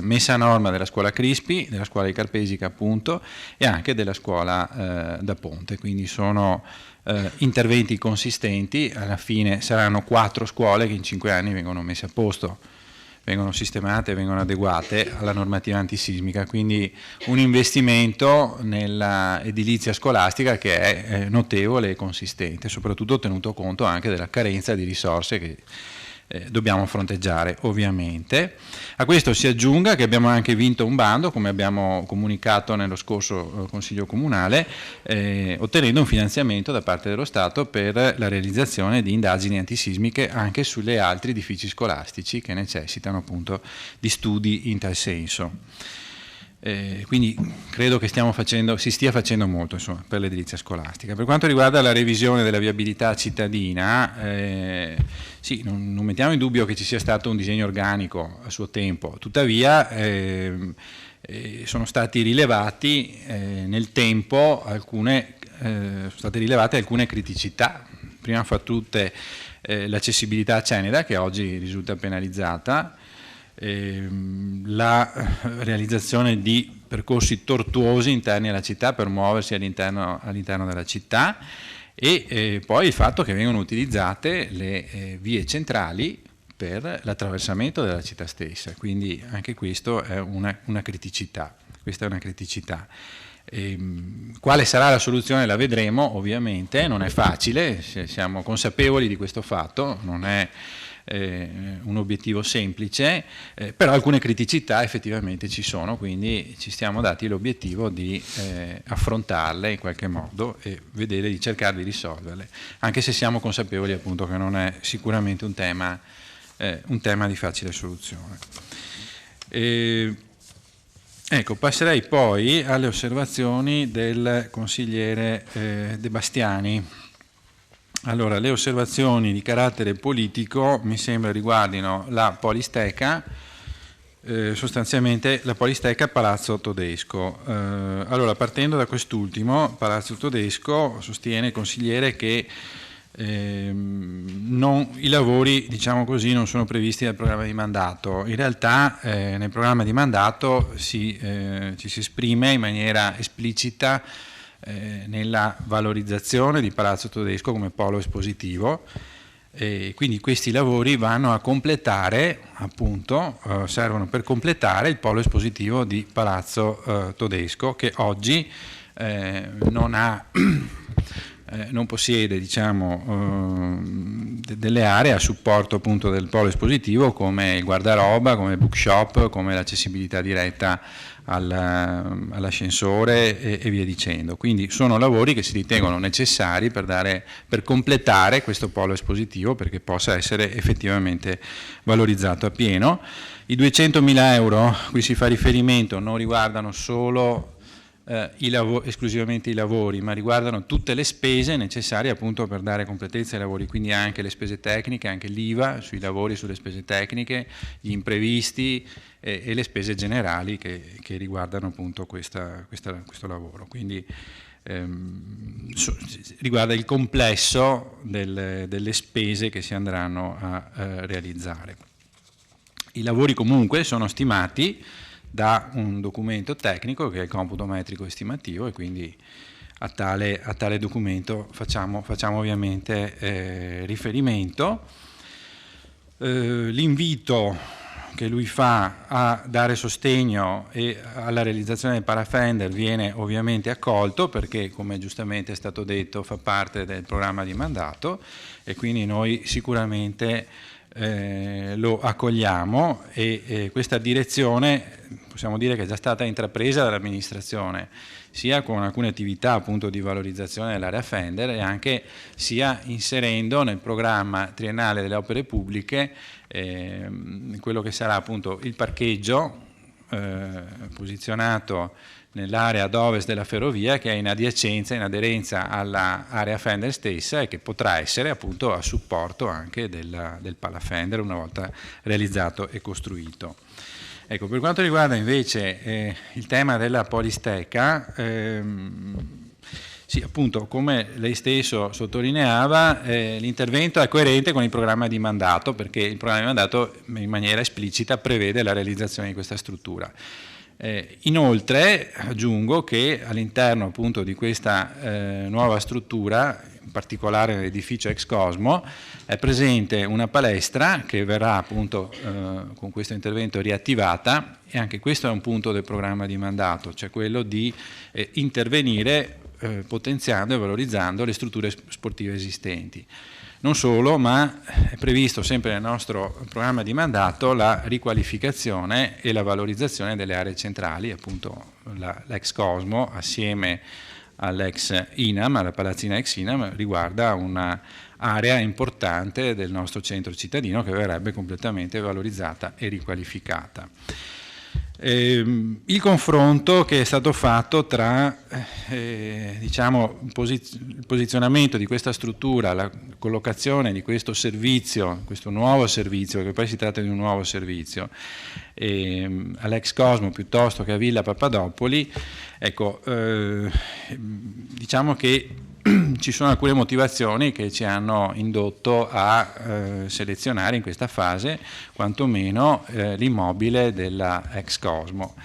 messa a norma della scuola Crispi, della scuola di Carpesica appunto, e anche della scuola da Ponte, quindi sono interventi consistenti. Alla fine saranno 4 scuole che in 5 anni vengono messe a posto, vengono sistemate, vengono adeguate alla normativa antisismica, quindi un investimento nella edilizia scolastica che è notevole e consistente, soprattutto tenuto conto anche della carenza di risorse che dobbiamo fronteggiare ovviamente. A questo si aggiunga che abbiamo anche vinto un bando, come abbiamo comunicato nello scorso Consiglio Comunale, ottenendo un finanziamento da parte dello Stato per la realizzazione di indagini antisismiche anche sulle altri edifici scolastici che necessitano appunto di studi in tal senso. Quindi credo che si stia facendo molto insomma, per l'edilizia scolastica. Per quanto riguarda la revisione della viabilità cittadina, sì, non mettiamo in dubbio che ci sia stato un disegno organico a suo tempo, tuttavia sono stati rilevati nel tempo alcune criticità. Prima fra tutte l'accessibilità a Ceneda, che oggi risulta penalizzata, la realizzazione di percorsi tortuosi interni alla città per muoversi all'interno della città e poi il fatto che vengono utilizzate le vie centrali per l'attraversamento della città stessa, quindi anche questo è una criticità. Questa è una criticità. Quale sarà la soluzione la vedremo, ovviamente non è facile, siamo consapevoli di questo fatto, non è un obiettivo semplice, però alcune criticità effettivamente ci sono, quindi ci stiamo dati l'obiettivo di affrontarle in qualche modo e vedere di cercare di risolverle, anche se siamo consapevoli appunto che non è sicuramente un tema di facile soluzione. Ecco, passerei poi alle osservazioni del consigliere De Bastiani. Allora, le osservazioni di carattere politico mi sembra riguardino la Polisteca, sostanzialmente la Polisteca Palazzo Todesco. Allora, partendo da quest'ultimo, Palazzo Todesco, sostiene il consigliere che i lavori, diciamo così, non sono previsti dal programma di mandato. In realtà nel programma di mandato ci si esprime in maniera esplicita nella valorizzazione di Palazzo Todesco come polo espositivo, e quindi questi lavori vanno a completare, appunto, servono per completare il polo espositivo di Palazzo Todesco, che oggi non possiede, diciamo, delle aree a supporto appunto del polo espositivo, come il guardaroba, come il bookshop, come l'accessibilità diretta all'ascensore e via dicendo. Quindi sono lavori che si ritengono necessari per completare questo polo espositivo, perché possa essere effettivamente valorizzato appieno. I 200.000 euro, qui si fa riferimento, non riguardano solo esclusivamente i lavori, ma riguardano tutte le spese necessarie appunto per dare completezza ai lavori, quindi anche le spese tecniche, anche l'IVA sui lavori, sulle spese tecniche, gli imprevisti e le spese generali che riguardano appunto questo lavoro. Quindi riguarda il complesso delle spese che si andranno a realizzare. I lavori comunque sono stimati da un documento tecnico che è il computo metrico estimativo, e quindi a tale documento facciamo ovviamente riferimento. L'invito che lui fa a dare sostegno alla realizzazione del parafender viene ovviamente accolto, perché, come giustamente è stato detto, fa parte del programma di mandato, e quindi noi sicuramente lo accogliamo, e questa direzione possiamo dire che è già stata intrapresa dall'amministrazione, sia con alcune attività appunto di valorizzazione dell'area Fender, e anche sia inserendo nel programma triennale delle opere pubbliche quello che sarà appunto il parcheggio posizionato nell'area ad ovest della ferrovia, che è in aderenza all'area Fender stessa, e che potrà essere appunto a supporto anche del Palafender una volta realizzato e costruito. Ecco, per quanto riguarda invece il tema della Polisteca, sì, appunto, come lei stesso sottolineava, l'intervento è coerente con il programma di mandato, perché il programma di mandato in maniera esplicita prevede la realizzazione di questa struttura. Inoltre aggiungo che all'interno appunto di questa nuova struttura, in particolare nell'edificio ex Cosmo, è presente una palestra che verrà appunto con questo intervento riattivata, e anche questo è un punto del programma di mandato, cioè quello di intervenire potenziando e valorizzando le strutture sportive esistenti. Non solo, ma è previsto sempre nel nostro programma di mandato la riqualificazione e la valorizzazione delle aree centrali, appunto l'ex Cosmo assieme all'ex Inam, alla palazzina ex Inam, riguarda una area importante del nostro centro cittadino che verrebbe completamente valorizzata e riqualificata. Il confronto che è stato fatto tra diciamo, il posizionamento di questa struttura, la collocazione di questo servizio, questo nuovo servizio, che poi si tratta di un nuovo servizio, all'ex Cosmo piuttosto che a Villa Papadopoli, ecco, diciamo che ci sono alcune motivazioni che ci hanno indotto a selezionare in questa fase quantomeno l'immobile della ex Cosmo.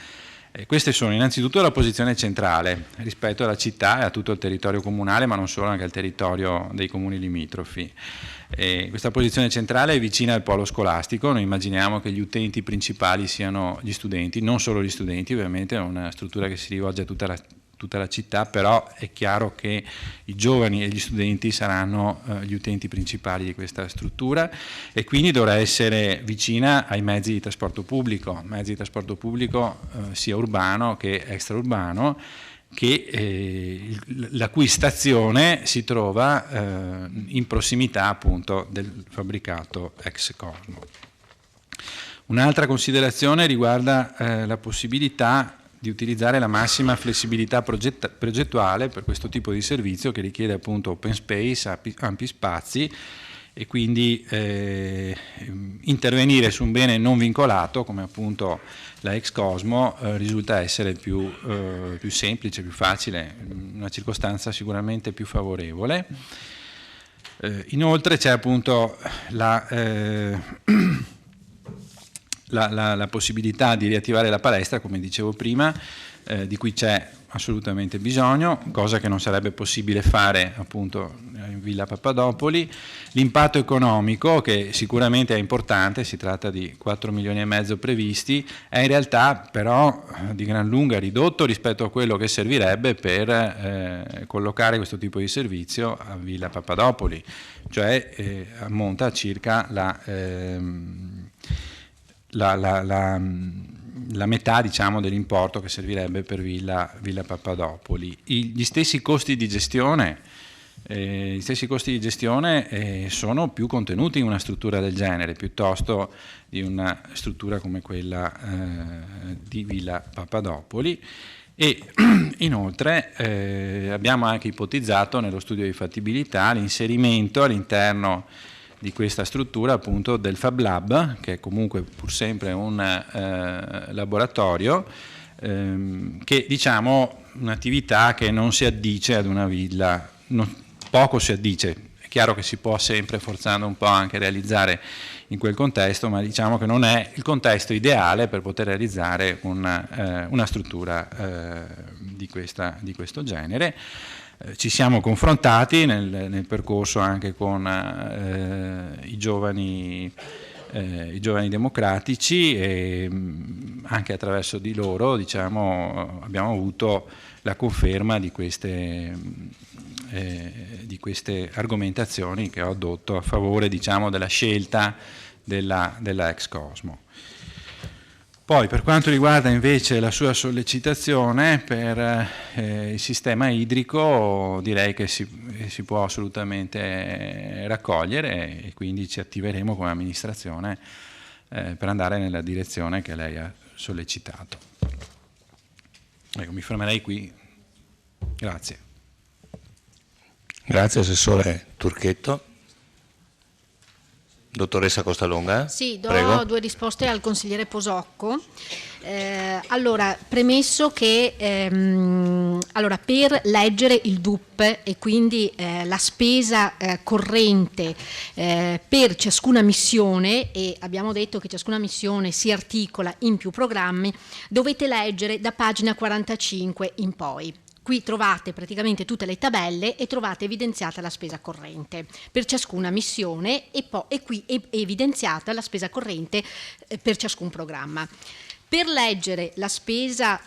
Queste sono innanzitutto la posizione centrale rispetto alla città e a tutto il territorio comunale, ma non solo, anche al territorio dei comuni limitrofi. Questa posizione centrale è vicina al polo scolastico. Noi immaginiamo che gli utenti principali siano gli studenti, non solo gli studenti, ovviamente è una struttura che si rivolge a tutta la città, però è chiaro che i giovani e gli studenti saranno gli utenti principali di questa struttura, e quindi dovrà essere vicina ai mezzi di trasporto pubblico, sia urbano che extraurbano, la cui stazione si trova in prossimità appunto del fabbricato ex Cosmo. Un'altra considerazione riguarda la possibilità, di utilizzare la massima flessibilità progettuale per questo tipo di servizio che richiede appunto open space, ampi spazi, e quindi intervenire su un bene non vincolato come appunto la ex Cosmo risulta essere più semplice, più facile, una circostanza sicuramente più favorevole. Inoltre c'è appunto la possibilità di riattivare la palestra, come dicevo prima, di cui c'è assolutamente bisogno, cosa che non sarebbe possibile fare appunto in Villa Papadopoli. L'impatto economico, che sicuramente è importante, si tratta di 4 milioni e mezzo previsti, è in realtà però di gran lunga ridotto rispetto a quello che servirebbe per collocare questo tipo di servizio a Villa Papadopoli, cioè ammonta a circa la metà, diciamo, dell'importo che servirebbe per Villa Papadopoli. Gli stessi costi di gestione sono più contenuti in una struttura del genere piuttosto di una struttura come quella di Villa Papadopoli, e inoltre abbiamo anche ipotizzato nello studio di fattibilità l'inserimento all'interno di questa struttura appunto del Fab Lab, che è comunque pur sempre un laboratorio, che diciamo un'attività che non si addice ad una villa, poco si addice. È chiaro che si può sempre, forzando un po', anche realizzare in quel contesto, ma diciamo che non è il contesto ideale per poter realizzare una struttura di questo genere. Ci siamo confrontati nel percorso anche con i giovani democratici, e anche attraverso di loro, diciamo, abbiamo avuto la conferma di queste argomentazioni che ho addotto a favore, diciamo, della scelta della ex Cosmo. Poi, per quanto riguarda invece la sua sollecitazione per il sistema idrico, direi che si può assolutamente raccogliere, e quindi ci attiveremo come amministrazione per andare nella direzione che lei ha sollecitato. Ecco, mi fermerei qui. Grazie. Grazie, Assessore Turchetto. Dottoressa Costalonga? Sì, do Prego. 2 risposte al consigliere Posocco. Allora, premesso che per leggere il DUP e quindi la spesa corrente per ciascuna missione, e abbiamo detto che ciascuna missione si articola in più programmi, dovete leggere da pagina 45 in poi. Qui trovate praticamente tutte le tabelle e trovate evidenziata la spesa corrente per ciascuna missione, e qui è evidenziata la spesa corrente per ciascun programma. Per leggere la spesa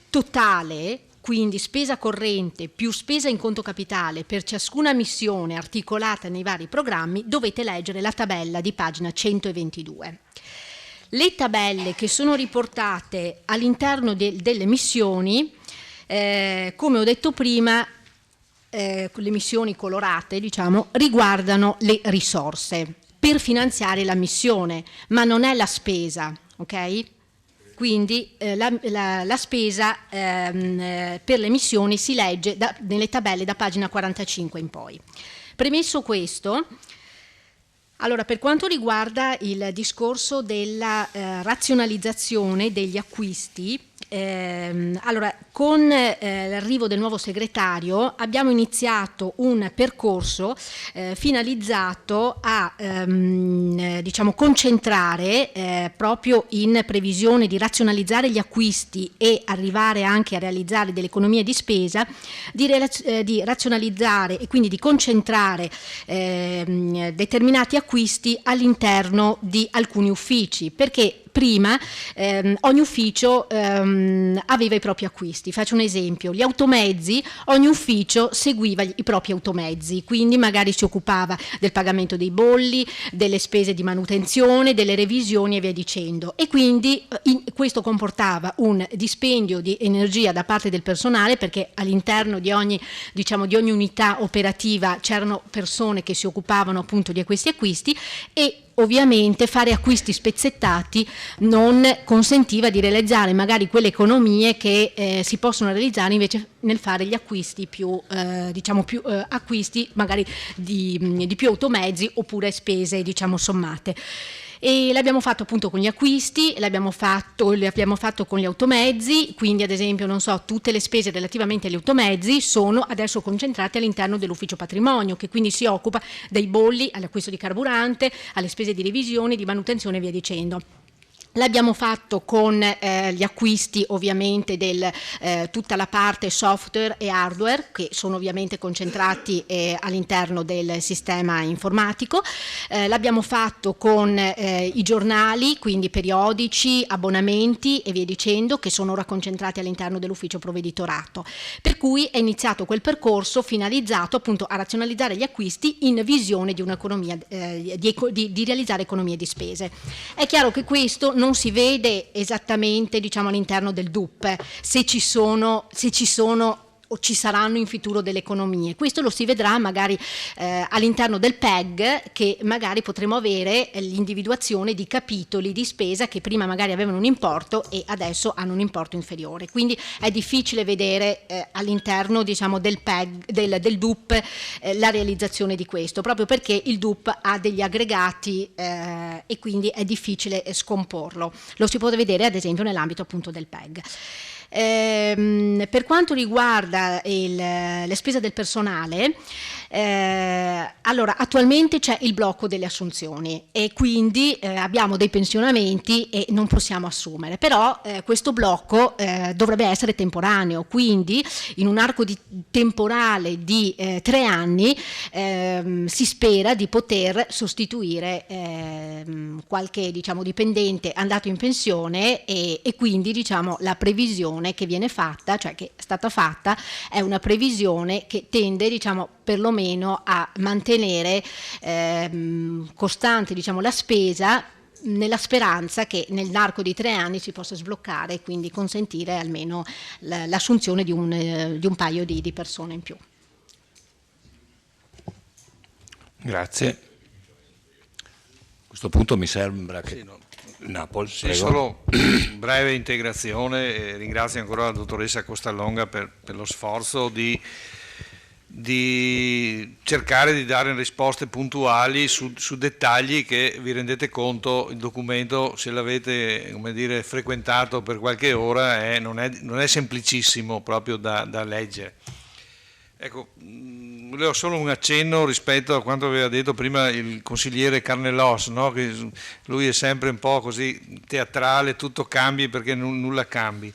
totale, quindi spesa corrente più spesa in conto capitale per ciascuna missione articolata nei vari programmi, dovete leggere la tabella di pagina 122. Le tabelle che sono riportate all'interno delle missioni, come ho detto prima, le missioni colorate, diciamo, riguardano le risorse per finanziare la missione, ma non è la spesa, ok? Quindi la spesa per le missioni si legge nelle tabelle da pagina 45 in poi. Premesso questo, allora, per quanto riguarda il discorso della razionalizzazione degli acquisti, allora, con l'arrivo del nuovo segretario abbiamo iniziato un percorso finalizzato a diciamo, concentrare proprio in previsione di razionalizzare gli acquisti e arrivare anche a realizzare delle economie di spesa, di razionalizzare e quindi di concentrare determinati acquisti all'interno di alcuni uffici, perché prima ogni ufficio aveva i propri acquisti. Faccio un esempio: gli automezzi, ogni ufficio seguiva i propri automezzi, quindi magari si occupava del pagamento dei bolli, delle spese di manutenzione, delle revisioni e via dicendo, e quindi questo comportava un dispendio di energia da parte del personale, perché all'interno di ogni, diciamo, di ogni unità operativa c'erano persone che si occupavano appunto di questi acquisti, e ovviamente fare acquisti spezzettati non consentiva di realizzare magari quelle economie che si possono realizzare invece nel fare gli acquisti più acquisti magari di più automezzi oppure spese sommate. E l'abbiamo fatto appunto con gli acquisti, l'abbiamo fatto con gli automezzi, quindi ad esempio tutte le spese relativamente agli automezzi sono adesso concentrate all'interno dell'ufficio patrimonio, che quindi si occupa dei bolli, all'acquisto di carburante, alle spese di revisione, di manutenzione e via dicendo. L'abbiamo fatto con gli acquisti ovviamente tutta la parte software e hardware che sono ovviamente concentrati all'interno del sistema informatico, l'abbiamo fatto con i giornali, quindi periodici, abbonamenti e via dicendo, che sono ora concentrati all'interno dell'ufficio provveditorato, per cui è iniziato quel percorso finalizzato appunto a razionalizzare gli acquisti in visione di un'economia, di realizzare economie di spese. È chiaro che questo non si vede esattamente all'interno del DUP se ci sono o ci saranno in futuro delle economie. Questo lo si vedrà magari all'interno del PEG, che magari potremo avere l'individuazione di capitoli di spesa che prima magari avevano un importo e adesso hanno un importo inferiore. Quindi è difficile vedere all'interno del PEG, del DUP la realizzazione di questo, proprio perché il DUP ha degli aggregati e quindi è difficile scomporlo. Lo si può vedere ad esempio nell'ambito appunto del PEG. Per quanto riguarda le spese del personale, allora attualmente c'è il blocco delle assunzioni e quindi abbiamo dei pensionamenti e non possiamo assumere, però questo blocco dovrebbe essere temporaneo, quindi in un arco temporale di 3 anni si spera di poter sostituire qualche dipendente andato in pensione e quindi la previsione che viene fatta, cioè che è stata fatta, è una previsione che tende perlomeno a mantenere costante la spesa, nella speranza che nell'arco di 3 anni si possa sbloccare e quindi consentire almeno l'assunzione di un paio di persone in più. Grazie. A questo punto mi sembra che Napoli, sì, solo breve integrazione. Ringrazio ancora la dottoressa Costallonga per lo sforzo di cercare di dare risposte puntuali su dettagli che, vi rendete conto, il documento, se l'avete frequentato per qualche ora, non è semplicissimo proprio da leggere. Ecco, volevo solo un accenno rispetto a quanto aveva detto prima il consigliere Carnellos, no? Che lui è sempre un po' così teatrale, tutto cambi perché nulla cambi.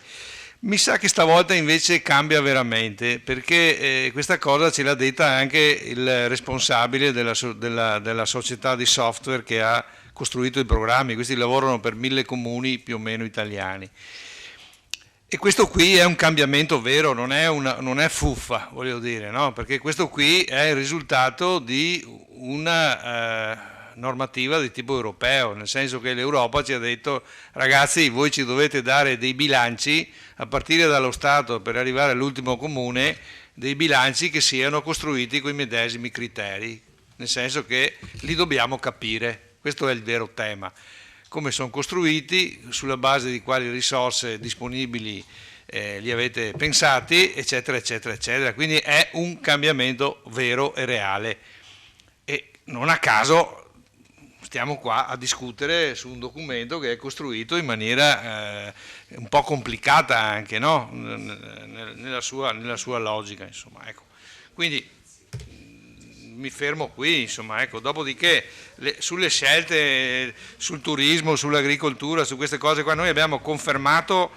Mi sa che stavolta invece cambia veramente, perché questa cosa ce l'ha detta anche il responsabile della società di software che ha costruito i programmi. Questi lavorano per 1000 comuni più o meno italiani. E questo qui è un cambiamento vero, non è fuffa, voglio dire, no? Perché questo qui è il risultato di una normativa di tipo europeo, nel senso che l'Europa ci ha detto: ragazzi, voi ci dovete dare dei bilanci a partire dallo Stato per arrivare all'ultimo comune, dei bilanci che siano costruiti con i medesimi criteri, nel senso che li dobbiamo capire, questo è il vero tema. Come sono costruiti, sulla base di quali risorse disponibili li avete pensati, eccetera, eccetera, eccetera. Quindi è un cambiamento vero e reale. E non a caso stiamo qua a discutere su un documento che è costruito in maniera un po' complicata anche, no? nella sua logica, insomma. Ecco. Quindi mi fermo qui, insomma, ecco. Dopodiché sulle scelte, sul turismo, sull'agricoltura, su queste cose qua, noi abbiamo confermato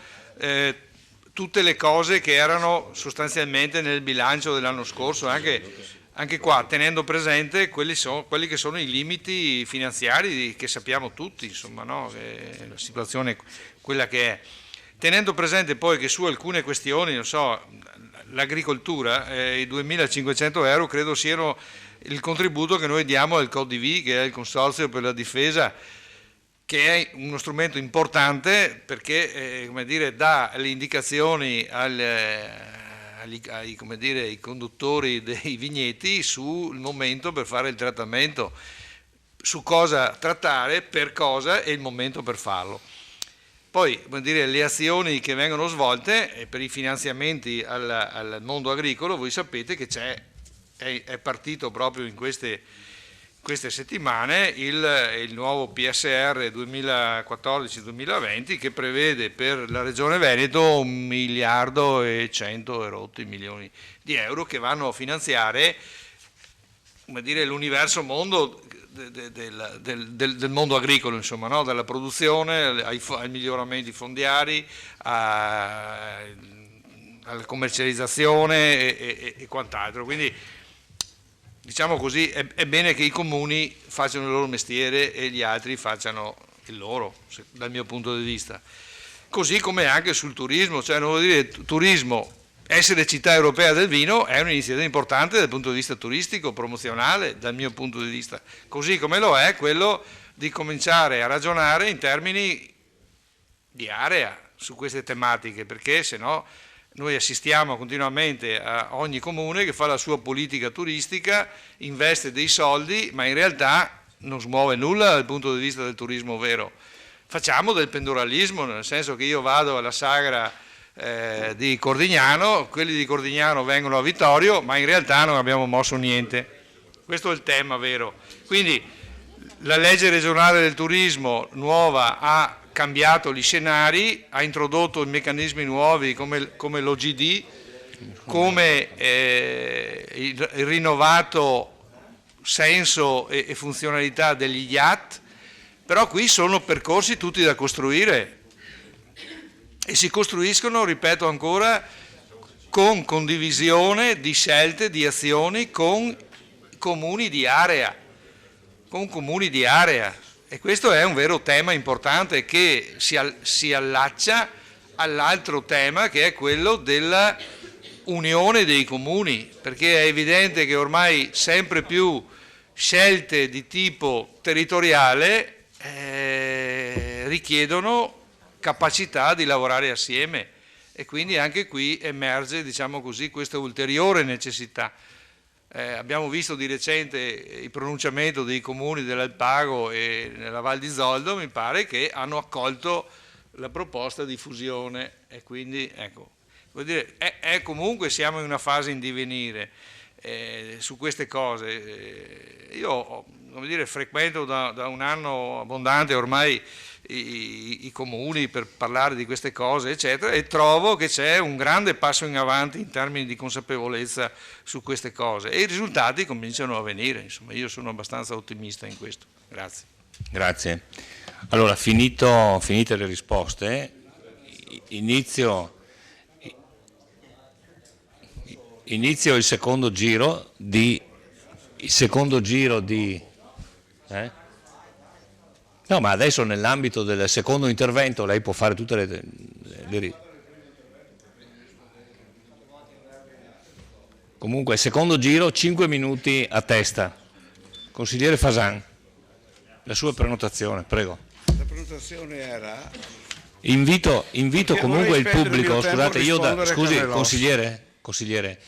tutte le cose che erano sostanzialmente nel bilancio dell'anno scorso, anche qua tenendo presente quelli che sono i limiti finanziari che sappiamo tutti, insomma, no? La situazione è quella che è. Tenendo presente poi che su alcune questioni, non so, l'agricoltura, i 2.500 euro credo siano il contributo che noi diamo al CODIV, che è il Consorzio per la Difesa, che è uno strumento importante perché dà le indicazioni ai conduttori dei vigneti sul momento per fare il trattamento. su cosa trattare, per cosa e il momento per farlo. Poi, vuol dire, le azioni che vengono svolte per i finanziamenti al mondo agricolo, voi sapete che è partito proprio in queste settimane il nuovo PSR 2014-2020 che prevede per la Regione Veneto 1 miliardo e 100 e rotti milioni di euro che vanno a finanziare, come dire, l'universo mondo del mondo agricolo, insomma, no? Dalla produzione ai miglioramenti fondiari, alla commercializzazione e quant'altro. Quindi, diciamo così, è bene che i comuni facciano il loro mestiere e gli altri facciano il loro, dal mio punto di vista. Così come anche sul turismo, cioè, non vuol dire turismo. Essere città europea del vino è un'iniziativa importante dal punto di vista turistico, promozionale, dal mio punto di vista, così come lo è quello di cominciare a ragionare in termini di area su queste tematiche, perché se no noi assistiamo continuamente a ogni comune che fa la sua politica turistica, investe dei soldi, ma in realtà non smuove nulla dal punto di vista del turismo vero. Facciamo del pendolalismo, nel senso che io vado alla sagra di Cordignano, quelli di Cordignano vengono a Vittorio, ma in realtà non abbiamo mosso niente. Questo è il tema vero. Quindi la legge regionale del turismo nuova ha cambiato gli scenari, ha introdotto meccanismi nuovi come l'OGD, come il rinnovato senso e funzionalità degli IAT, però qui sono percorsi tutti da costruire. E si costruiscono, ripeto ancora, con condivisione di scelte, di azioni con comuni di area. E questo è un vero tema importante che si allaccia all'altro tema che è quello della unione dei comuni, perché è evidente che ormai sempre più scelte di tipo territoriale richiedono capacità di lavorare assieme e quindi anche qui emerge, diciamo così, questa ulteriore necessità. Abbiamo visto di recente il pronunciamento dei comuni dell'Alpago e nella Val di Zoldo, mi pare che hanno accolto la proposta di fusione e quindi ecco, vuol dire, comunque siamo in una fase in divenire su queste cose. Io, come dire, frequento da un anno abbondante ormai i comuni per parlare di queste cose eccetera e trovo che c'è un grande passo in avanti in termini di consapevolezza su queste cose e i risultati cominciano a venire, insomma io sono abbastanza ottimista in questo. Grazie. Allora, finite le risposte, inizio il secondo giro di No, ma adesso nell'ambito del secondo intervento lei può fare tutte le... Comunque, secondo giro, 5 minuti a testa. Consigliere Fasan, la sua prenotazione, prego. La prenotazione era... Invito comunque il pubblico, scusate, scusi, consigliere,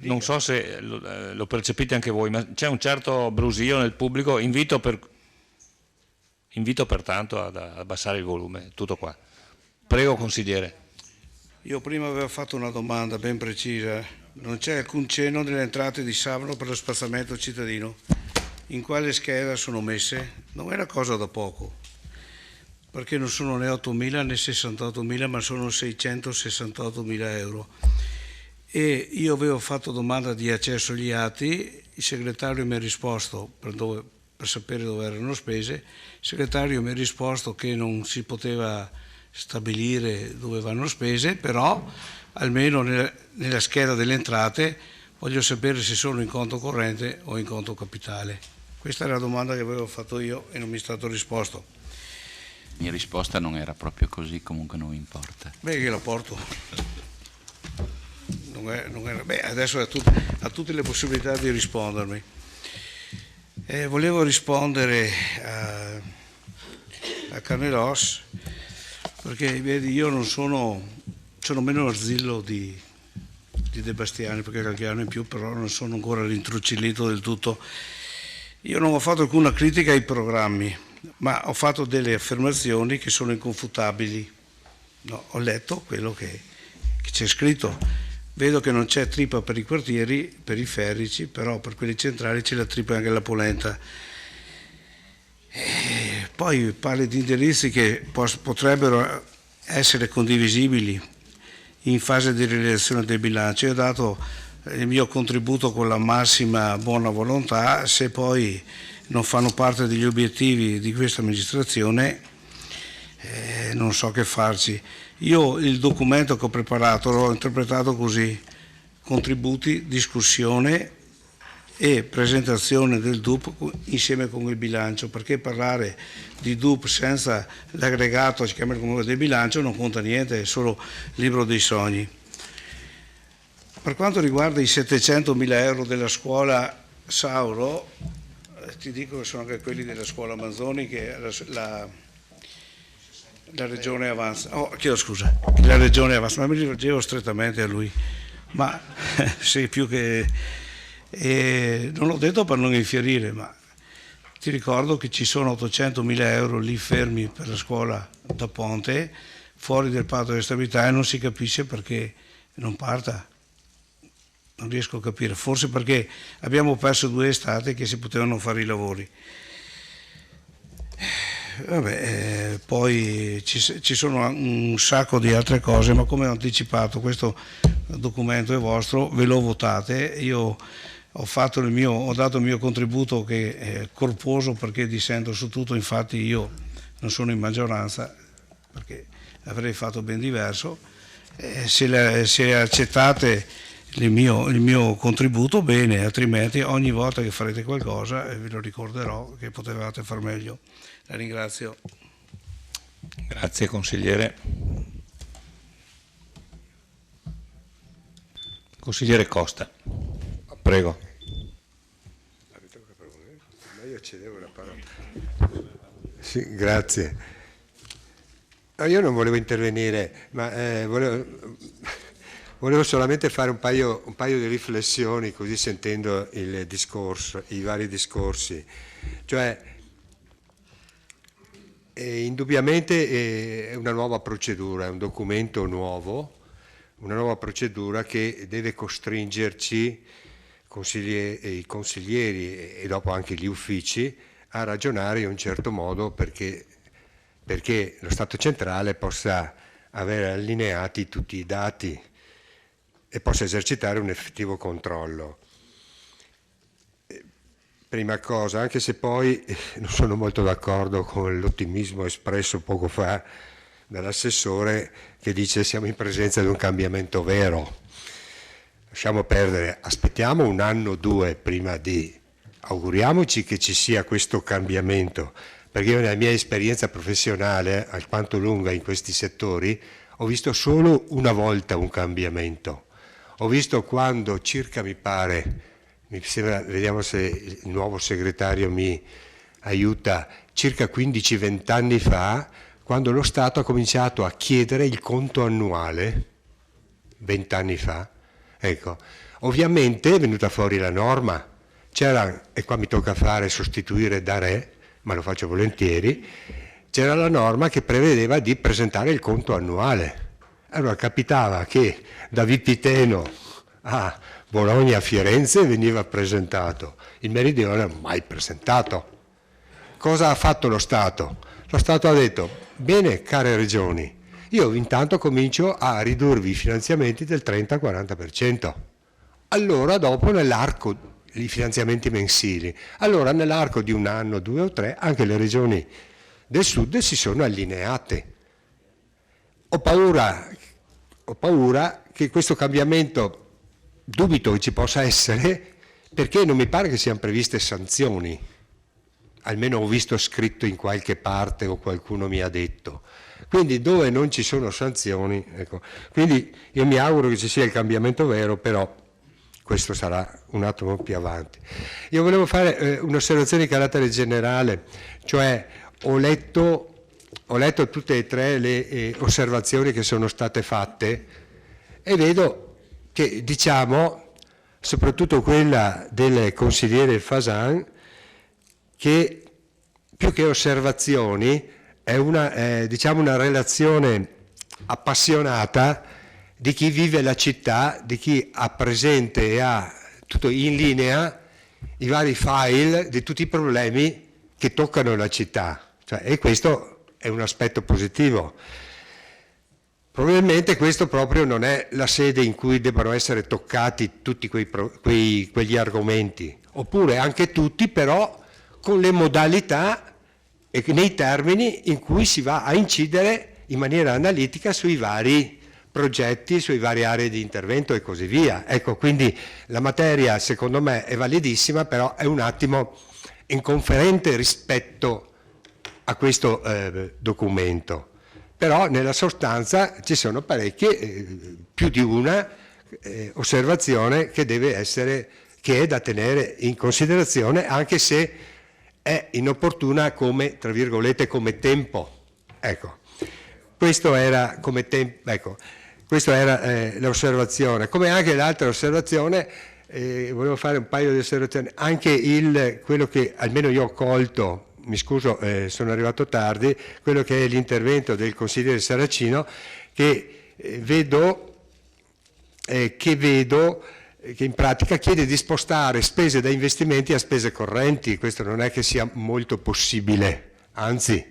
non so se lo percepite anche voi, ma c'è un certo brusio nel pubblico, invito pertanto ad abbassare il volume, tutto qua. Prego, consigliere. Io prima avevo fatto una domanda ben precisa. Non c'è alcun cenno delle entrate di Savano per lo spazzamento cittadino. In quale scheda sono messe? Non è una cosa da poco, perché non sono né 8.000 né 68.000, ma sono 668.000 euro. E io avevo fatto domanda di accesso agli atti, il segretario mi ha risposto per sapere dove erano spese, il segretario mi ha risposto che non si poteva stabilire dove vanno spese, però almeno nella scheda delle entrate voglio sapere se sono in conto corrente o in conto capitale. Questa era la domanda che avevo fatto io e non mi è stato risposto. La mia risposta non era proprio così, comunque non importa. Beh, io la porto. Adesso ha tutte le possibilità di rispondermi. Volevo rispondere a Carnelos perché vedi, io non sono meno arzillo di De Bastiani, perché qualche anno in più, però non sono ancora rintruccillito del tutto. Io non ho fatto alcuna critica ai programmi, ma ho fatto delle affermazioni che sono inconfutabili. No, ho letto quello che c'è scritto. Vedo che non c'è trippa per i quartieri periferici, però per quelli centrali c'è la trippa anche la polenta. Poi parli di indirizzi che potrebbero essere condivisibili in fase di realizzazione del bilancio. Io ho dato il mio contributo con la massima buona volontà, se poi non fanno parte degli obiettivi di questa amministrazione non so che farci. Io il documento che ho preparato l'ho interpretato così: contributi, discussione e presentazione del DUP insieme con il bilancio, perché parlare di DUP senza l'aggregato, si chiama il comunque del bilancio, non conta niente, è solo libro dei sogni. Per quanto riguarda i 700.000 euro della scuola Sauro, ti dico che sono anche quelli della scuola Manzoni che la regione avanza. Oh, chiedo scusa, la regione avanza, ma mi rivolgevo strettamente a lui. Ma sì, più che... non l'ho detto per non infierire, ma ti ricordo che ci sono 800.000 euro lì fermi per la scuola da Ponte, fuori del patto di stabilità, e non si capisce perché non parta. Non riesco a capire, forse perché abbiamo perso 2 estati che si potevano fare i lavori. Vabbè, poi ci sono un sacco di altre cose, ma come ho anticipato, questo documento è vostro, ve lo votate. Io ho dato il mio contributo, che è corposo perché dissento su tutto, infatti io non sono in maggioranza perché avrei fatto ben diverso. Se accettate il mio contributo, bene, altrimenti ogni volta che farete qualcosa vi lo ricorderò che potevate far meglio. La ringrazio. Grazie consigliere. Consigliere Costa, prego. Io cedevo la parola. Sì, grazie. Io non volevo intervenire, ma volevo solamente fare un paio di riflessioni, così sentendo il discorso, i vari discorsi. Cioè, indubbiamente è una nuova procedura, è un documento nuovo, una nuova procedura che deve costringerci, i consiglieri e dopo anche gli uffici, a ragionare in un certo modo perché lo Stato centrale possa avere allineati tutti i dati e possa esercitare un effettivo controllo. Prima cosa, anche se poi non sono molto d'accordo con l'ottimismo espresso poco fa dall'assessore che dice siamo in presenza di un cambiamento vero. Lasciamo perdere, aspettiamo 1 anno o 2 prima di, auguriamoci che ci sia questo cambiamento, perché io nella mia esperienza professionale, alquanto lunga in questi settori, ho visto solo una volta un cambiamento. Ho visto quando circa, mi sembra, vediamo se il nuovo segretario mi aiuta, circa 15-20 anni fa, quando lo Stato ha cominciato a chiedere il conto annuale, 20 anni fa, ecco, ovviamente è venuta fuori la norma, c'era, e qua mi tocca sostituire da re, ma lo faccio volentieri, c'era la norma che prevedeva di presentare il conto annuale. Allora capitava che da Vipiteno a Bologna, a Firenze veniva presentato, il Meridione mai presentato. Cosa ha fatto lo Stato? Lo Stato ha detto, bene care regioni, io intanto comincio a ridurvi i finanziamenti del 30-40%. Allora dopo nell'arco, i finanziamenti mensili, allora nell'arco di 1 anno, 2 o 3, anche le regioni del sud si sono allineate. Ho paura che questo cambiamento, dubito che ci possa essere, perché non mi pare che siano previste sanzioni, almeno ho visto scritto in qualche parte o qualcuno mi ha detto. Quindi dove non ci sono sanzioni, ecco. Quindi io mi auguro che ci sia il cambiamento vero, però questo sarà un attimo più avanti. Io volevo fare un'osservazione di carattere generale, cioè ho letto tutte e 3 le osservazioni che sono state fatte e vedo che, diciamo, soprattutto quella del consigliere Fasan, che più che osservazioni è diciamo una relazione appassionata di chi vive la città, di chi ha presente e ha tutto in linea i vari file di tutti i problemi che toccano la città, e questo è un aspetto positivo. Probabilmente questo proprio non è la sede in cui debbano essere toccati tutti quegli argomenti, oppure anche tutti, però con le modalità e nei termini in cui si va a incidere in maniera analitica sui vari progetti, sui vari aree di intervento e così via. Ecco, quindi la materia secondo me è validissima, però è un attimo inconferente rispetto a questo documento. Però nella sostanza ci sono parecchie, più di una osservazione che è da tenere in considerazione, anche se è inopportuna come, tra virgolette, come tempo. Ecco, questo era come tempo, ecco, questa era l'osservazione. Come anche l'altra osservazione, volevo fare un paio di osservazioni, anche quello che almeno io ho colto, mi scuso, sono arrivato tardi, quello che è l'intervento del consigliere Saracino, che vedo che in pratica chiede di spostare spese da investimenti a spese correnti. Questo non è che sia molto possibile, anzi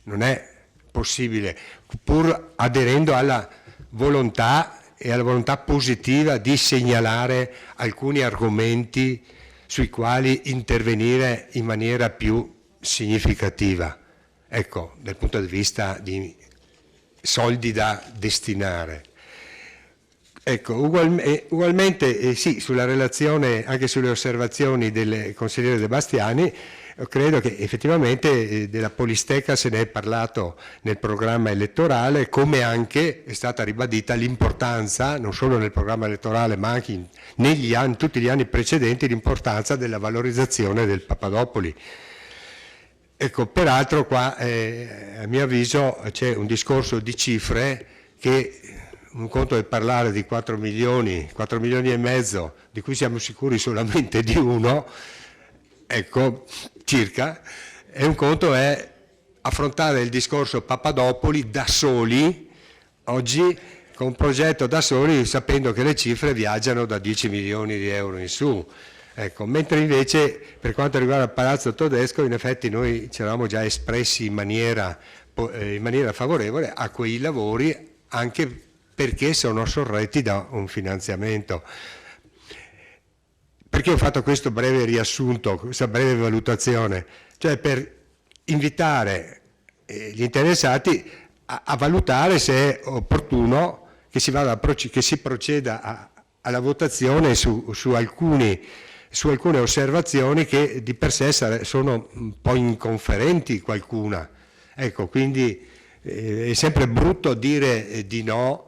non è possibile, pur aderendo alla volontà e alla volontà positiva di segnalare alcuni argomenti sui quali intervenire in maniera più significativa, ecco, dal punto di vista di soldi da destinare. Ecco, ugualmente sì, sulla relazione, anche sulle osservazioni del consigliere De Bastiani, credo che effettivamente della Polisteca se ne è parlato nel programma elettorale, come anche è stata ribadita l'importanza, non solo nel programma elettorale ma anche negli anni, tutti gli anni precedenti, l'importanza della valorizzazione del Papadopoli. Ecco, peraltro qua a mio avviso c'è un discorso di cifre che un conto è parlare di 4 milioni e mezzo, di cui siamo sicuri solamente di uno, ecco, circa, e un conto è affrontare il discorso Papadopoli da soli, oggi con un progetto da soli, sapendo che le cifre viaggiano da 10 milioni di euro in su. Ecco, mentre invece per quanto riguarda il Palazzo Todesco, in effetti noi ci eravamo già espressi in maniera favorevole a quei lavori, anche perché sono sorretti da un finanziamento. Perché ho fatto questo breve riassunto, questa breve valutazione? Cioè per invitare gli interessati a valutare se è opportuno che si proceda alla votazione su alcune osservazioni che di per sé sono un po' inconferenti qualcuna. Ecco, quindi è sempre brutto dire di no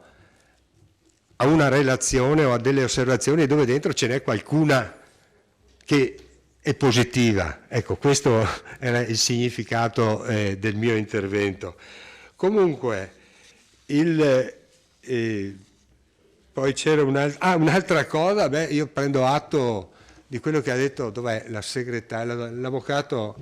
a una relazione o a delle osservazioni dove dentro ce n'è qualcuna che è positiva. Ecco, questo era il significato del mio intervento. Comunque, poi c'era un'altra cosa, io prendo atto di quello che ha detto, dov'è la segretaria, l'avvocato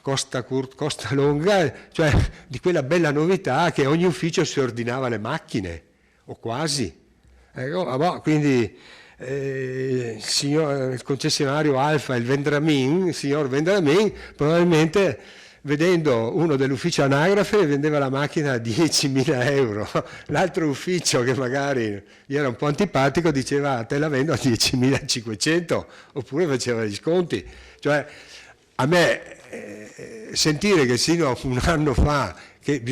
Costalonga, cioè di quella bella novità che ogni ufficio si ordinava le macchine, o quasi. Ecco, quindi il concessionario Alfa, il signor Vendramin, probabilmente vedendo uno dell'ufficio anagrafe vendeva la macchina a 10.000 euro, l'altro ufficio che magari gli era un po' antipatico diceva te la vendo a 10.500 oppure faceva gli sconti. Cioè a me sentire che sino a un anno fa che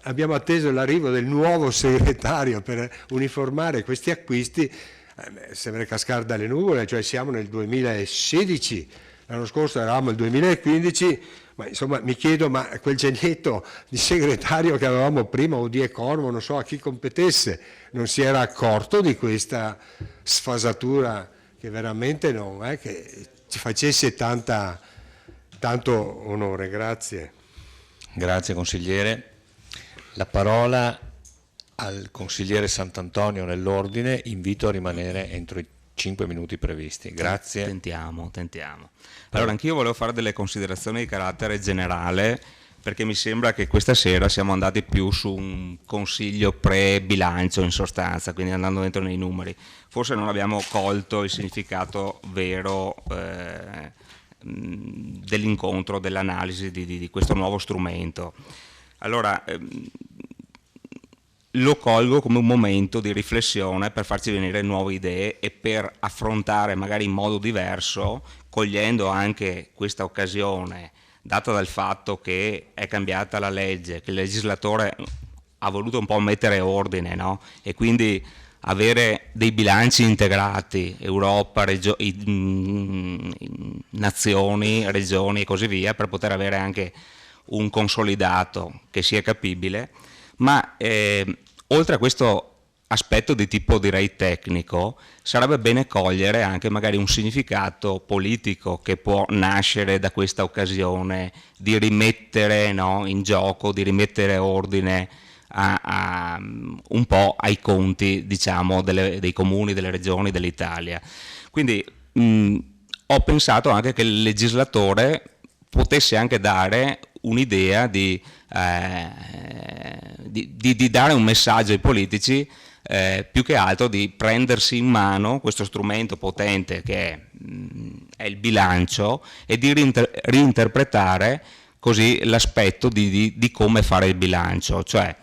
abbiamo atteso l'arrivo del nuovo segretario per uniformare questi acquisti, sembra cascare dalle nuvole, cioè siamo nel 2016, l'anno scorso eravamo nel 2015, ma insomma mi chiedo, ma quel genietto di segretario che avevamo prima o di Economo, non so a chi competesse, non si era accorto di questa sfasatura che veramente non è che ci facesse tanto onore. Grazie. Grazie consigliere. La parola al consigliere Sant'Antonio nell'ordine, invito a rimanere entro i 5 minuti previsti. Grazie. Tentiamo. Allora, anch'io volevo fare delle considerazioni di carattere generale, perché mi sembra che questa sera siamo andati più su un consiglio pre-bilancio in sostanza, quindi andando dentro nei numeri. Forse non abbiamo colto il significato vero dell'incontro, dell'analisi di questo nuovo strumento. Allora, lo colgo come un momento di riflessione per farci venire nuove idee e per affrontare magari in modo diverso, cogliendo anche questa occasione data dal fatto che è cambiata la legge, che il legislatore ha voluto un po' mettere ordine, no? E quindi avere dei bilanci integrati, Europa, nazioni, regioni e così via, per poter avere anche un consolidato che sia capibile, ma oltre a questo aspetto di tipo direi tecnico, sarebbe bene cogliere anche magari un significato politico che può nascere da questa occasione di rimettere, no, in gioco, di rimettere ordine un po' ai conti, diciamo, dei comuni, delle regioni, dell'Italia. Quindi ho pensato anche che il legislatore potesse anche dare un'idea di dare un messaggio ai politici, più che altro di prendersi in mano questo strumento potente che è il bilancio e di reinterpretare così l'aspetto di come fare il bilancio. Cioè,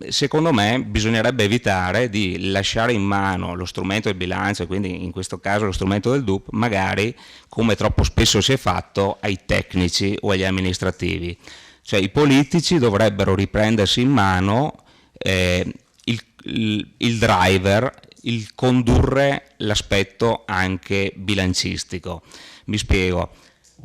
secondo me bisognerebbe evitare di lasciare in mano lo strumento del bilancio, quindi in questo caso lo strumento del DUP, magari come troppo spesso si è fatto, ai tecnici o agli amministrativi. Cioè i politici dovrebbero riprendersi in mano il driver, il condurre l'aspetto anche bilancistico. Mi spiego,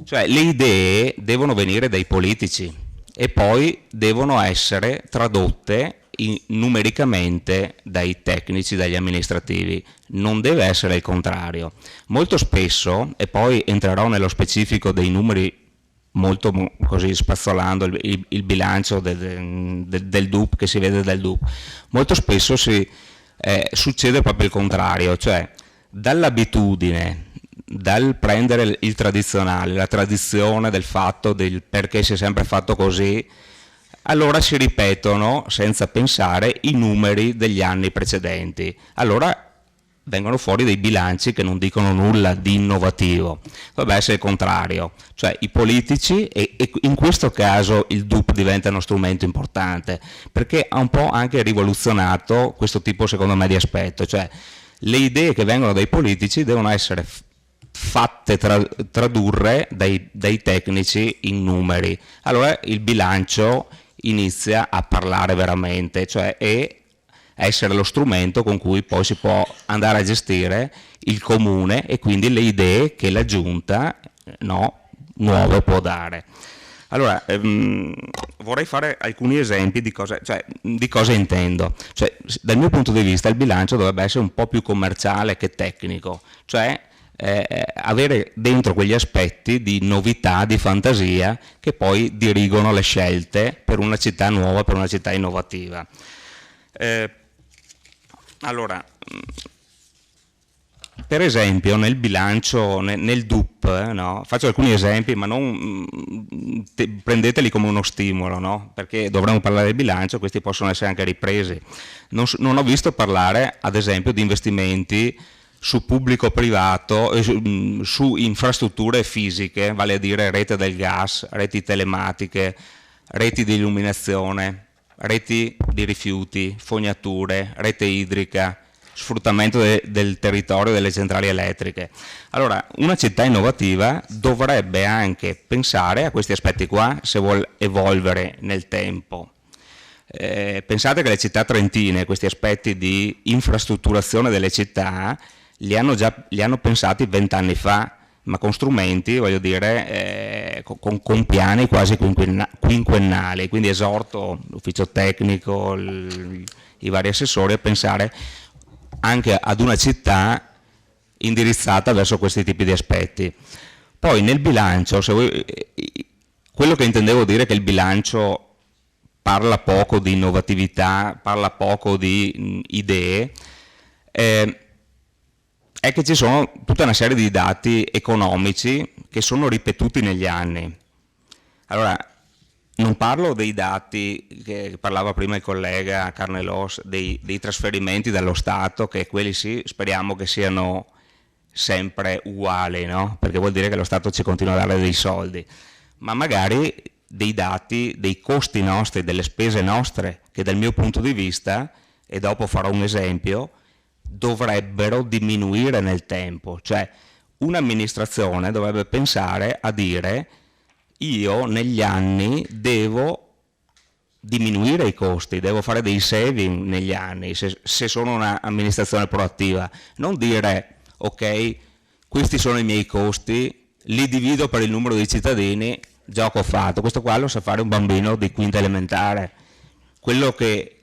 cioè le idee devono venire dai politici e poi devono essere tradotte numericamente dai tecnici, dagli amministrativi. Non deve essere il contrario. Molto spesso, e poi entrerò nello specifico dei numeri molto così spazzolando il bilancio del DUP, che si vede dal DUP, molto spesso succede proprio il contrario, cioè dall'abitudine, dal prendere il tradizionale, la tradizione del fatto del perché si è sempre fatto così, allora si ripetono senza pensare i numeri degli anni precedenti. Allora vengono fuori dei bilanci che non dicono nulla di innovativo. Dovrebbe essere il contrario, cioè i politici, e in questo caso il DUP diventa uno strumento importante, perché ha un po' anche rivoluzionato questo tipo, secondo me, di aspetto, cioè le idee che vengono dai politici devono essere fatte tradurre dai tecnici in numeri. Allora il bilancio inizia a parlare veramente, cioè essere lo strumento con cui poi si può andare a gestire il comune e quindi le idee che la giunta nuove può dare. Allora, vorrei fare alcuni esempi di cosa intendo. Cioè, dal mio punto di vista il bilancio dovrebbe essere un po' più commerciale che tecnico, cioè avere dentro quegli aspetti di novità, di fantasia che poi dirigono le scelte per una città nuova, per una città innovativa. Allora, per esempio nel bilancio, nel DUP, faccio alcuni esempi, ma non prendeteli come uno stimolo, perché dovremmo parlare del bilancio, questi possono essere anche ripresi. Non ho visto parlare, ad esempio, di investimenti su pubblico-privato, su infrastrutture fisiche, vale a dire rete del gas, reti telematiche, reti di illuminazione, reti di rifiuti, fognature, rete idrica, sfruttamento del territorio delle centrali elettriche. Allora, una città innovativa dovrebbe anche pensare a questi aspetti qua se vuole evolvere nel tempo. Pensate che le città trentine questi aspetti di infrastrutturazione delle città li hanno pensati 20 anni fa, ma con strumenti, voglio dire, con piani quasi quinquennali. Quindi esorto l'ufficio tecnico, i vari assessori a pensare anche ad una città indirizzata verso questi tipi di aspetti. Poi nel bilancio, quello che intendevo dire è che il bilancio parla poco di innovatività, parla poco di idee, è che ci sono tutta una serie di dati economici che sono ripetuti negli anni. Allora, non parlo dei dati che parlava prima il collega Carnelos, dei trasferimenti dallo Stato, che quelli sì, speriamo che siano sempre uguali, no? Perché vuol dire che lo Stato ci continua a dare dei soldi, ma magari dei dati, dei costi nostri, delle spese nostre, che dal mio punto di vista, e dopo farò un esempio, dovrebbero diminuire nel tempo. Cioè un'amministrazione dovrebbe pensare a dire: io negli anni devo diminuire i costi, devo fare dei saving negli anni, se sono un'amministrazione proattiva, non dire ok, questi sono i miei costi, li divido per il numero di cittadini, gioco fatto. Questo qua lo sa fare un bambino di quinta elementare. Quello che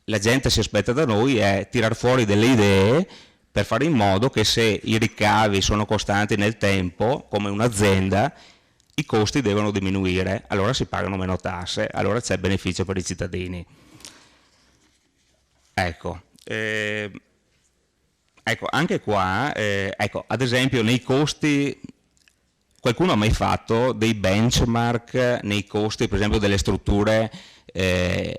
la gente si aspetta da noi è tirar fuori delle idee per fare in modo che, se i ricavi sono costanti nel tempo, come un'azienda, i costi devono diminuire, allora si pagano meno tasse, allora c'è beneficio per i cittadini. Ecco, anche qua, ad esempio nei costi, qualcuno ha mai fatto dei benchmark nei costi, per esempio, delle strutture, delle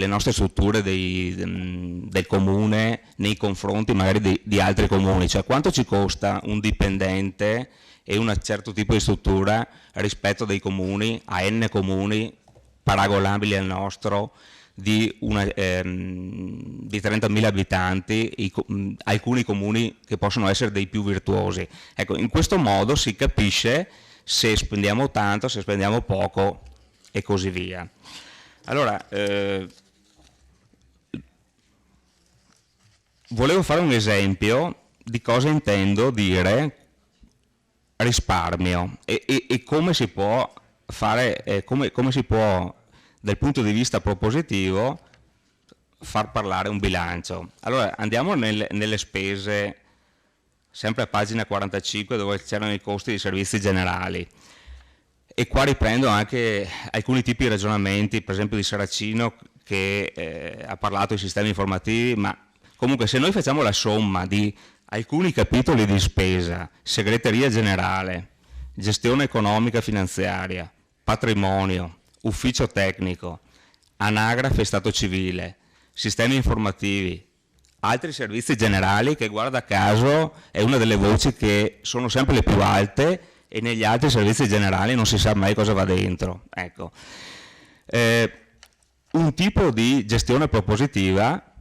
nostre strutture del comune nei confronti magari di altri comuni? Cioè, quanto ci costa un dipendente e un certo tipo di struttura rispetto a dei comuni, a n comuni paragonabili al nostro, di 30.000 abitanti, alcuni comuni che possono essere dei più virtuosi. Ecco, in questo modo si capisce se spendiamo tanto, se spendiamo poco e così via. Allora, volevo fare un esempio di cosa intendo dire risparmio e come si può fare, come si può dal punto di vista propositivo far parlare un bilancio. Allora andiamo nelle spese, sempre a pagina 45, dove c'erano i costi di servizi generali, e qua riprendo anche alcuni tipi di ragionamenti, per esempio di Saracino, che ha parlato di sistemi informativi, ma comunque se noi facciamo la somma di alcuni capitoli di spesa: segreteria generale, gestione economica finanziaria, patrimonio, ufficio tecnico, anagrafe e stato civile, sistemi informativi, altri servizi generali, che guarda caso è una delle voci che sono sempre le più alte, e negli altri servizi generali non si sa mai cosa va dentro. Ecco. Un tipo di gestione propositiva,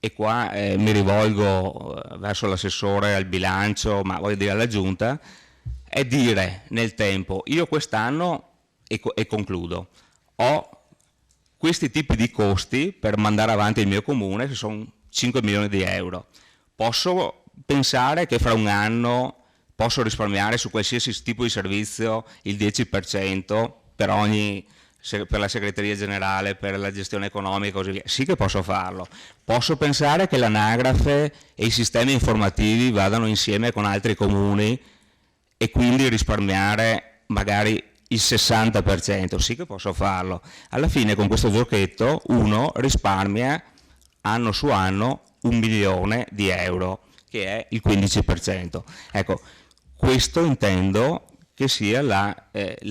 e qua mi rivolgo verso l'assessore al bilancio, ma voglio dire alla giunta, è dire nel tempo: io quest'anno, e concludo, ho questi tipi di costi per mandare avanti il mio comune, che sono 5 milioni di euro. Posso pensare che fra un anno posso risparmiare su qualsiasi tipo di servizio il 10% per la segreteria generale, per la gestione economica e così via? Sì che posso farlo. Posso pensare che l'anagrafe e i sistemi informativi vadano insieme con altri comuni e quindi risparmiare magari il 60%, sì che posso farlo. Alla fine, con questo giochetto, uno risparmia anno su anno 1 milione di euro, che è il 15%. Ecco, questo intendo che sia la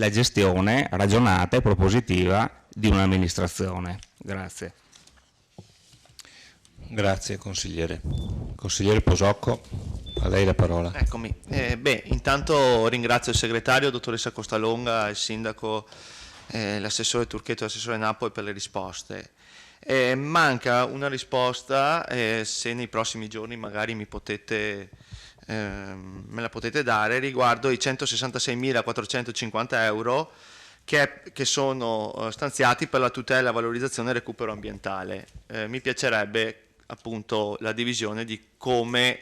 gestione ragionata e propositiva di un'amministrazione. Grazie. Grazie consigliere. Consigliere Posocco, a lei la parola. Eccomi. Intanto ringrazio il segretario, dottoressa Costalonga, il sindaco, l'assessore Turchetto e l'assessore Napoli per le risposte. Manca una risposta, se nei prossimi giorni magari me la potete dare, riguardo i 166.450 euro che sono stanziati per la tutela, la valorizzazione e il recupero ambientale. Mi piacerebbe appunto la divisione di come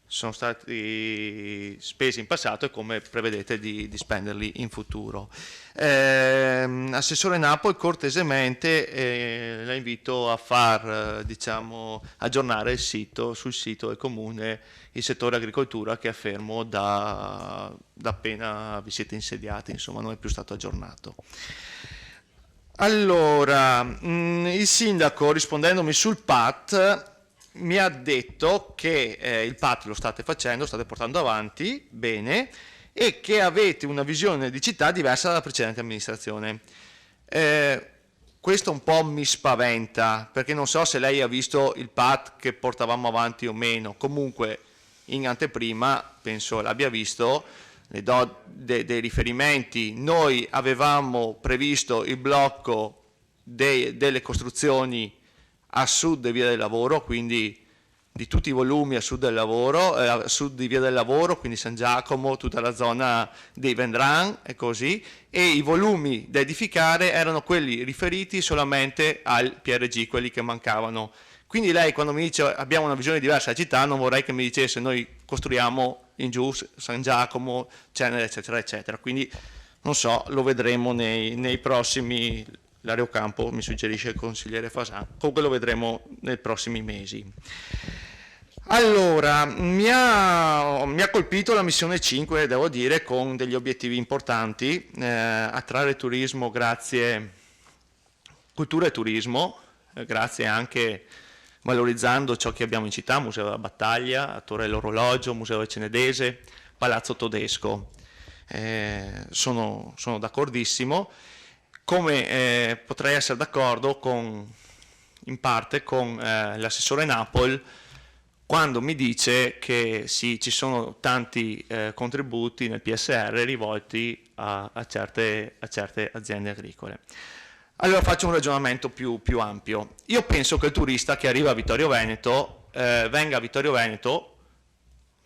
sono stati spesi in passato e come prevedete di spenderli in futuro. Assessore Napoli, cortesemente la invito a far aggiornare il sito, sul sito del comune, il settore agricoltura, che è fermo da appena vi siete insediati, insomma non è più stato aggiornato. Allora, il sindaco, rispondendomi sul PAT, mi ha detto che il PAT lo state facendo, lo state portando avanti bene e che avete una visione di città diversa dalla precedente amministrazione. Questo un po' mi spaventa, perché non so se lei ha visto il PAT che portavamo avanti o meno. Comunque in anteprima penso l'abbia visto, le do dei riferimenti. Noi avevamo previsto il blocco delle costruzioni a sud di Via del Lavoro, quindi di tutti i volumi a sud del lavoro, a sud di Via del Lavoro, quindi San Giacomo, tutta la zona dei Vendran e così, e i volumi da edificare erano quelli riferiti solamente al PRG, quelli che mancavano. Quindi lei quando mi dice abbiamo una visione diversa della città, non vorrei che mi dicesse noi costruiamo in giù San Giacomo, Cenere, eccetera, eccetera. Quindi non so, lo vedremo nei prossimi, l'Areocampo mi suggerisce il consigliere Fasan, comunque lo vedremo nei prossimi mesi. Allora, mi ha colpito la missione 5, devo dire, con degli obiettivi importanti, attrarre turismo grazie, cultura e turismo, grazie anche valorizzando ciò che abbiamo in città, Museo della Battaglia, Torre dell'Orologio, Museo del Cenedese, Palazzo Todesco. Sono d'accordissimo, come potrei essere d'accordo in parte con l'assessore Napoli, quando mi dice che sì, ci sono tanti contributi nel PSR rivolti a certe aziende agricole. Allora faccio un ragionamento più ampio. Io penso che il turista che arriva a Vittorio Veneto venga a Vittorio Veneto,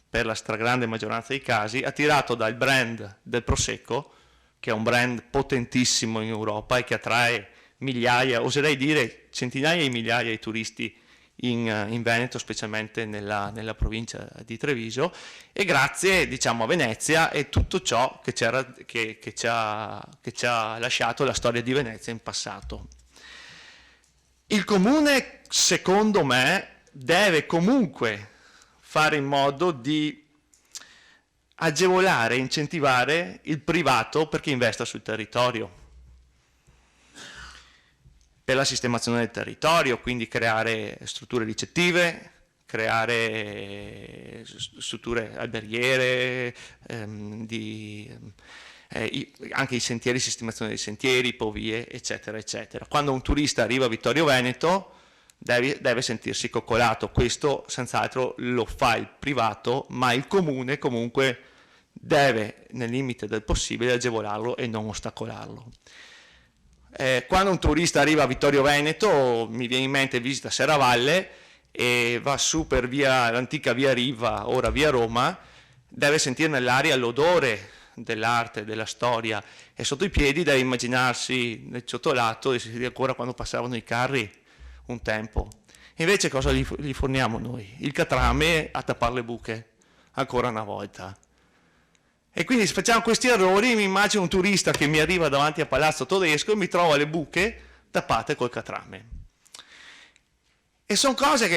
per la stragrande maggioranza dei casi, attirato dal brand del Prosecco, che è un brand potentissimo in Europa e che attrae migliaia, oserei dire centinaia di migliaia di turisti in Veneto, specialmente nella provincia di Treviso, e grazie, diciamo, a Venezia e tutto ciò che ci ha lasciato la storia di Venezia in passato. Il Comune, secondo me, deve comunque fare in modo di agevolare e incentivare il privato perché investa sul territorio, per la sistemazione del territorio, quindi creare strutture ricettive, creare strutture alberghiere, anche i sentieri, sistemazione dei sentieri, povie, eccetera, eccetera. Quando un turista arriva a Vittorio Veneto deve sentirsi coccolato. Questo senz'altro lo fa il privato, ma il comune comunque deve, nel limite del possibile, agevolarlo e non ostacolarlo. Quando un turista arriva a Vittorio Veneto, mi viene in mente visita Serravalle e va su per l'antica via Riva, ora via Roma, deve sentire nell'aria l'odore dell'arte, della storia, e sotto i piedi deve immaginarsi nel ciottolato e si sente ancora quando passavano i carri un tempo. Invece cosa gli forniamo noi? Il catrame a tappare le buche, ancora una volta. E quindi se facciamo questi errori, mi immagino un turista che mi arriva davanti a Palazzo Todesco e mi trova le buche tappate col catrame. E sono cose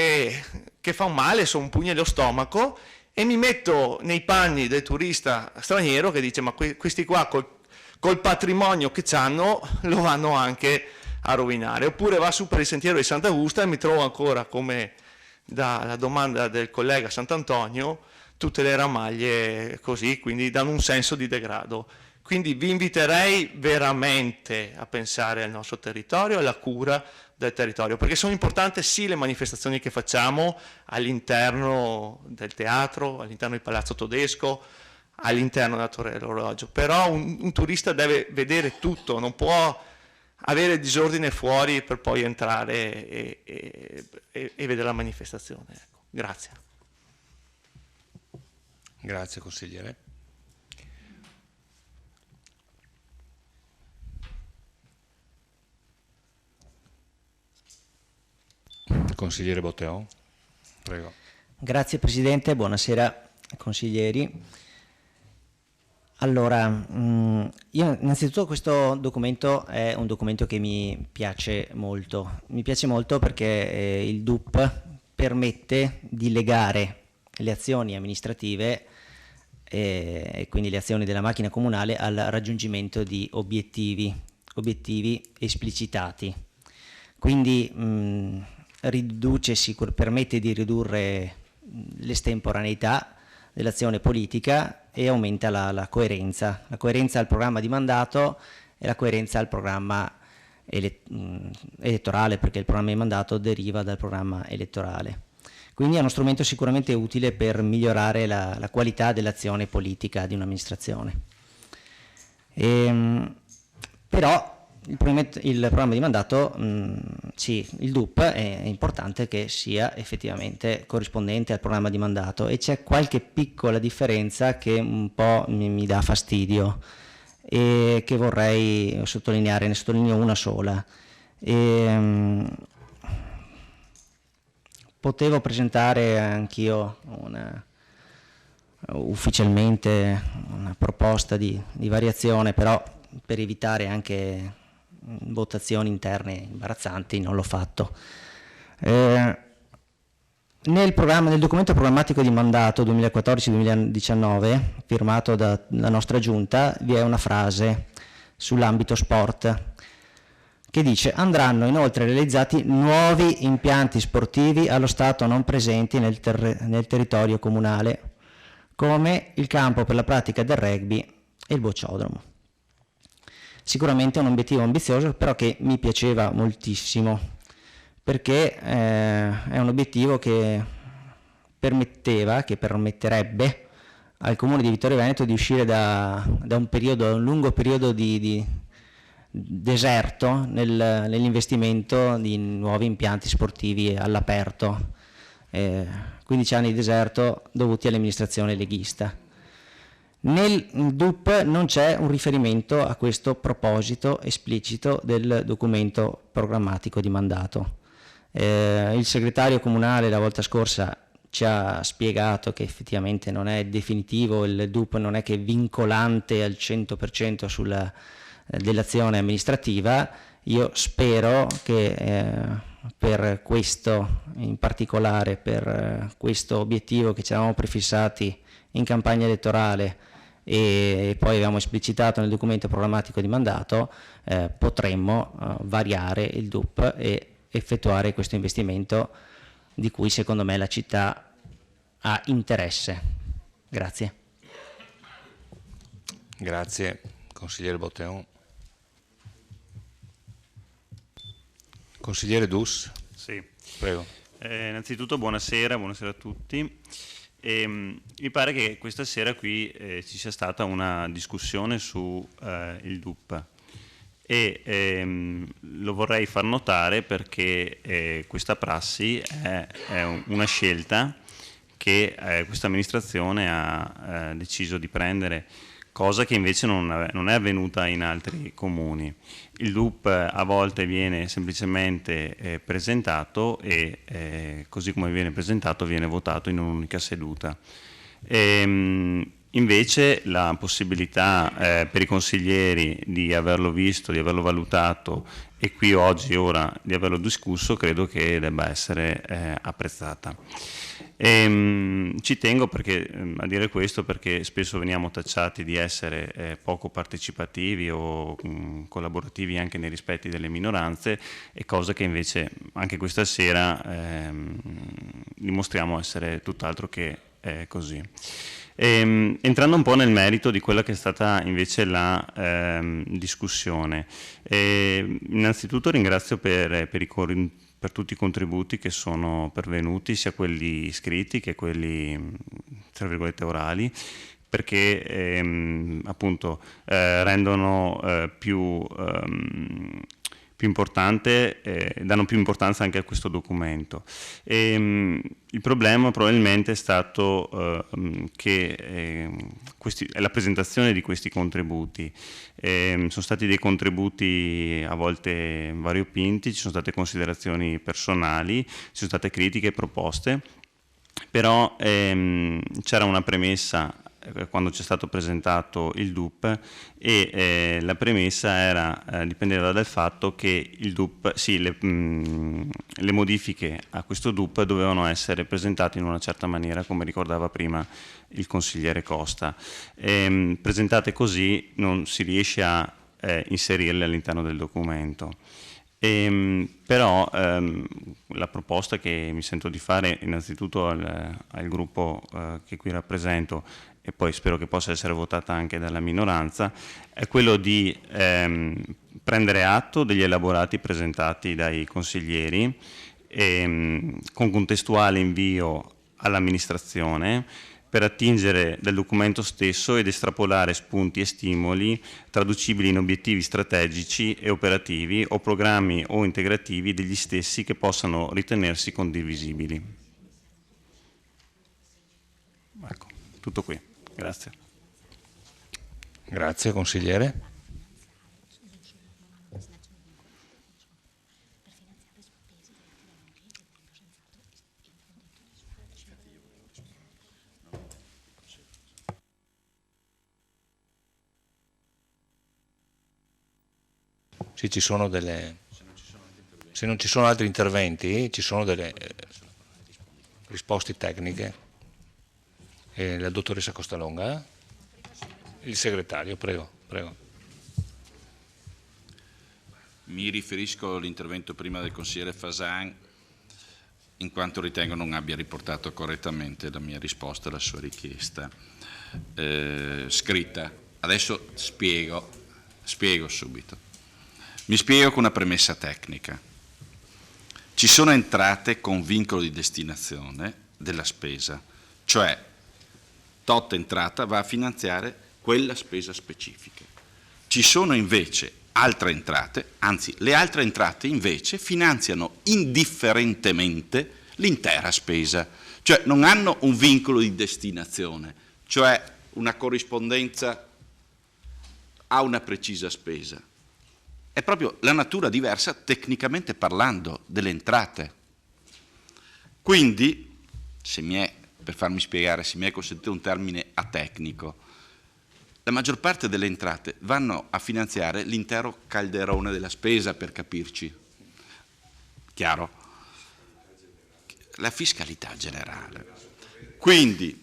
che fanno male, sono un pugno allo stomaco, e mi metto nei panni del turista straniero che dice ma questi qua col patrimonio che hanno lo vanno anche a rovinare. Oppure va su per il sentiero di Sant'Augusta e mi trovo ancora, come dalla domanda del collega Sant'Antonio, tutte le ramaglie così, quindi danno un senso di degrado. Quindi vi inviterei veramente a pensare al nostro territorio, alla cura del territorio, perché sono importanti sì le manifestazioni che facciamo all'interno del teatro, all'interno del Palazzo Todesco, all'interno della Torre dell'Orologio, però un turista deve vedere tutto, non può avere disordine fuori per poi entrare e vedere la manifestazione. Ecco. Grazie. Grazie consigliere. Consigliere Botteon, prego. Grazie Presidente, buonasera consiglieri. Allora, io innanzitutto questo documento è un documento che mi piace molto. Mi piace molto perché il DUP permette di legare le azioni amministrative e quindi le azioni della macchina comunale al raggiungimento di obiettivi esplicitati. Quindi permette di ridurre l'estemporaneità dell'azione politica e aumenta la coerenza al programma di mandato e la coerenza al programma elettorale, perché il programma di mandato deriva dal programma elettorale. Quindi è uno strumento sicuramente utile per migliorare la qualità dell'azione politica di un'amministrazione. Però il programma di mandato, sì, il DUP è importante che sia effettivamente corrispondente al programma di mandato, e c'è qualche piccola differenza che un po' mi dà fastidio e che vorrei sottolineare. Ne sottolineo una sola. Potevo presentare anch'io ufficialmente una proposta di variazione, però per evitare anche votazioni interne imbarazzanti non l'ho fatto. Nel documento programmatico di mandato 2014-2019, firmato dalla nostra giunta, vi è una frase sull'ambito sport che dice: andranno inoltre realizzati nuovi impianti sportivi allo stato non presenti nel territorio comunale, come il campo per la pratica del rugby e il bocciodromo. Sicuramente è un obiettivo ambizioso, però che mi piaceva moltissimo, perché è un obiettivo che permetterebbe al Comune di Vittorio Veneto di uscire da un lungo periodo di deserto nell'investimento di nuovi impianti sportivi all'aperto, 15 anni di deserto dovuti all'amministrazione leghista. Nel DUP non c'è un riferimento a questo proposito esplicito del documento programmatico di mandato. Il segretario comunale la volta scorsa ci ha spiegato che effettivamente non è definitivo, il DUP non è che vincolante al 100% dell'azione amministrativa. Io spero che per questo, in particolare per questo obiettivo che ci eravamo prefissati in campagna elettorale e poi abbiamo esplicitato nel documento programmatico di mandato, potremmo variare il DUP e effettuare questo investimento di cui secondo me la città ha interesse. Grazie. Grazie, consigliere Botteon. Consigliere Dus. Sì. Prego. Innanzitutto buonasera a tutti. Mi pare che questa sera qui ci sia stata una discussione su il DUP e lo vorrei far notare perché questa prassi è una scelta che questa amministrazione ha deciso di prendere, cosa che invece non è avvenuta in altri comuni. Il DUP a volte viene semplicemente presentato e così come viene presentato viene votato in un'unica seduta. Invece la possibilità per i consiglieri di averlo visto, di averlo valutato e qui oggi ora di averlo discusso credo che debba essere apprezzata. Ci tengo a dire questo perché spesso veniamo tacciati di essere poco partecipativi o collaborativi anche nei rispetti delle minoranze, e cosa che invece anche questa sera dimostriamo essere tutt'altro che così. Entrando un po' nel merito di quella che è stata invece la discussione, innanzitutto ringrazio per tutti i contributi che sono pervenuti, sia quelli scritti che quelli tra virgolette orali, perché appunto rendono più importante, danno più importanza anche a questo documento. Il problema probabilmente è stato che la presentazione di questi contributi. Sono stati dei contributi a volte variopinti, ci sono state considerazioni personali, ci sono state critiche e proposte, però c'era una premessa quando c'è stato presentato il DUP e la premessa dipendeva dal fatto che il DUP, le modifiche a questo DUP dovevano essere presentate in una certa maniera, come ricordava prima il consigliere Costa. Presentate così non si riesce a inserirle all'interno del documento. Però la proposta che mi sento di fare innanzitutto al gruppo che qui rappresento, e poi spero che possa essere votata anche dalla minoranza, è quello di prendere atto degli elaborati presentati dai consiglieri con contestuale invio all'amministrazione per attingere dal documento stesso ed estrapolare spunti e stimoli traducibili in obiettivi strategici e operativi o programmi o integrativi degli stessi che possano ritenersi condivisibili. Ecco, tutto qui. Grazie. Grazie, consigliere. Se ci sono se non ci sono altri interventi, ci sono delle risposte tecniche. La dottoressa Costalonga, il segretario, prego. Mi riferisco all'intervento prima del consigliere Fasan, in quanto ritengo non abbia riportato correttamente la mia risposta alla sua richiesta scritta. Adesso spiego subito. Mi spiego con una premessa tecnica. Ci sono entrate con vincolo di destinazione della spesa, cioè tot entrata va a finanziare quella spesa specifica. Ci sono invece altre entrate, anzi le altre entrate invece finanziano indifferentemente l'intera spesa, cioè non hanno un vincolo di destinazione, cioè una corrispondenza a una precisa spesa. È proprio la natura diversa, tecnicamente parlando, delle entrate. Quindi, per farmi spiegare, se mi è consentito un termine atecnico, la maggior parte delle entrate vanno a finanziare l'intero calderone della spesa, per capirci. Chiaro? La fiscalità generale. Quindi,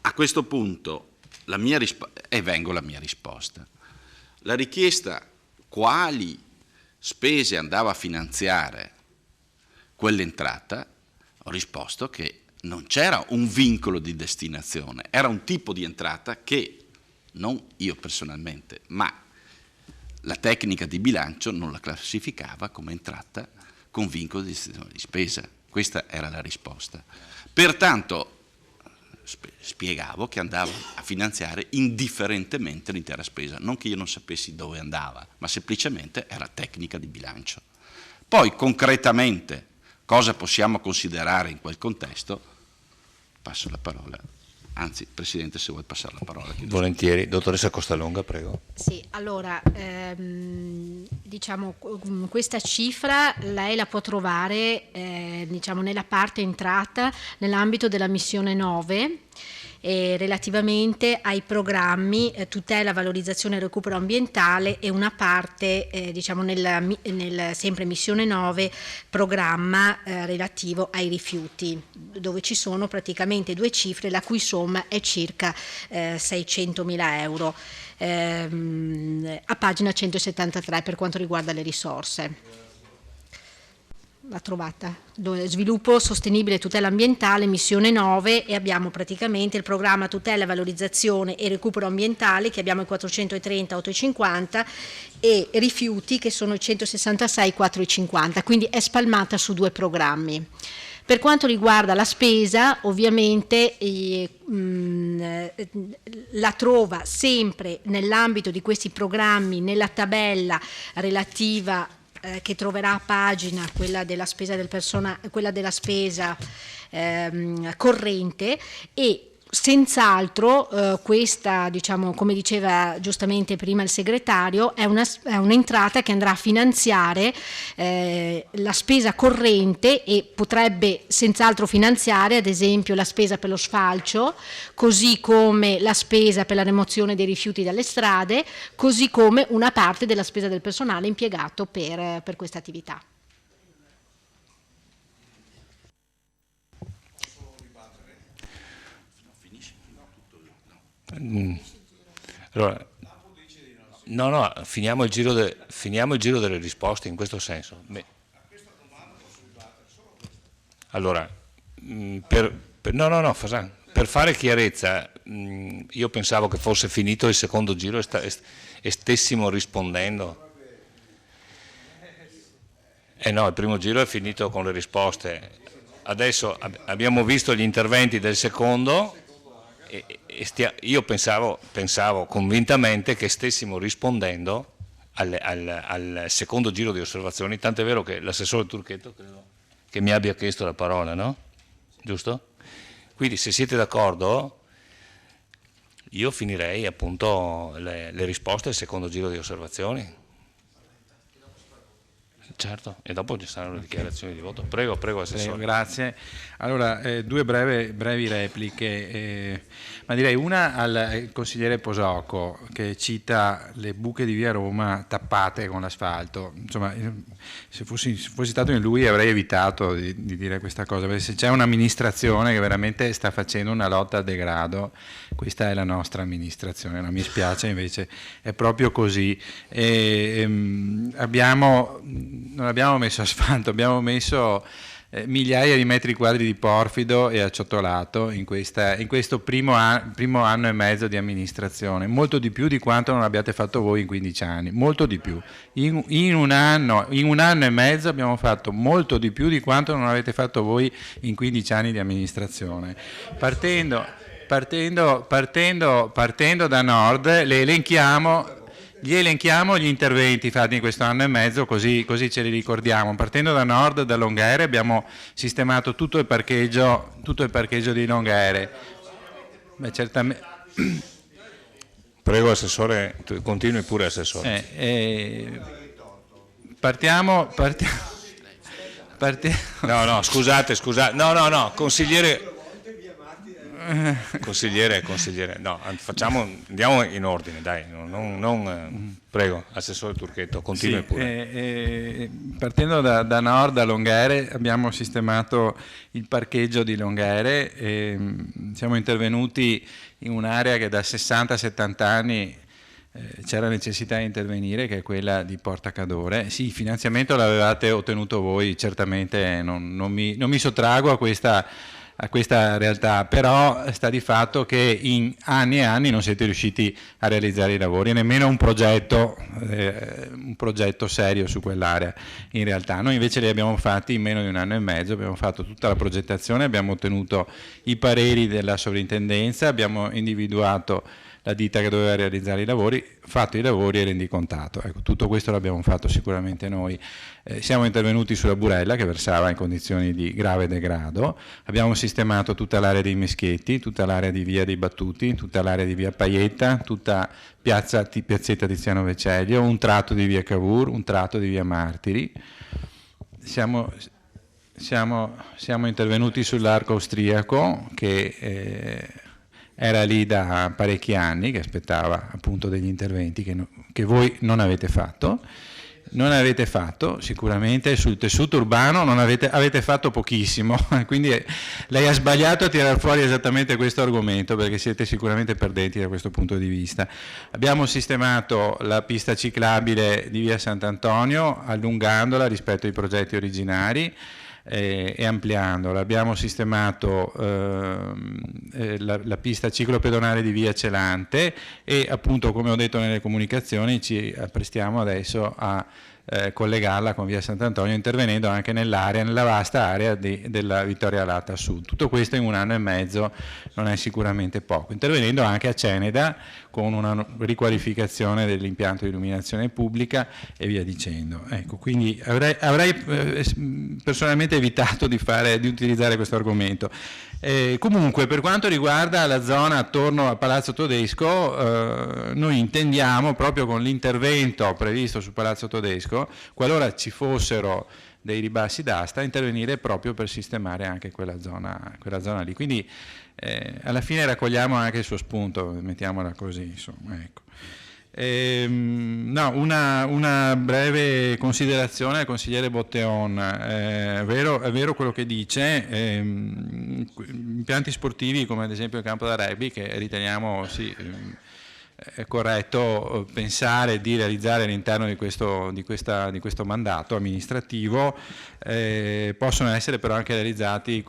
a questo punto, vengo alla mia risposta. La richiesta quali spese andava a finanziare quell'entrata, ho risposto che non c'era un vincolo di destinazione, era un tipo di entrata che non io personalmente, ma la tecnica di bilancio non la classificava come entrata con vincolo di destinazione di spesa. Questa era la risposta. Pertanto spiegavo che andava a finanziare indifferentemente l'intera spesa, non che io non sapessi dove andava, ma semplicemente era tecnica di bilancio. Poi concretamente cosa possiamo considerare in quel contesto? Passo la parola, anzi Presidente, se vuoi passare la parola. Volentieri, dottoressa Costalonga, prego. Sì, allora, diciamo, questa cifra lei la può trovare diciamo, nella parte entrata nell'ambito della missione 9 relativamente ai programmi tutela, valorizzazione e recupero ambientale e una parte diciamo nel sempre missione 9 programma relativo ai rifiuti, dove ci sono praticamente due cifre la cui somma è circa 600.000 euro a pagina 173 per quanto riguarda le risorse. L'ha trovata? Sviluppo sostenibile e tutela ambientale, missione 9, e abbiamo praticamente il programma tutela, valorizzazione e recupero ambientale che abbiamo i 430, 850 e rifiuti che sono i 166, 450, quindi è spalmata su due programmi. Per quanto riguarda la spesa, ovviamente la trova sempre nell'ambito di questi programmi nella tabella relativa che troverà a pagina, quella della spesa corrente, e senz'altro questa, diciamo, come diceva giustamente prima il segretario, è un'entrata che andrà a finanziare la spesa corrente e potrebbe senz'altro finanziare ad esempio la spesa per lo sfalcio, così come la spesa per la rimozione dei rifiuti dalle strade, così come una parte della spesa del personale impiegato per questa attività. Allora, No, finiamo il giro delle risposte in questo senso. Allora, Fasan, per fare chiarezza, io pensavo che fosse finito il secondo giro e stessimo rispondendo. No, il primo giro è finito con le risposte. Adesso abbiamo visto gli interventi del secondo e io pensavo convintamente che stessimo rispondendo al secondo giro di osservazioni, tant'è vero che l'assessore Turchetto credo che mi abbia chiesto la parola, no? Giusto? Quindi se siete d'accordo io finirei appunto le risposte al secondo giro di osservazioni. Certo, e dopo ci saranno le dichiarazioni di voto. Prego, Assessore. Grazie. Allora, due brevi repliche, ma direi una al consigliere Posocco che cita le buche di via Roma tappate con l'asfalto. Insomma, se fossi stato in lui avrei evitato di dire questa cosa, perché se c'è un'amministrazione che veramente sta facendo una lotta al degrado, questa è la nostra amministrazione, non mi spiace, invece è proprio così. Non abbiamo messo asfalto, abbiamo messo migliaia di metri quadri di porfido e acciottolato in questo primo anno e mezzo di amministrazione, molto di più di quanto non abbiate fatto voi in 15 anni, molto di più. In un anno e mezzo abbiamo fatto molto di più di quanto non avete fatto voi in 15 anni di amministrazione. Partendo da nord, gli elenchiamo gli interventi fatti in questo anno e mezzo, così ce li ricordiamo. Partendo da nord, da Longhere, abbiamo sistemato tutto il parcheggio di Longhere. Certamente. Prego Assessore, continui pure Assessore. Partiamo. No, scusate. No, consigliere. Consigliere, no, andiamo in ordine, dai, prego, Assessore Turchetto, continui pure. Partendo da nord a Longhere abbiamo sistemato il parcheggio di Longhere, siamo intervenuti in un'area che da 60 a 70 anni c'era necessità di intervenire, che è quella di Porta Cadore. Sì, il finanziamento l'avevate ottenuto voi, certamente non mi sottraggo a questa realtà, però sta di fatto che in anni e anni non siete riusciti a realizzare i lavori, nemmeno un progetto serio su quell'area. In realtà noi invece li abbiamo fatti in meno di un anno e mezzo, abbiamo fatto tutta la progettazione, abbiamo ottenuto i pareri della sovrintendenza, abbiamo individuato la ditta che doveva realizzare i lavori, fatto i lavori e rendicontato. Ecco, tutto questo l'abbiamo fatto sicuramente noi. Siamo intervenuti sulla Burella che versava in condizioni di grave degrado, abbiamo sistemato tutta l'area dei Meschetti, tutta l'area di via dei Battuti, tutta l'area di via Paietta, tutta piazzetta Tiziano Vecellio, un tratto di via Cavour, un tratto di via Martiri. Siamo intervenuti sull'arco austriaco che era lì da parecchi anni, che aspettava appunto degli interventi che voi non avete fatto. Non avete fatto sicuramente sul tessuto urbano, avete fatto pochissimo, quindi lei ha sbagliato a tirare fuori esattamente questo argomento, perché siete sicuramente perdenti da questo punto di vista. Abbiamo sistemato la pista ciclabile di via Sant'Antonio allungandola rispetto ai progetti originari e ampliandola. Abbiamo sistemato la pista ciclopedonale di via Celante e appunto, come ho detto nelle comunicazioni, ci apprestiamo adesso a collegarla con via Sant'Antonio, intervenendo anche nella vasta area della Vittoria Latta Sud. Tutto questo in un anno e mezzo non è sicuramente poco, intervenendo anche a Ceneda con una riqualificazione dell'impianto di illuminazione pubblica e via dicendo. Ecco, quindi avrei personalmente evitato di utilizzare questo argomento. Comunque, per quanto riguarda la zona attorno a Palazzo Todesco, noi intendiamo, proprio con l'intervento previsto su Palazzo Todesco, qualora ci fossero dei ribassi d'asta, intervenire proprio per sistemare anche quella zona lì. Quindi alla fine raccogliamo anche il suo spunto, mettiamola così, insomma, ecco. Una breve considerazione al consigliere Botteon. È vero quello che dice, impianti sportivi come ad esempio il campo da rugby, che riteniamo corretto pensare di realizzare all'interno di questo mandato amministrativo, possono essere però anche realizzati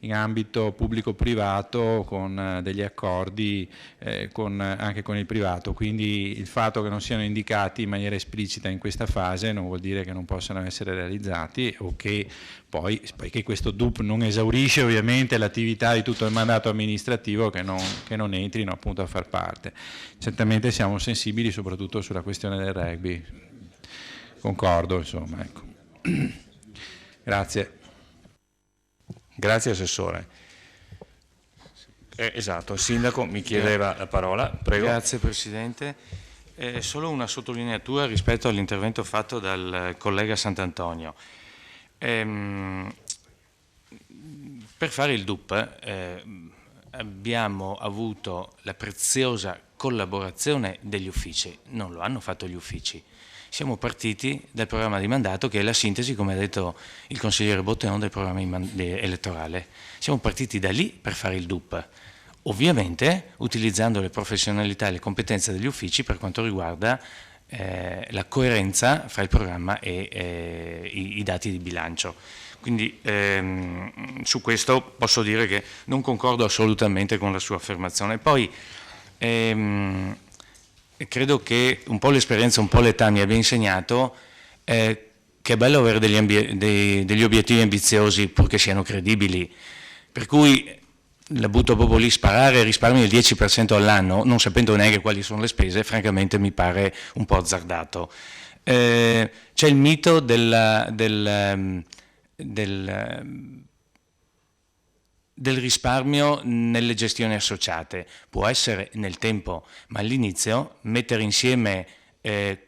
in ambito pubblico-privato con degli accordi anche con il privato, quindi il fatto che non siano indicati in maniera esplicita in questa fase non vuol dire che non possano essere realizzati, o che poiché questo DUP non esaurisce ovviamente l'attività di tutto il mandato amministrativo, che non entrino appunto a far parte. Certamente siamo sensibili soprattutto sulla questione del rugby, concordo, insomma, ecco. Grazie. Grazie Assessore. Esatto, il Sindaco mi chiedeva la parola, prego. Grazie Presidente. Solo una sottolineatura rispetto all'intervento fatto dal collega Sant'Antonio. Per fare il DUP abbiamo avuto la preziosa collaborazione degli uffici, non lo hanno fatto gli uffici. Siamo partiti dal programma di mandato, che è la sintesi, come ha detto il consigliere Botteon, del programma elettorale. Siamo partiti da lì per fare il DUP, ovviamente utilizzando le professionalità e le competenze degli uffici per quanto riguarda la coerenza fra il programma e i dati di bilancio. Quindi su questo posso dire che non concordo assolutamente con la sua affermazione. Poi credo che un po' l'esperienza, un po' l'età mi abbia insegnato che è bello avere degli obiettivi ambiziosi purché siano credibili, per cui la butto proprio lì, sparare risparmi del 10% all'anno non sapendo neanche quali sono le spese, francamente mi pare un po' azzardato. C'è il mito del risparmio nelle gestioni associate, può essere nel tempo, ma all'inizio mettere insieme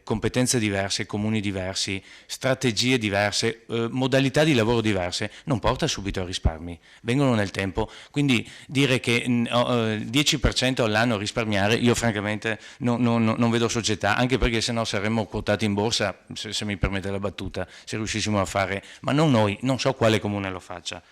competenze diverse, comuni diversi, strategie diverse, modalità di lavoro diverse, non porta subito a risparmi, vengono nel tempo. Quindi dire che 10% all'anno risparmiare, io francamente non vedo società, anche perché sennò saremmo quotati in borsa, se mi permette la battuta, se riuscissimo a fare, ma non noi, non so quale comune lo faccia.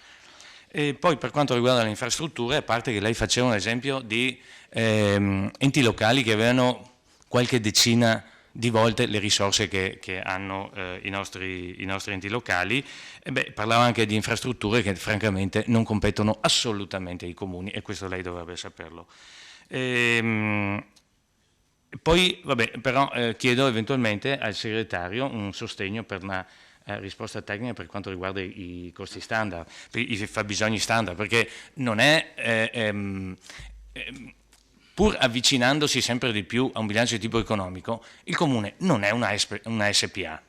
E poi per quanto riguarda le infrastrutture, a parte che lei faceva un esempio di enti locali che avevano qualche decina di volte le risorse che hanno i nostri enti locali, parlava anche di infrastrutture che francamente non competono assolutamente ai comuni, e questo lei dovrebbe saperlo. Poi, però chiedo eventualmente al segretario un sostegno per una risposta tecnica per quanto riguarda i costi standard, i fabbisogni standard, perché non è, pur avvicinandosi sempre di più a un bilancio di tipo economico, il Comune non è una SPA.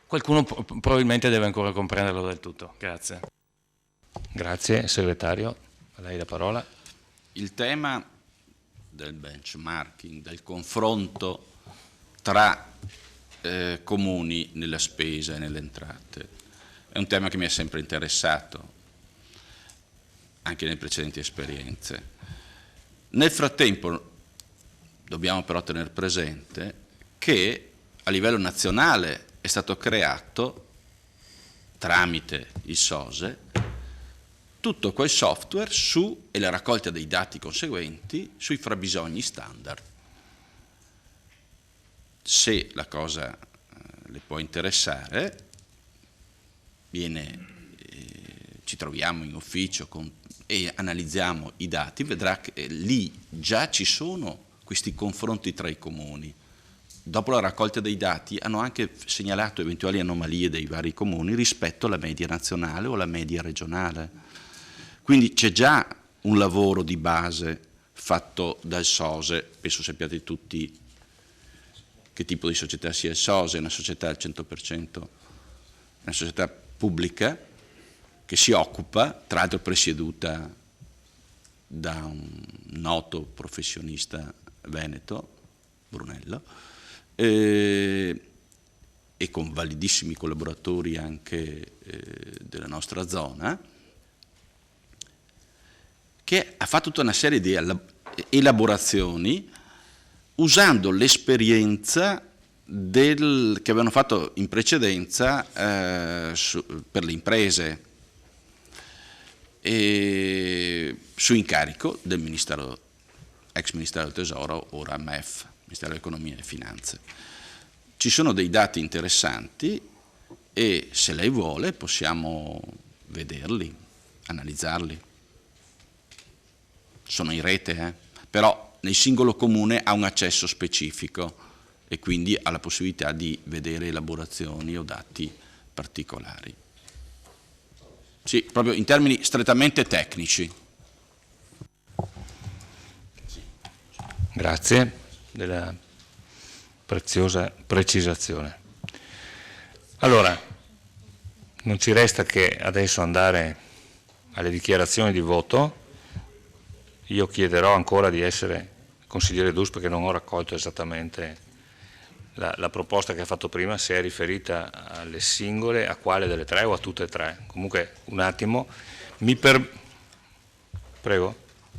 Qualcuno probabilmente deve ancora comprenderlo del tutto. Grazie. Grazie, segretario. A lei la parola. Il tema del benchmarking, del confronto tra comuni nella spesa e nelle entrate, è un tema che mi ha sempre interessato, anche nelle precedenti esperienze. Nel frattempo dobbiamo però tenere presente che a livello nazionale è stato creato, tramite il SOSE, tutto quel software e la raccolta dei dati conseguenti sui fabbisogni standard. Se la cosa le può interessare, ci troviamo in ufficio e analizziamo i dati, vedrà che lì già ci sono questi confronti tra i comuni. Dopo la raccolta dei dati hanno anche segnalato eventuali anomalie dei vari comuni rispetto alla media nazionale o alla media regionale. Quindi c'è già un lavoro di base fatto dal SOSE, penso sappiate tutti che tipo di società sia il SOSE, è una società al 100%, una società pubblica che si occupa, tra l'altro presieduta da un noto professionista veneto, Brunello, e con validissimi collaboratori anche della nostra zona, che ha fatto tutta una serie di elaborazioni usando l'esperienza che avevano fatto in precedenza per le imprese su incarico del Ministero ex Ministero del Tesoro, ora MEF, Ministero dell'Economia e Finanze. Ci sono dei dati interessanti e se lei vuole possiamo vederli, analizzarli. Sono in rete, però nel singolo comune ha un accesso specifico e quindi ha la possibilità di vedere elaborazioni o dati particolari. Sì, proprio in termini strettamente tecnici. Grazie della preziosa precisazione. Allora, non ci resta che adesso andare alle dichiarazioni di voto. Io chiederò ancora di essere consigliere Dus perché non ho raccolto esattamente la proposta che ha fatto prima, se è riferita alle singole, a quale delle tre o a tutte e tre. Comunque un attimo, Prego.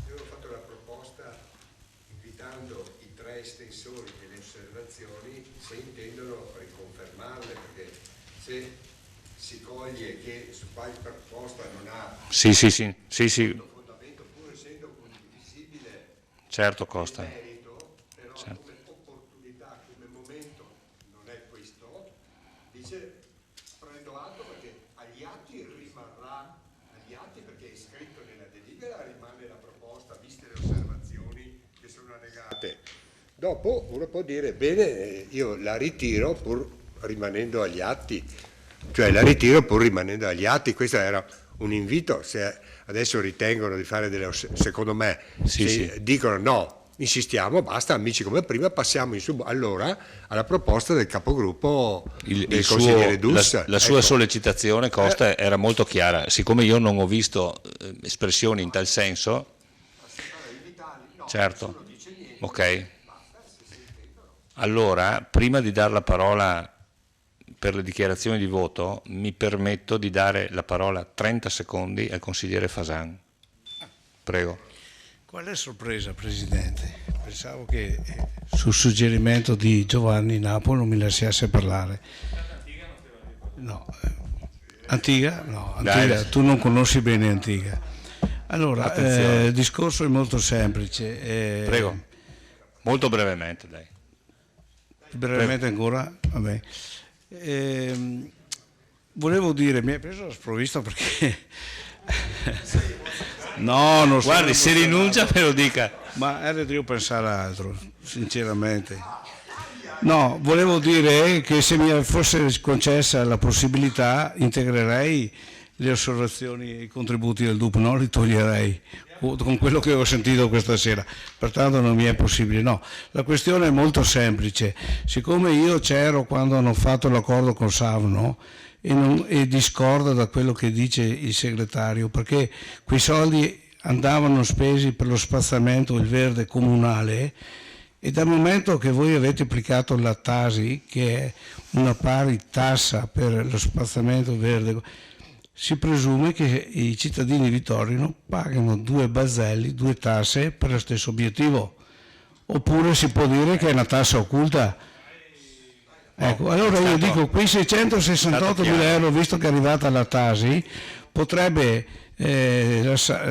Io ho fatto la proposta invitando i tre estensori delle osservazioni se intendono riconfermarle, perché se si coglie che su qualche proposta non ha Sì. fondamento, pur essendo condivisibile, Certo, Costa. merito, però come opportunità, come momento non è questo, dice prendo atto perché agli atti rimarrà, agli atti perché è scritto nella delibera rimane la proposta, viste le osservazioni che sono allegate. Dopo uno può dire bene, io la ritiro pur rimanendo agli atti, questo era un invito, se adesso ritengono di fare secondo me, dicono no, insistiamo, basta, amici come prima, passiamo allora alla proposta del capogruppo del consigliere Dus. La sua sollecitazione, Costa, era molto chiara. Siccome io non ho visto espressioni in tal senso, certo, ok. Allora, prima di dare la parola per le dichiarazioni di voto, mi permetto di dare la parola 30 secondi al consigliere Fasan. Prego. Qual è sorpresa, Presidente? Pensavo che sul suggerimento di Giovanni Napoli non mi lasciasse parlare. No. Antiga? No, Antiga, tu non conosci bene Antiga. Allora, il discorso è molto semplice. Prego. Molto brevemente, dai. Brevemente ancora? Vabbè. Volevo dire, mi hai preso la sprovvista perché... No, non so. Guardi, se rinuncia me lo dica. Ma devo pensare a altro, sinceramente. No, volevo dire che se mi fosse concessa la possibilità integrerei le osservazioni e i contributi del DUP, non li toglierei con quello che ho sentito questa sera, pertanto non mi è possibile. No, la questione è molto semplice. Siccome io c'ero quando hanno fatto l'accordo con Savno e discorda da quello che dice il segretario, perché quei soldi andavano spesi per lo spazzamento il verde comunale, e dal momento che voi avete applicato la Tasi, che è una pari tassa per lo spazzamento verde, si presume che i cittadini di Torino pagano due bazzelli, due tasse per lo stesso obiettivo, oppure si può dire che è una tassa occulta. Ecco, allora io dico, quei 668.000 euro, visto che è arrivata la Tasi, potrebbe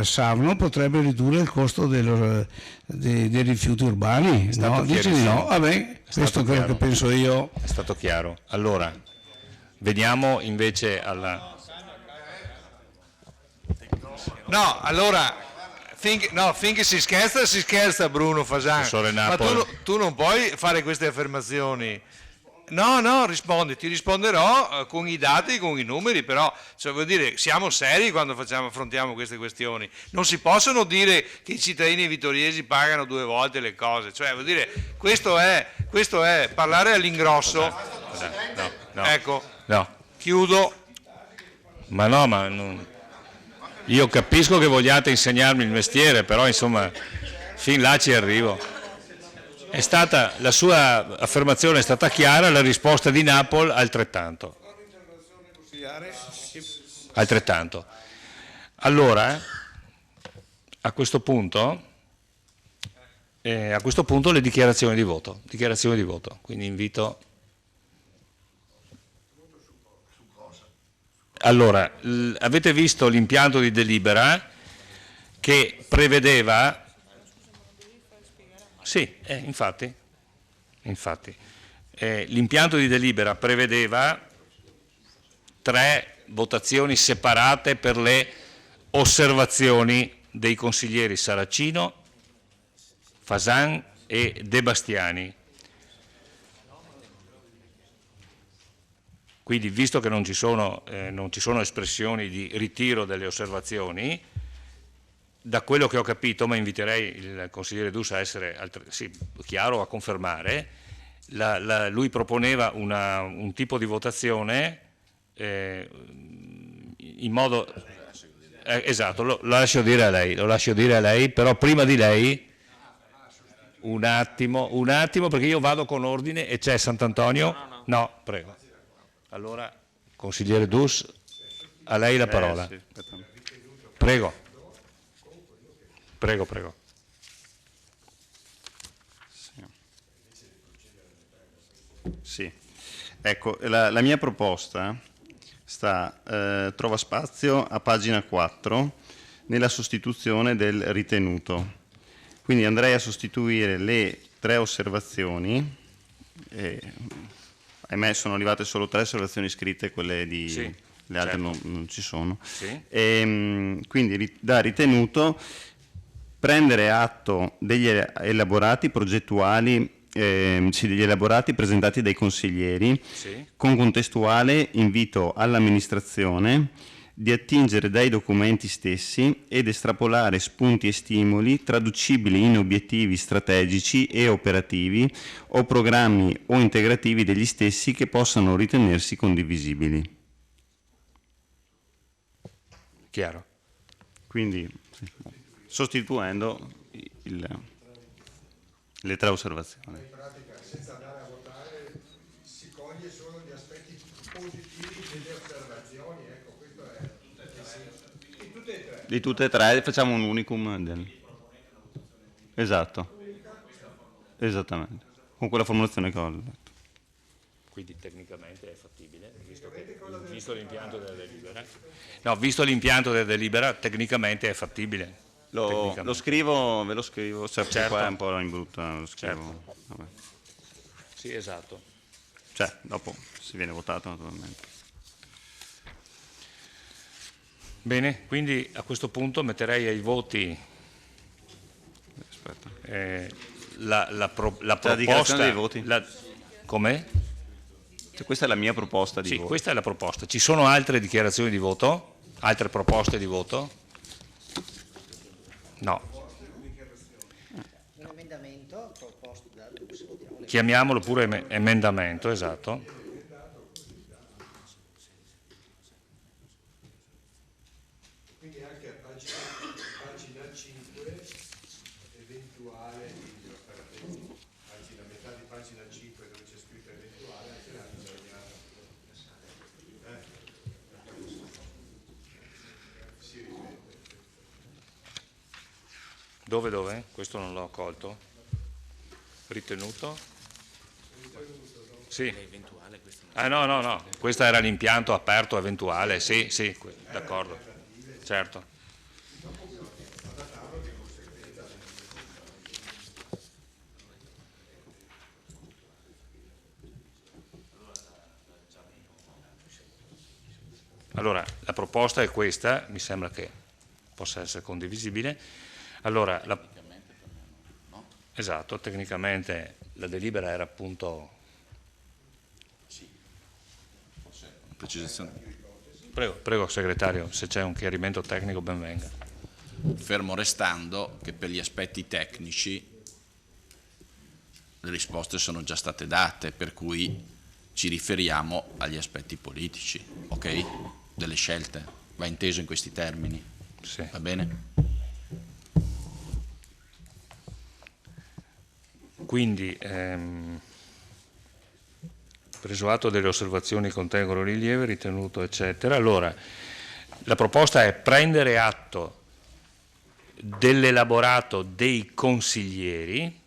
Savno potrebbe ridurre il costo dei rifiuti urbani. No? Dice di no, vabbè, questo è quello che penso io. È stato chiaro. Allora, veniamo invece alla... No, allora, finché si scherza Bruno Fasan, ma tu non puoi fare queste affermazioni. No, rispondi, ti risponderò con i dati, con i numeri, però vuol dire, siamo seri quando affrontiamo queste questioni. Non si possono dire che i cittadini vittoriesi pagano due volte le cose, vuol dire, questo è parlare all'ingrosso. No. Ecco, no. Chiudo. Ma non... Io capisco che vogliate insegnarmi il mestiere, però insomma, fin là ci arrivo. La sua affermazione è stata chiara, la risposta di Napoli altrettanto. Allora, a questo punto le dichiarazioni di voto. Quindi invito... Allora, avete visto l'impianto di delibera che prevedeva Sì, infatti. L'impianto di delibera prevedeva 3 votazioni separate per le osservazioni dei consiglieri Saracino, Fasan e De Bastiani. Quindi, visto che non ci sono espressioni di ritiro delle osservazioni, da quello che ho capito, ma inviterei il consigliere Dus a essere chiaro, a confermare, lui proponeva un tipo di votazione in modo... esatto, lo lascio dire a lei, però prima di lei un attimo, perché io vado con ordine e c'è Sant'Antonio. No, prego. Allora, consigliere Dus, a lei la parola. Prego. Sì. Ecco, la mia proposta trova spazio a pagina 4 nella sostituzione del ritenuto. Quindi andrei a sostituire le 3 osservazioni, ahimè sono arrivate solo 3 osservazioni scritte, quelle di... Sì, le altre certo. non ci sono. Sì. Quindi da ritenuto prendere atto degli elaborati progettuali, degli elaborati presentati dai consiglieri, Sì. con contestuale invito all'amministrazione di attingere dai documenti stessi ed estrapolare spunti e stimoli traducibili in obiettivi strategici e operativi o programmi o integrativi degli stessi che possano ritenersi condivisibili. Chiaro. Quindi sostituendo le 3 osservazioni. In pratica, senza andare a votare, si coglie solo gli aspetti positivi delle osservazioni, ecco, questo è... Di tutte e 3. Di tutte e 3 facciamo un unicum. Esatto. Esattamente. Con quella formulazione che ho letto. Quindi tecnicamente è fattibile, visto l'impianto della delibera. No, visto l'impianto della delibera, tecnicamente è fattibile. Lo scrivo, ve lo scrivo, cioè Certo. qua è un po' in brutta, lo scrivo. Certo. Vabbè. Sì, esatto. Cioè, dopo si viene votato naturalmente. Bene, quindi a questo punto metterei ai voti la proposta... dichiarazione dei voti. Com'è? Cioè, questa è la mia proposta di voto. Sì, questa è la proposta. Ci sono altre dichiarazioni di voto? Altre proposte di voto? No. Un emendamento proposto da Dus. Chiamiamolo pure emendamento, esatto. Quindi anche a pagina 5, eventuale, pagina, metà di pagina 5 dove c'è scritto eventuale, anche là bisogna... si ripete. Dove? Questo non l'ho colto. Ritenuto? Sì. Ah no. Questo era l'impianto aperto eventuale. Sì, d'accordo. Certo. Allora, la proposta è questa, mi sembra che possa essere condivisibile. Allora, esatto, tecnicamente la delibera era appunto... Precisazione. Prego segretario, se c'è un chiarimento tecnico ben venga. Fermo restando che per gli aspetti tecnici le risposte sono già state date, per cui ci riferiamo agli aspetti politici, ok? Delle scelte, va inteso in questi termini, sì. Va bene? Quindi, preso atto delle osservazioni che contengono rilievo, ritenuto eccetera, allora la proposta è prendere atto dell'elaborato dei consiglieri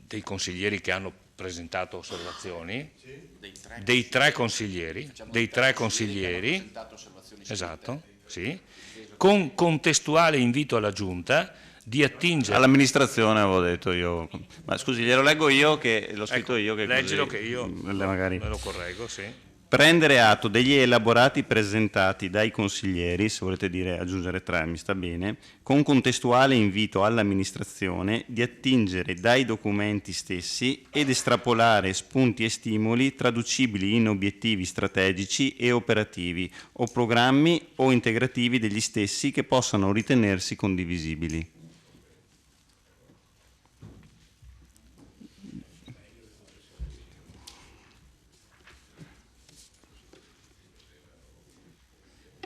che hanno presentato osservazioni, dei tre consiglieri, esatto, sì, con contestuale invito alla Giunta di attingere... All'amministrazione avevo detto io, ma scusi, glielo leggo io, che l'ho scritto io. Che leggilo così, che io magari... me lo correggo, sì. Prendere atto degli elaborati presentati dai consiglieri, se volete dire aggiungere 3 mi sta bene, con contestuale invito all'amministrazione di attingere dai documenti stessi ed estrapolare spunti e stimoli traducibili in obiettivi strategici e operativi o programmi o integrativi degli stessi che possano ritenersi condivisibili.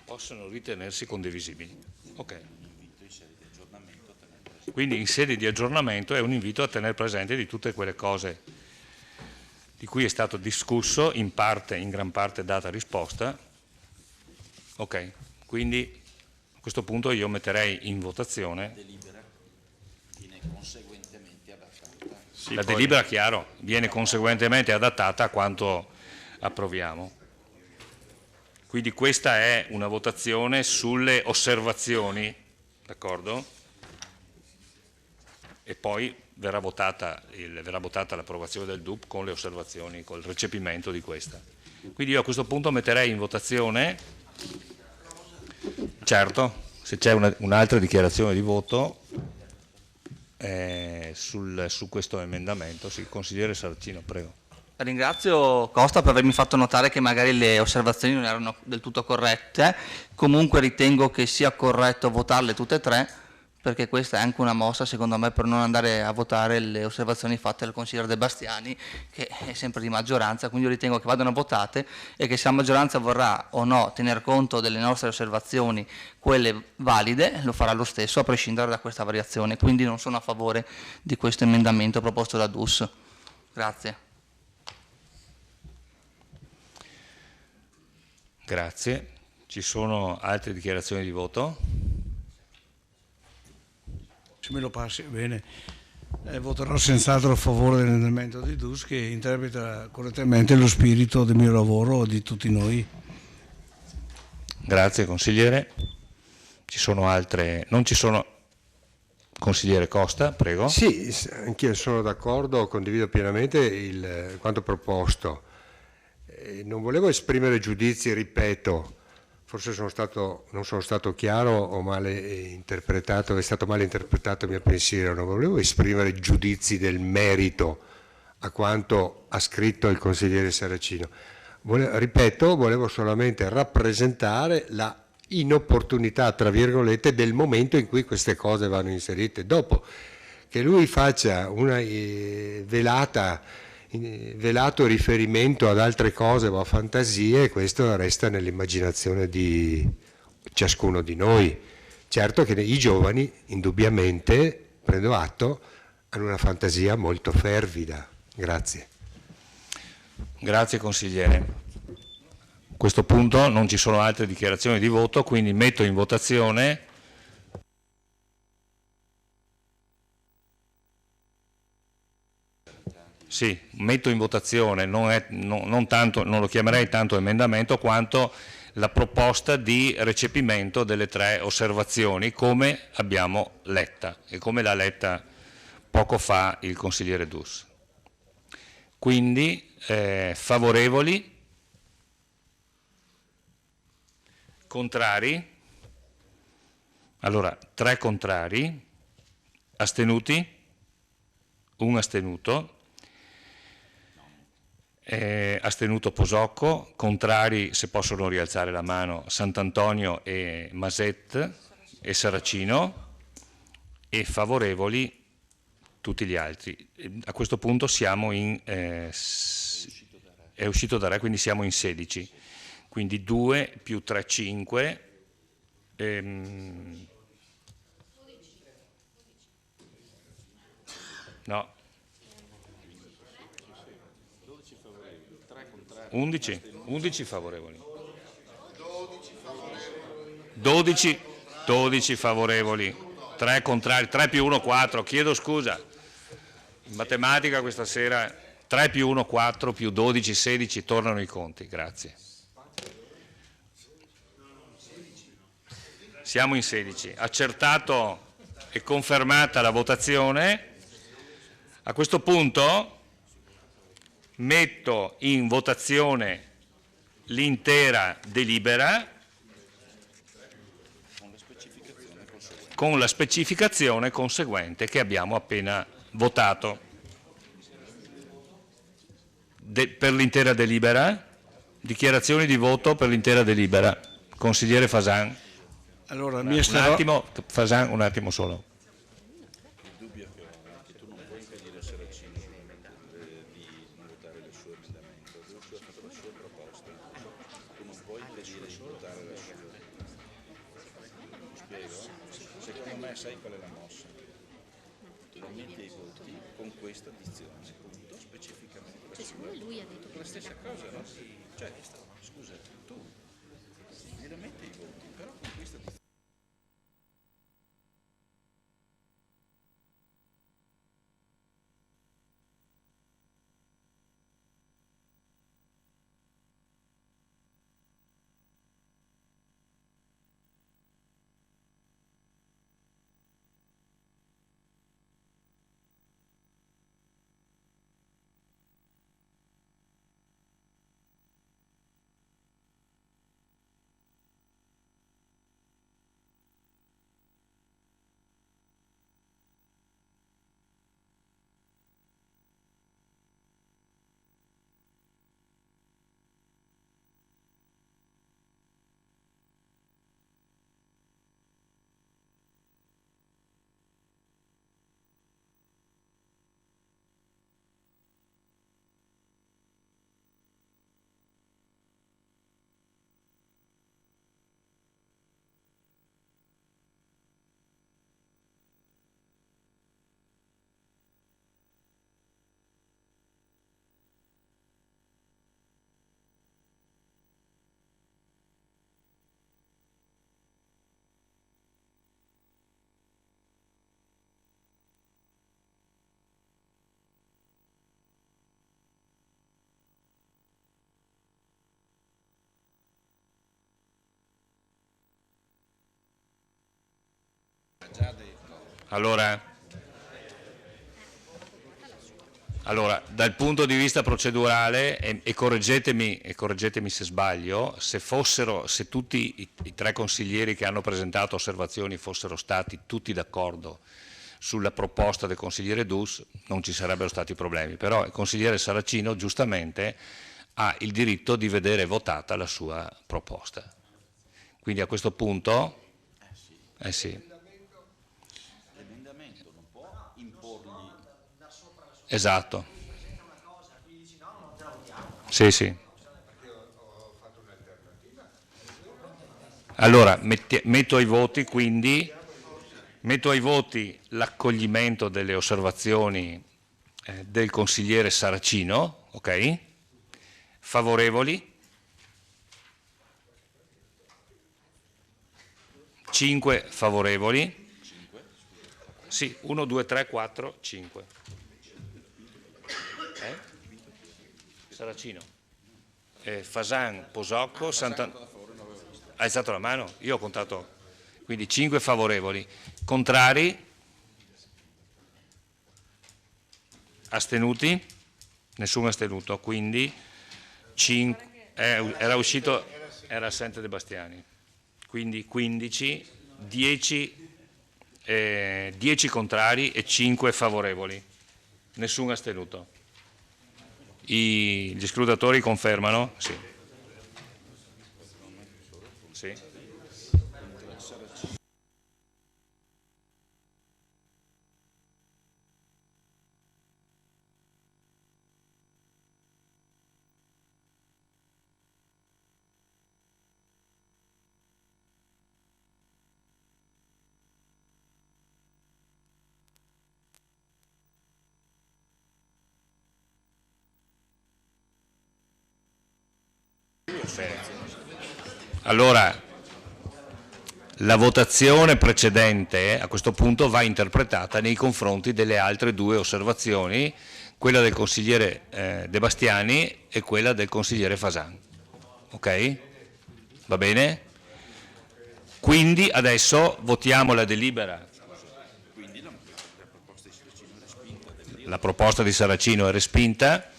Possono ritenersi condivisibili. Ok. Quindi in sede di aggiornamento è un invito a tenere presente di tutte quelle cose di cui è stato discusso, in gran parte data risposta. Ok, quindi a questo punto io metterei in votazione. La delibera, chiaro, viene conseguentemente adattata a quanto approviamo. Quindi questa è una votazione sulle osservazioni, d'accordo? E poi verrà votata l'approvazione del DUP con le osservazioni, col recepimento di questa. Quindi io a questo punto metterei in votazione, certo, se c'è un'altra dichiarazione di voto su questo emendamento. Sì, consigliere Saracino, prego. Ringrazio Costa per avermi fatto notare che magari le osservazioni non erano del tutto corrette. Comunque ritengo che sia corretto votarle tutte e 3, perché questa è anche una mossa, secondo me, per non andare a votare le osservazioni fatte dal consigliere De Bastiani, che è sempre di maggioranza, quindi io ritengo che vadano votate e che se la maggioranza vorrà o no tener conto delle nostre osservazioni, quelle valide, lo farà lo stesso, a prescindere da questa variazione. Quindi non sono a favore di questo emendamento proposto da DUS. Grazie. Grazie. Ci sono altre dichiarazioni di voto? Se me lo passi, bene. Voterò senz'altro a favore dell'emendamento di DUS, che interpreta correttamente lo spirito del mio lavoro e di tutti noi. Grazie consigliere. Ci sono altre? Non ci sono. Consigliere Costa, prego. Sì, anch'io sono d'accordo, condivido pienamente quanto proposto. Non volevo esprimere giudizi, ripeto, forse non sono stato chiaro o male interpretato, è stato male interpretato il mio pensiero, non volevo esprimere giudizi del merito a quanto ha scritto il consigliere Saracino. Ripeto, volevo solamente rappresentare la inopportunità, tra virgolette, del momento in cui queste cose vanno inserite. Dopo che lui faccia una velato riferimento ad altre cose o a fantasie, questo resta nell'immaginazione di ciascuno di noi. Certo che i giovani, indubbiamente, prendo atto, hanno una fantasia molto fervida. Grazie. Grazie consigliere. A questo punto non ci sono altre dichiarazioni di voto, quindi metto in votazione. Sì, metto in votazione, non lo chiamerei tanto emendamento quanto la proposta di recepimento delle 3 osservazioni come abbiamo letta e come l'ha letta poco fa il consigliere Dus. Quindi favorevoli, contrari, allora 3 contrari, astenuti, 1 astenuto. Astenuto Posocco, contrari, se possono rialzare la mano, Sant'Antonio e Maset e Saracino, e favorevoli tutti gli altri. A questo punto siamo è uscito da re, quindi siamo in 16, quindi 2 più 3, 5, no, 11 favorevoli, 12 favorevoli, 3 contrari, 3 più 1, 4, chiedo scusa, in matematica questa sera 3 più 1, 4 più 12, 16, tornano i conti, grazie. Siamo in 16, accertato è confermata la votazione. A questo punto metto in votazione l'intera delibera con la specificazione conseguente che abbiamo appena votato. Per l'intera delibera, dichiarazioni di voto per l'intera delibera. Consigliere Fasan. Allora, un attimo, Fasan, un attimo solo. Il dubbio che tu non puoi impedire a Saracino di non votare il suo emendamento. Lui ha fatto la sua proposta. Tu non puoi impedire di votare la sua. Mi spiego? Secondo me sai qual è la mossa? Tu li metti ai voti con questa dizione, punto, specificamente. Lui ha detto la stessa cosa, no? Cioè, scusa, tu glielo metti ai voti, però con questa dizione. Allora, dal punto di vista procedurale, e correggetemi se sbaglio, se tutti i tre consiglieri che hanno presentato osservazioni fossero stati tutti d'accordo sulla proposta del consigliere Dus, non ci sarebbero stati problemi, però il consigliere Saracino giustamente ha il diritto di vedere votata la sua proposta. Quindi a questo punto, sì. Esatto. Sì, sì. Allora, metto ai voti quindi, l'accoglimento delle osservazioni del consigliere Saracino, ok? Favorevoli? 5 favorevoli? Sì, 1, 2, 3, 4, 5. Saracino, Fasan, Posocco, ha alzato la mano? Io ho contato, quindi 5 favorevoli, contrari, astenuti, nessuno astenuto, quindi 5, era assente De Bastiani, quindi 15, 10 contrari e 5 favorevoli, nessuno astenuto. Gli scrutatori confermano? Sì. Sì. Allora, la votazione precedente a questo punto va interpretata nei confronti delle altre due osservazioni, quella del consigliere De Bastiani e quella del consigliere Fasan. Ok? Va bene? Quindi adesso votiamo la delibera. la proposta di Saracino è respinta,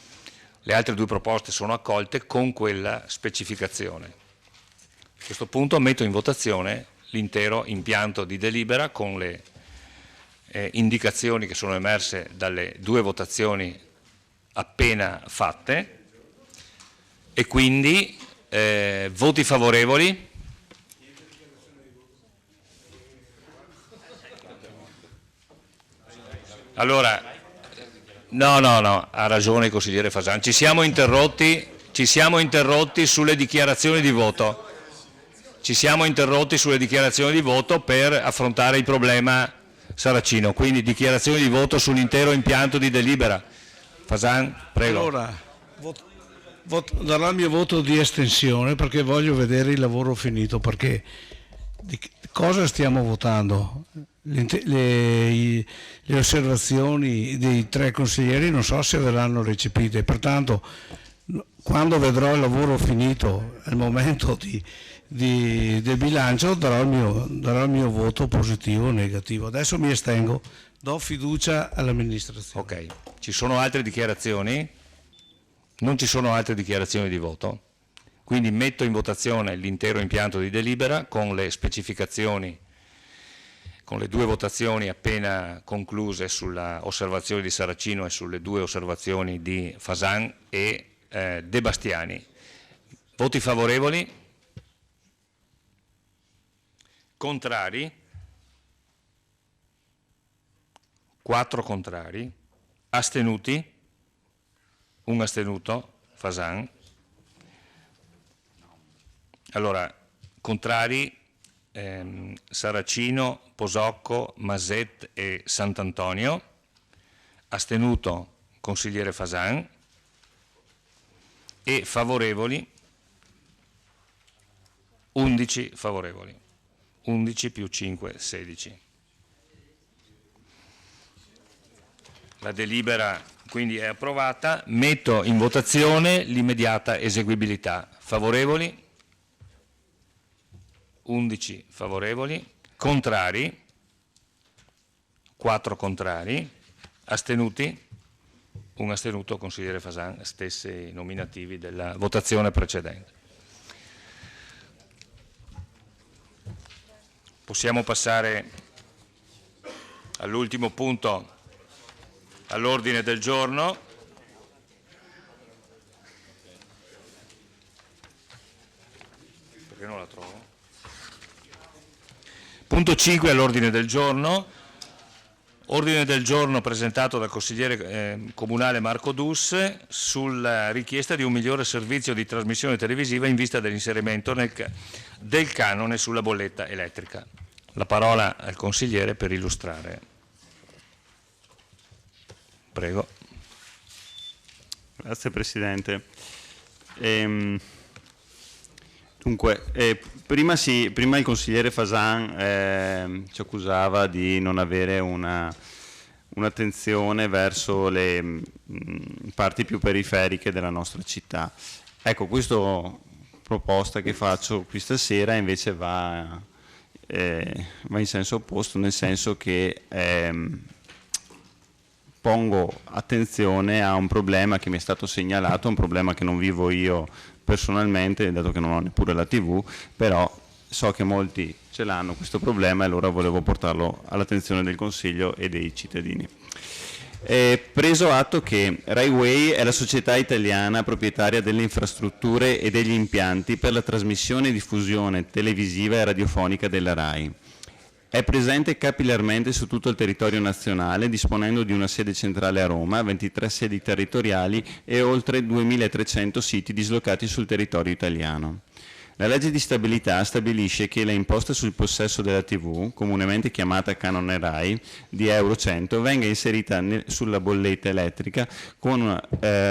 le altre due proposte sono accolte con quella specificazione. A questo punto metto in votazione l'intero impianto di delibera con le indicazioni che sono emerse dalle due votazioni appena fatte e quindi voti favorevoli. Allora, no, ha ragione il consigliere Fasan, ci siamo interrotti sulle dichiarazioni di voto. Ci siamo interrotti sulle dichiarazioni di voto per affrontare il problema Saracino, quindi dichiarazioni di voto sull'intero impianto di delibera. Fasan, prego. Allora, darò il mio voto di estensione perché voglio vedere il lavoro finito, perché di cosa stiamo votando? Le osservazioni dei tre consiglieri non so se verranno recepite, pertanto quando vedrò il lavoro finito al momento del bilancio darò il mio voto positivo o negativo. Adesso mi estengo, do fiducia all'amministrazione. Ok, ci sono altre dichiarazioni? Non ci sono altre dichiarazioni di voto? Quindi metto in votazione l'intero impianto di delibera con le specificazioni, con le due votazioni appena concluse sulla osservazione di Saracino e sulle due osservazioni di Fasan e De Bastiani. Voti favorevoli? Contrari? 4 contrari. Astenuti? Un astenuto, Fasan. Allora, contrari Saracino, Posocco, Maset e Sant'Antonio. Astenuto consigliere Fasan. E favorevoli 11 favorevoli, 11 più 5, 16. La delibera quindi è approvata. Metto in votazione l'immediata eseguibilità. Favorevoli? 11 favorevoli. Contrari? 4 contrari. Astenuti? Un astenuto, consigliere Fasan, stessi nominativi della votazione precedente. Possiamo passare all'ultimo punto all'ordine del giorno. Perché non la trovo? Punto 5 all'ordine del giorno. Ordine del giorno presentato dal consigliere comunale Marco Dus sulla richiesta di un migliore servizio di trasmissione televisiva in vista dell'inserimento del canone sulla bolletta elettrica. La parola al consigliere per illustrare. Prego. Grazie Presidente. Dunque, prima il consigliere Fasan ci accusava di non avere un'attenzione verso le parti più periferiche della nostra città. Ecco, questa proposta che faccio qui stasera invece va in senso opposto, nel senso che pongo attenzione a un problema che mi è stato segnalato, un problema che non vivo io personalmente, dato che non ho neppure la TV, però so che molti ce l'hanno questo problema e allora volevo portarlo all'attenzione del Consiglio e dei cittadini. Preso atto che Rai Way è la società italiana proprietaria delle infrastrutture e degli impianti per la trasmissione e diffusione televisiva e radiofonica della Rai. È presente capillarmente su tutto il territorio nazionale, disponendo di una sede centrale a Roma, 23 sedi territoriali e oltre 2.300 siti dislocati sul territorio italiano. La legge di stabilità stabilisce che l'imposta sul possesso della TV, comunemente chiamata canone Rai, di Euro 100, venga inserita sulla bolletta elettrica con una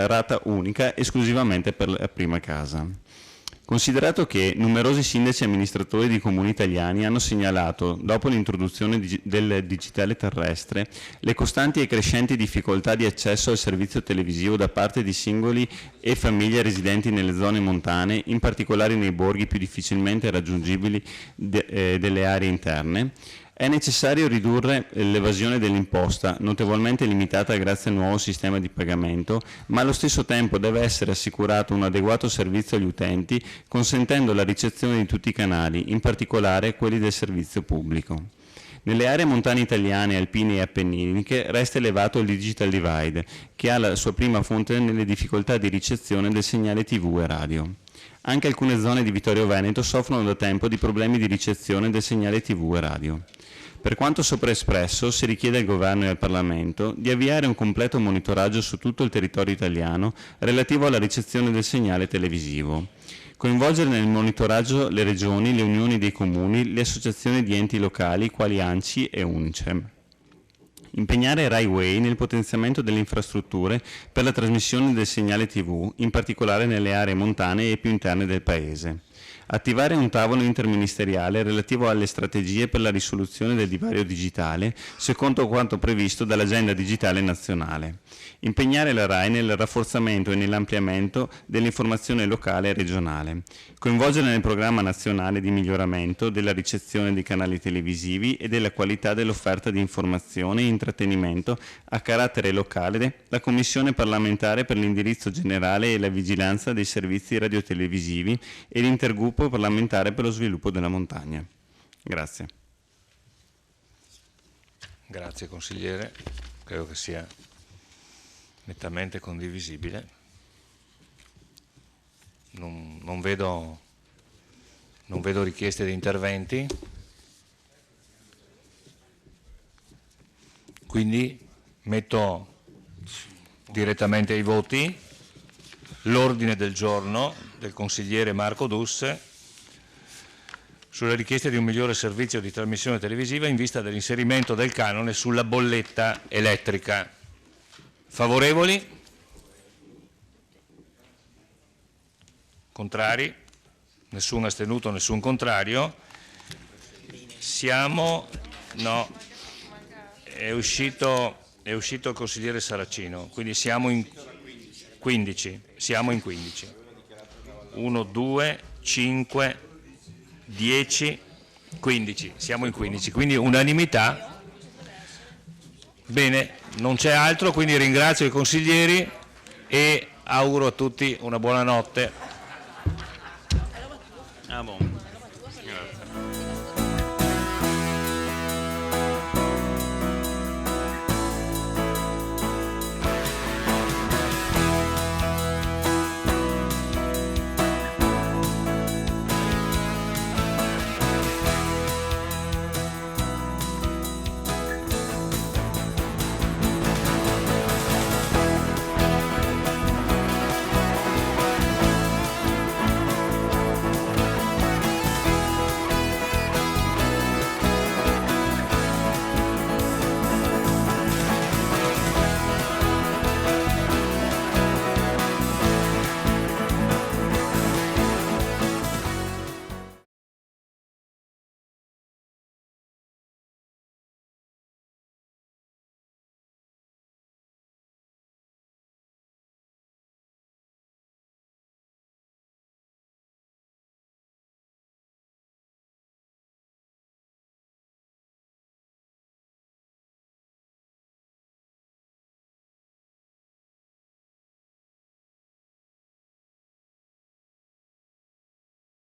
rata unica esclusivamente per la prima casa. Considerato che numerosi sindaci e amministratori di comuni italiani hanno segnalato, dopo l'introduzione del digitale terrestre, le costanti e crescenti difficoltà di accesso al servizio televisivo da parte di singoli e famiglie residenti nelle zone montane, in particolare nei borghi più difficilmente raggiungibili delle aree interne, È necessario ridurre l'evasione dell'imposta, notevolmente limitata grazie al nuovo sistema di pagamento, ma allo stesso tempo deve essere assicurato un adeguato servizio agli utenti, consentendo la ricezione di tutti i canali, in particolare quelli del servizio pubblico. Nelle aree montane italiane, alpine e appenniniche resta elevato il digital divide, che ha la sua prima fonte nelle difficoltà di ricezione del segnale TV e radio. Anche alcune zone di Vittorio Veneto soffrono da tempo di problemi di ricezione del segnale TV e radio. Per quanto sopra espresso, si richiede al Governo e al Parlamento di avviare un completo monitoraggio su tutto il territorio italiano relativo alla ricezione del segnale televisivo. Coinvolgere nel monitoraggio le regioni, le unioni dei comuni, le associazioni di enti locali quali ANCI e UNICEF. Impegnare Rai Way nel potenziamento delle infrastrutture per la trasmissione del segnale TV, in particolare nelle aree montane e più interne del Paese. Attivare un tavolo interministeriale relativo alle strategie per la risoluzione del divario digitale, secondo quanto previsto dall'Agenda Digitale Nazionale. Impegnare la RAI nel rafforzamento e nell'ampliamento dell'informazione locale e regionale. Coinvolgere nel programma nazionale di miglioramento della ricezione dei canali televisivi e della qualità dell'offerta di informazione e intrattenimento a carattere locale la Commissione parlamentare per l'indirizzo generale e la vigilanza dei servizi radiotelevisivi e l'intergruppo parlamentare per lo sviluppo della montagna. Grazie. Grazie consigliere, credo che sia nettamente condivisibile. Non vedo richieste di interventi, quindi metto direttamente ai voti l'ordine del giorno del consigliere Marco Duss sulle richieste di un migliore servizio di trasmissione televisiva in vista dell'inserimento del canone sulla bolletta elettrica. Favorevoli? Contrari? Nessun astenuto, nessun contrario. No, è uscito il consigliere Saracino, quindi siamo in 15. 1, 2, 5, 10, 15. Siamo in 15, quindi unanimità. Bene, non c'è altro, quindi ringrazio i consiglieri e auguro a tutti una buona notte.